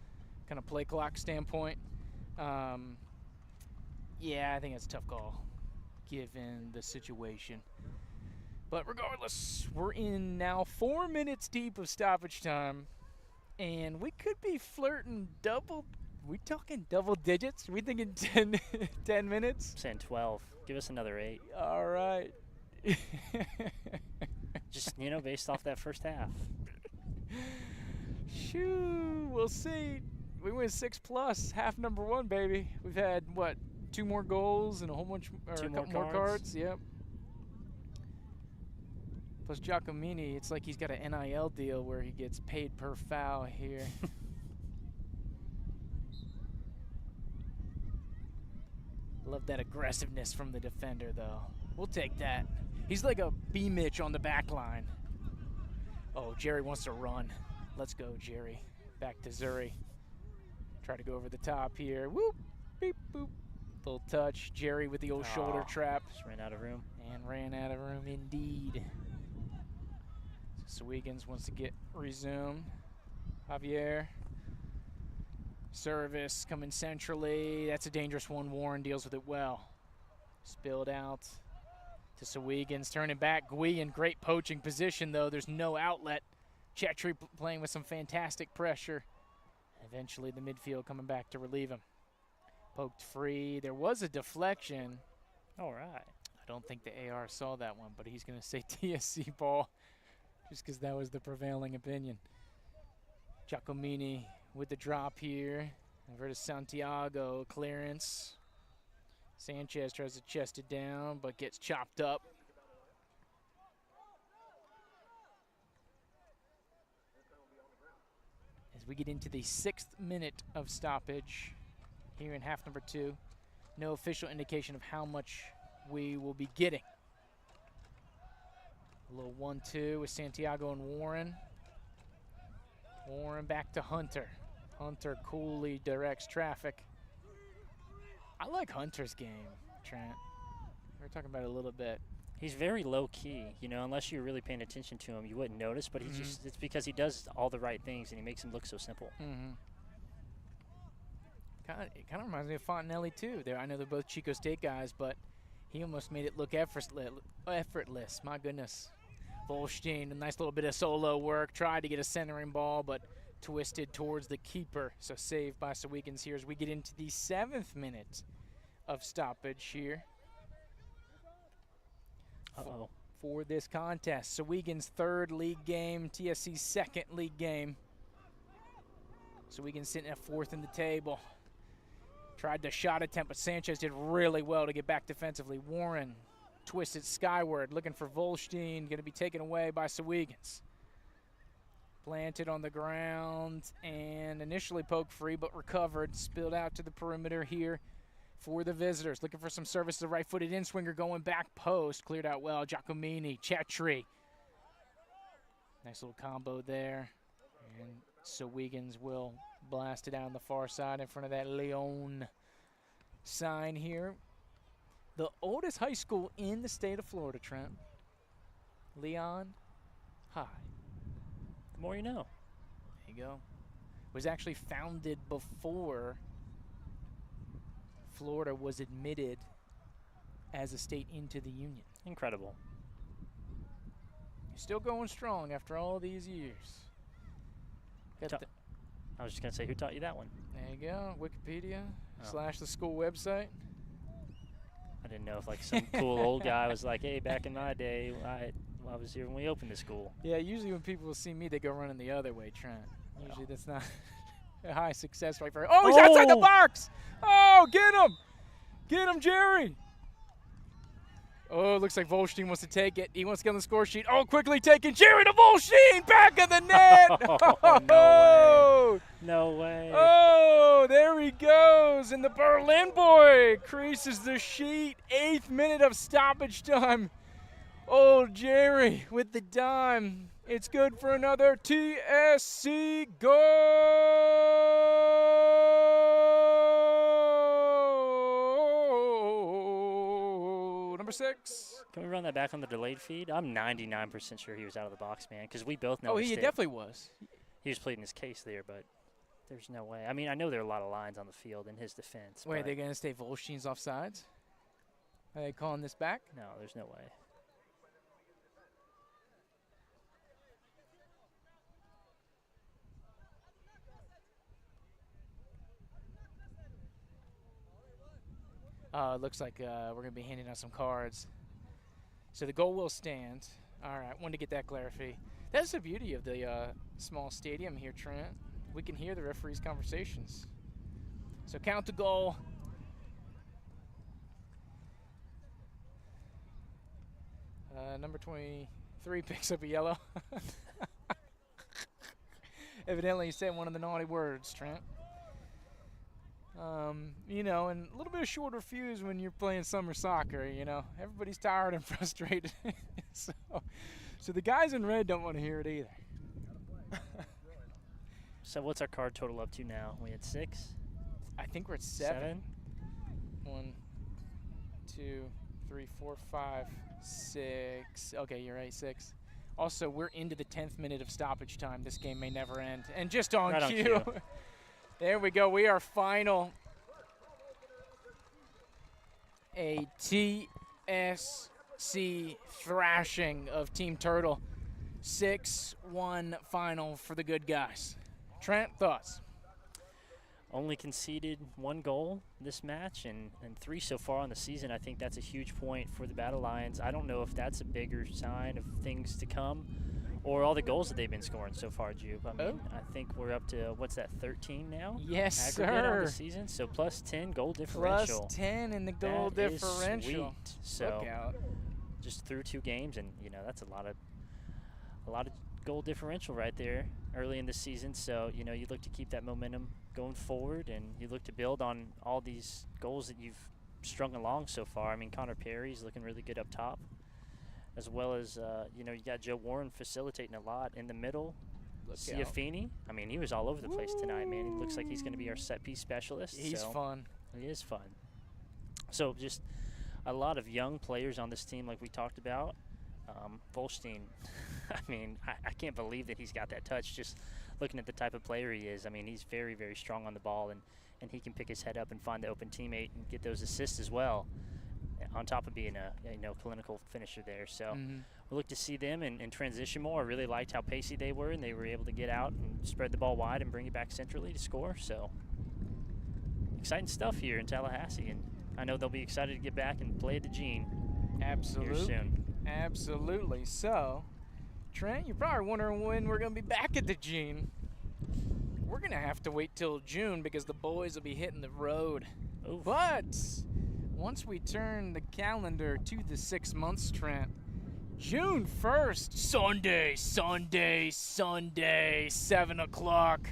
kind of play clock standpoint. Yeah, I think it's a tough call, given the situation. But regardless, we're in now 4 minutes deep of stoppage time. And we could be flirting we talking double digits? We thinking 10 minutes? I'm saying 12. Give us another 8. All right. Just, based off that first half. Shoo, we'll see. We win 6+, half number 1, baby. We've had, 2 more goals and a whole bunch, or a couple more cards. Yep. Plus Giacomini, it's like he's got an NIL deal where he gets paid per foul here. Love that aggressiveness from the defender, though. We'll take that. He's like a B-Mitch on the back line. Oh, Jerry wants to run. Let's go, Jerry. Back to Zuri. Try to go over the top here. Whoop, beep, boop. Little touch. Jerry with the old shoulder trap. Just ran out of room. And ran out of room indeed. So Sowegans wants to get resumed. Javier. Service coming centrally. That's a dangerous one. Warren deals with it well. Spilled out to Sowegans. Turning back. Gui in great poaching position, though. There's no outlet. Chetry playing with some fantastic pressure. Eventually the midfield coming back to relieve him. Poked free. There was a deflection. All right. I don't think the AR saw that one, but he's going to say TSC ball just because that was the prevailing opinion. Giacomini with the drop here. Over to Santiago. Clearance. Sanchez tries to chest it down, but gets chopped up. As we get into the 6th minute of stoppage here in half number 2. No official indication of how much we will be getting. A little 1-2 with Santiago and Warren. Warren back to Hunter. Hunter coolly directs traffic. I like Hunter's game, Trent. We were talking about it a little bit. He's very low key, you know, unless you're really paying attention to him, you wouldn't notice, but he just, it's because he does all the right things and he makes him look so simple. It kind of reminds me of Fontenelli too. I know they're both Chico State guys, but he almost made it look effortless. My goodness. Volstein, a nice little bit of solo work. Tried to get a centering ball, but twisted towards the keeper. So saved by Sowegans here as we get into the 7th minute of stoppage here. For this contest. Sowegans' 3rd league game, TSC's 2nd league game. Sowegans sitting at 4th in the table. Tried the shot attempt, but Sanchez did really well to get back defensively. Warren twisted skyward, looking for Volstein, going to be taken away by Sowegans. Planted on the ground and initially poked free, but recovered. Spilled out to the perimeter here for the visitors. Looking for some service. The right-footed in-swinger going back post. Cleared out well. Giacomini, Chetry. Nice little combo there. And Sowegans will blast it out on the far side in front of that Leon sign here. The oldest high school in the state of Florida, Trent. Leon High. The more you know. There you go. Was actually founded before Florida was admitted as a state into the union. Incredible. Still going strong after all these years. I was just going to say, who taught you that one? There you go. Wikipedia / the school website. I didn't know if like some cool old guy was like, hey, back in my day, I was here when we opened the school. Yeah, usually when people see me, they go running the other way, Trent. Usually that's not a high success rate for. Oh, he's outside the box! Oh, get him! Get him, Jerry! Oh, looks like Volstein wants to take it. He wants to get on the score sheet. Oh, quickly taken. Jerry to Volstein! Back of the net! Oh, no way. Oh, there he goes. And the Berlin boy creases the sheet. 8th minute of stoppage time. Oh, Jerry with the dime. It's good for another TSC goal. Number 6. Can we run that back on the delayed feed? I'm 99% sure he was out of the box, man, because we both know. Oh, he definitely was. He was pleading his case there, but there's no way. I mean, I know there are a lot of lines on the field in his defense. Wait, are they going to stay Volstein's offsides? Are they calling this back? No, there's no way. It looks like we're going to be handing out some cards. So the goal will stand. All right, wanted to get that clarity. That's the beauty of the small stadium here, Trent. We can hear the referees' conversations. So count the goal. Number 23 picks up a yellow. Evidently, he said one of the naughty words, Trent. You know, and a little bit of shorter fuse when you're playing summer soccer, you know. Everybody's tired and frustrated. So the guys in red don't want to hear it either. So what's our card total up to now? We had 6? I think we're at 7. 1, 2, 3, 4, 5, 6. Okay, you're right, 6. Also, we're into the 10th minute of stoppage time. This game may never end. And just on Right cue. on cue. There we go. We are final. A TSC thrashing of Team Turtle. 6-1 final for the good guys. Trent, thoughts? Only conceded 1 goal this match and 3 so far on the season. I think that's a huge point for the Battle Lions. I don't know if that's a bigger sign of things to come or all the goals that they've been scoring so far, Jupe. I mean, I think we're up to, what's that, 13 now? Yes, aggregate sir. on the season, so plus 10 goal differential. Plus 10 in the goal That is differential. sweet. So Look out. just through 2 games, and you know that's a lot of goal differential right there early in the season. So you know you look to keep that momentum going forward, and you look to build on all these goals that you've strung along so far. I mean, Connor Perry's looking really good up top, as well as you know you got Joe Warren facilitating a lot in the middle. Ciafini, I mean, he was all over the place tonight, man. He looks like he's going to be our set piece specialist. He's fun. He is fun. So just a lot of young players on this team, like we talked about. Volstein, I mean, I can't believe that he's got that touch just looking at the type of player he is. I mean, he's very, very strong on the ball, and he can pick his head up and find the open teammate and get those assists as well, on top of being a clinical finisher there. So we look to see them in transition more. I really liked how pacey they were, and they were able to get out and spread the ball wide and bring it back centrally to score. So exciting stuff here in Tallahassee, and I know they'll be excited to get back and play at the Gene Absolutely. here soon. Absolutely. So, Trent, you're probably wondering when we're going to be back at the Gene. We're going to have to wait till June because the boys will be hitting the road. Oof. But once we turn the calendar to the 6 months, Trent, June 1st, Sunday, 7 o'clock,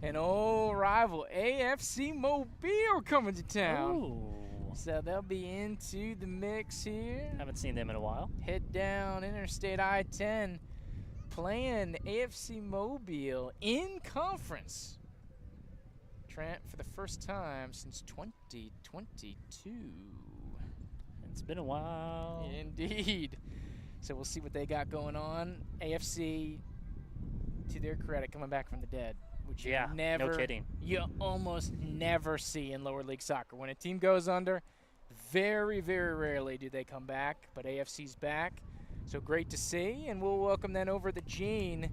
an old rival, AFC Mobile, coming to town. Ooh. So they'll be into the mix here. Haven't seen them in a while. Head down Interstate I-10, playing AFC Mobile in conference. Trent, for the first time since 2022. It's been a while. Indeed. So we'll see what they got going on. AFC, to their credit, coming back from the dead. Which Yeah, never, no kidding. You almost never see in lower league soccer. When a team goes under, very, very rarely do they come back, but AFC's back. So great to see, and we'll welcome them over the Gene.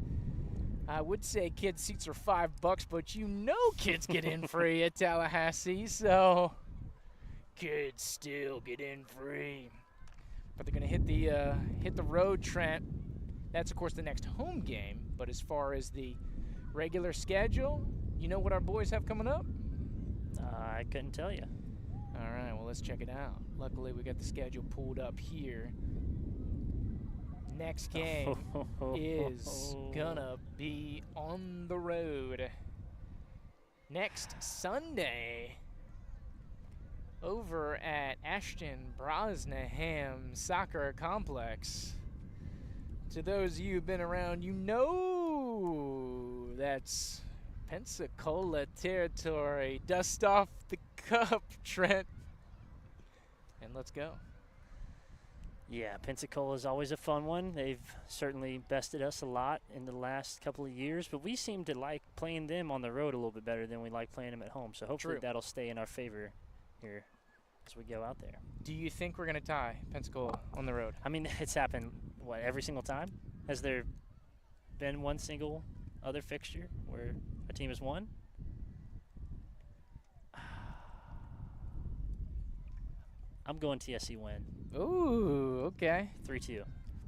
I would say kids' seats are $5, but you know kids get in free at Tallahassee, so kids still get in free. But they're going to hit the road, Trent. That's, of course, the next home game, but as far as the regular schedule, you know what our boys have coming up? I couldn't tell you. All right, well, let's check it out. Luckily, we got the schedule pulled up here. Next game is gonna be on the road. Next Sunday, over at Ashton Brosnaham Soccer Complex. To those of you who've been around, you know that's Pensacola territory. Dust off the cup, Trent, and let's go. Yeah, Pensacola is always a fun one. They've certainly bested us a lot in the last couple of years, but we seem to like playing them on the road a little bit better than we like playing them at home. So hopefully that'll stay in our favor here as we go out there. Do you think we're going to tie Pensacola on the road? I mean, it's happened, every single time? Has there been one single other fixture where a team has won? I'm going TSC win. Ooh, okay. 3-2.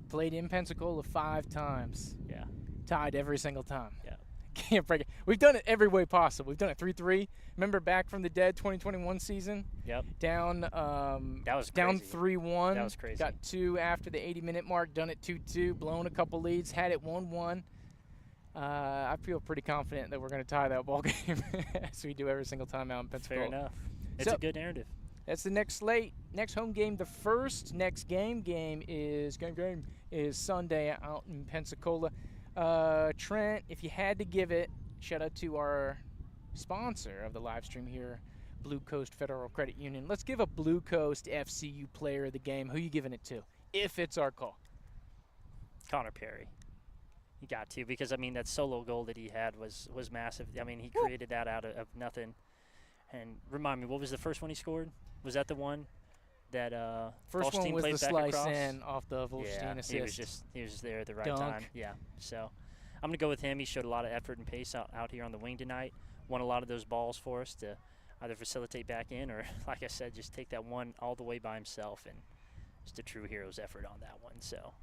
Played in Pensacola 5 times. Yeah. Tied every single time. Yeah. Can't break it. We've done it every way possible. We've done it 3-3. Remember back from the dead 2021 season? Yep. Down that was down crazy. 3-1. That was crazy. Got 2 after the 80-minute mark. Done it 2-2. Blown a couple leads. Had it 1-1. I feel pretty confident that we're going to tie that ball game as we do every single time out in Pensacola. Fair enough. It's a good narrative. That's the next slate. Next home game, the first next game is Sunday out in Pensacola. Trent, if you had to give it, shout out to our sponsor of the live stream here, Blue Coast Federal Credit Union. Let's give a Blue Coast FCU player of the game. Who you giving it to, if it's our call? Connor Perry. You got to, because, I mean, that solo goal that he had was massive. I mean, he created that out of nothing. And remind me, what was the first one he scored? Was that the one that first one was played the back slice across? In off the Volstein assist. He was there at the right Dunk. time. Yeah. So I'm gonna go with him. He showed a lot of effort and pace out here on the wing tonight. Won a lot of those balls for us to either facilitate back in or, like I said, just take that one all the way by himself, and just a true hero's effort on that one. So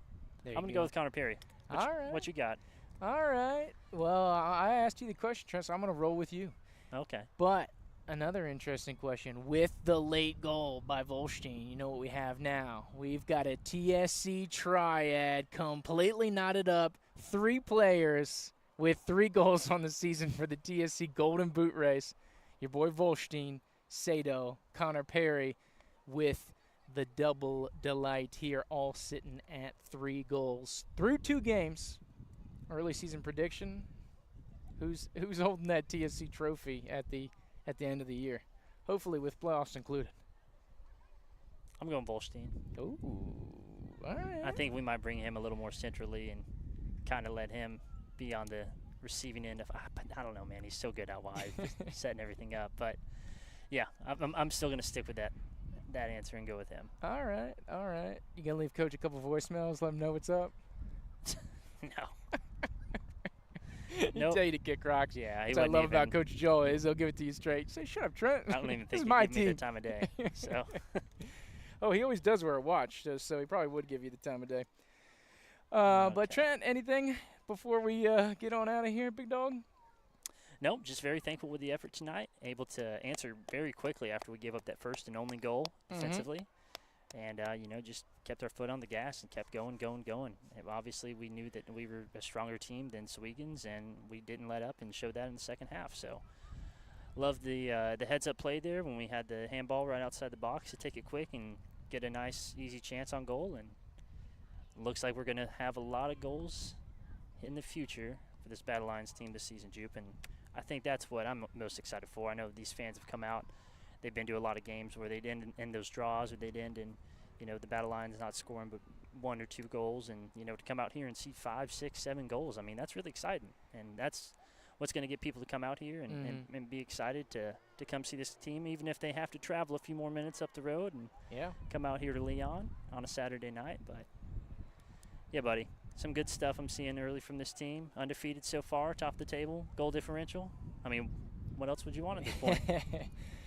I'm gonna go with Connor Perry. What you got? All right. Well, I asked you the question, Trent, so I'm gonna roll with you. Okay. But another interesting question. With the late goal by Volstein, you know what we have now? We've got a TSC triad completely knotted up. 3 players with 3 goals on the season for the TSC Golden Boot race. Your boy Volstein, Sato, Connor Perry with the double delight here, all sitting at 3 goals through 2 games. Early season prediction. Who's holding that TSC trophy at the end of the year, hopefully with playoffs included? I'm going Volstein. Ooh, all right. I think we might bring him a little more centrally and kind of let him be on the receiving end of. But I don't know, man. He's so good out wide, just setting everything up. But yeah, I'm still gonna stick with that answer and go with him. All right. You gonna leave Coach a couple voicemails, let him know what's up? No. He'll tell you to kick rocks. Yeah, what I love about Coach Joel is he'll give it to you straight. Say, shut up, Trent. I don't even think this is he'd my give me team. the time of day. So. Oh, he always does wear a watch, so he probably would give you the time of day. But Trent, anything before we get on out of here, big dog? Nope, just very thankful with the effort tonight. Able to answer very quickly after we gave up that first and only goal defensively. And, just kept our foot on the gas and kept going. And obviously, we knew that we were a stronger team than SOWEGANS, and we didn't let up and showed that in the second half. So, loved the heads-up play there when we had the handball right outside the box to take it quick and get a nice, easy chance on goal. And looks like we're going to have a lot of goals in the future for this Battle Lions team this season, Jupe. And I think that's what I'm most excited for. I know these fans have come out. They've been to a lot of games where they'd end in those draws, or they'd end in, the Battle Lions not scoring but 1 or 2 goals. And, to come out here and see 5, 6, 7 goals, I mean, that's really exciting. And that's what's going to get people to come out here and be excited to come see this team, even if they have to travel a few more minutes up the road and come out here to Leon on a Saturday night. But, yeah, buddy, some good stuff I'm seeing early from this team. Undefeated so far, top of the table, goal differential. I mean, what else would you want at this point?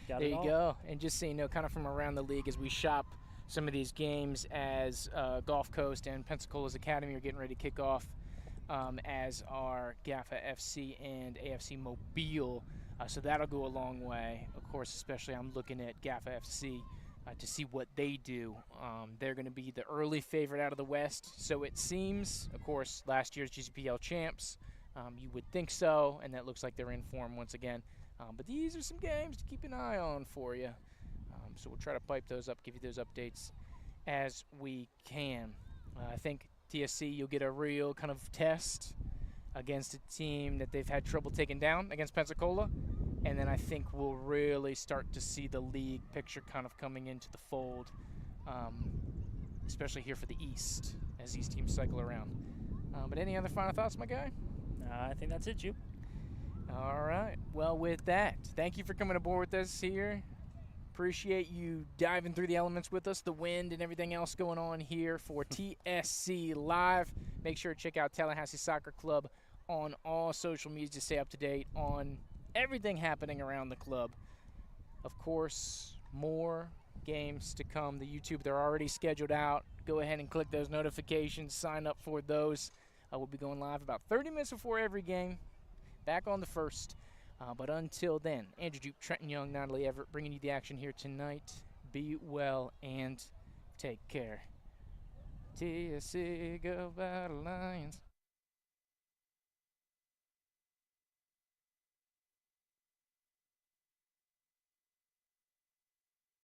There you go. And just so you know, kind of from around the league as we shop some of these games as Gulf Coast and Pensacola's Academy are getting ready to kick off, as are GAFA FC and AFC Mobile. So that'll go a long way. Of course, especially I'm looking at GAFA FC to see what they do. They're going to be the early favorite out of the West, so it seems. Of course, last year's GCPL champs. You would think so, and that looks like they're in form once again. But these are some games to keep an eye on for you. So we'll try to pipe those up, give you those updates as we can. I think TSC, you'll get a real kind of test against a team that they've had trouble taking down against Pensacola. And then I think we'll really start to see the league picture kind of coming into the fold, especially here for the East as these teams cycle around. But any other final thoughts, my guy? I think that's it, Jupe. All right. Well, with that, thank you for coming aboard with us here. Appreciate you diving through the elements with us, the wind and everything else going on here for TSC Live. Make sure to check out Tallahassee Soccer Club on all social media to stay up to date on everything happening around the club. Of course, more games to come. The YouTube, they're already scheduled out. Go ahead and click those notifications. Sign up for those. We'll be going live about 30 minutes before every game. Back on the 1st. But until then, Andrew Duke, Trenton Young, Natalie Everett bringing you the action here tonight. Be well and take care. TSC, go Battle Lions.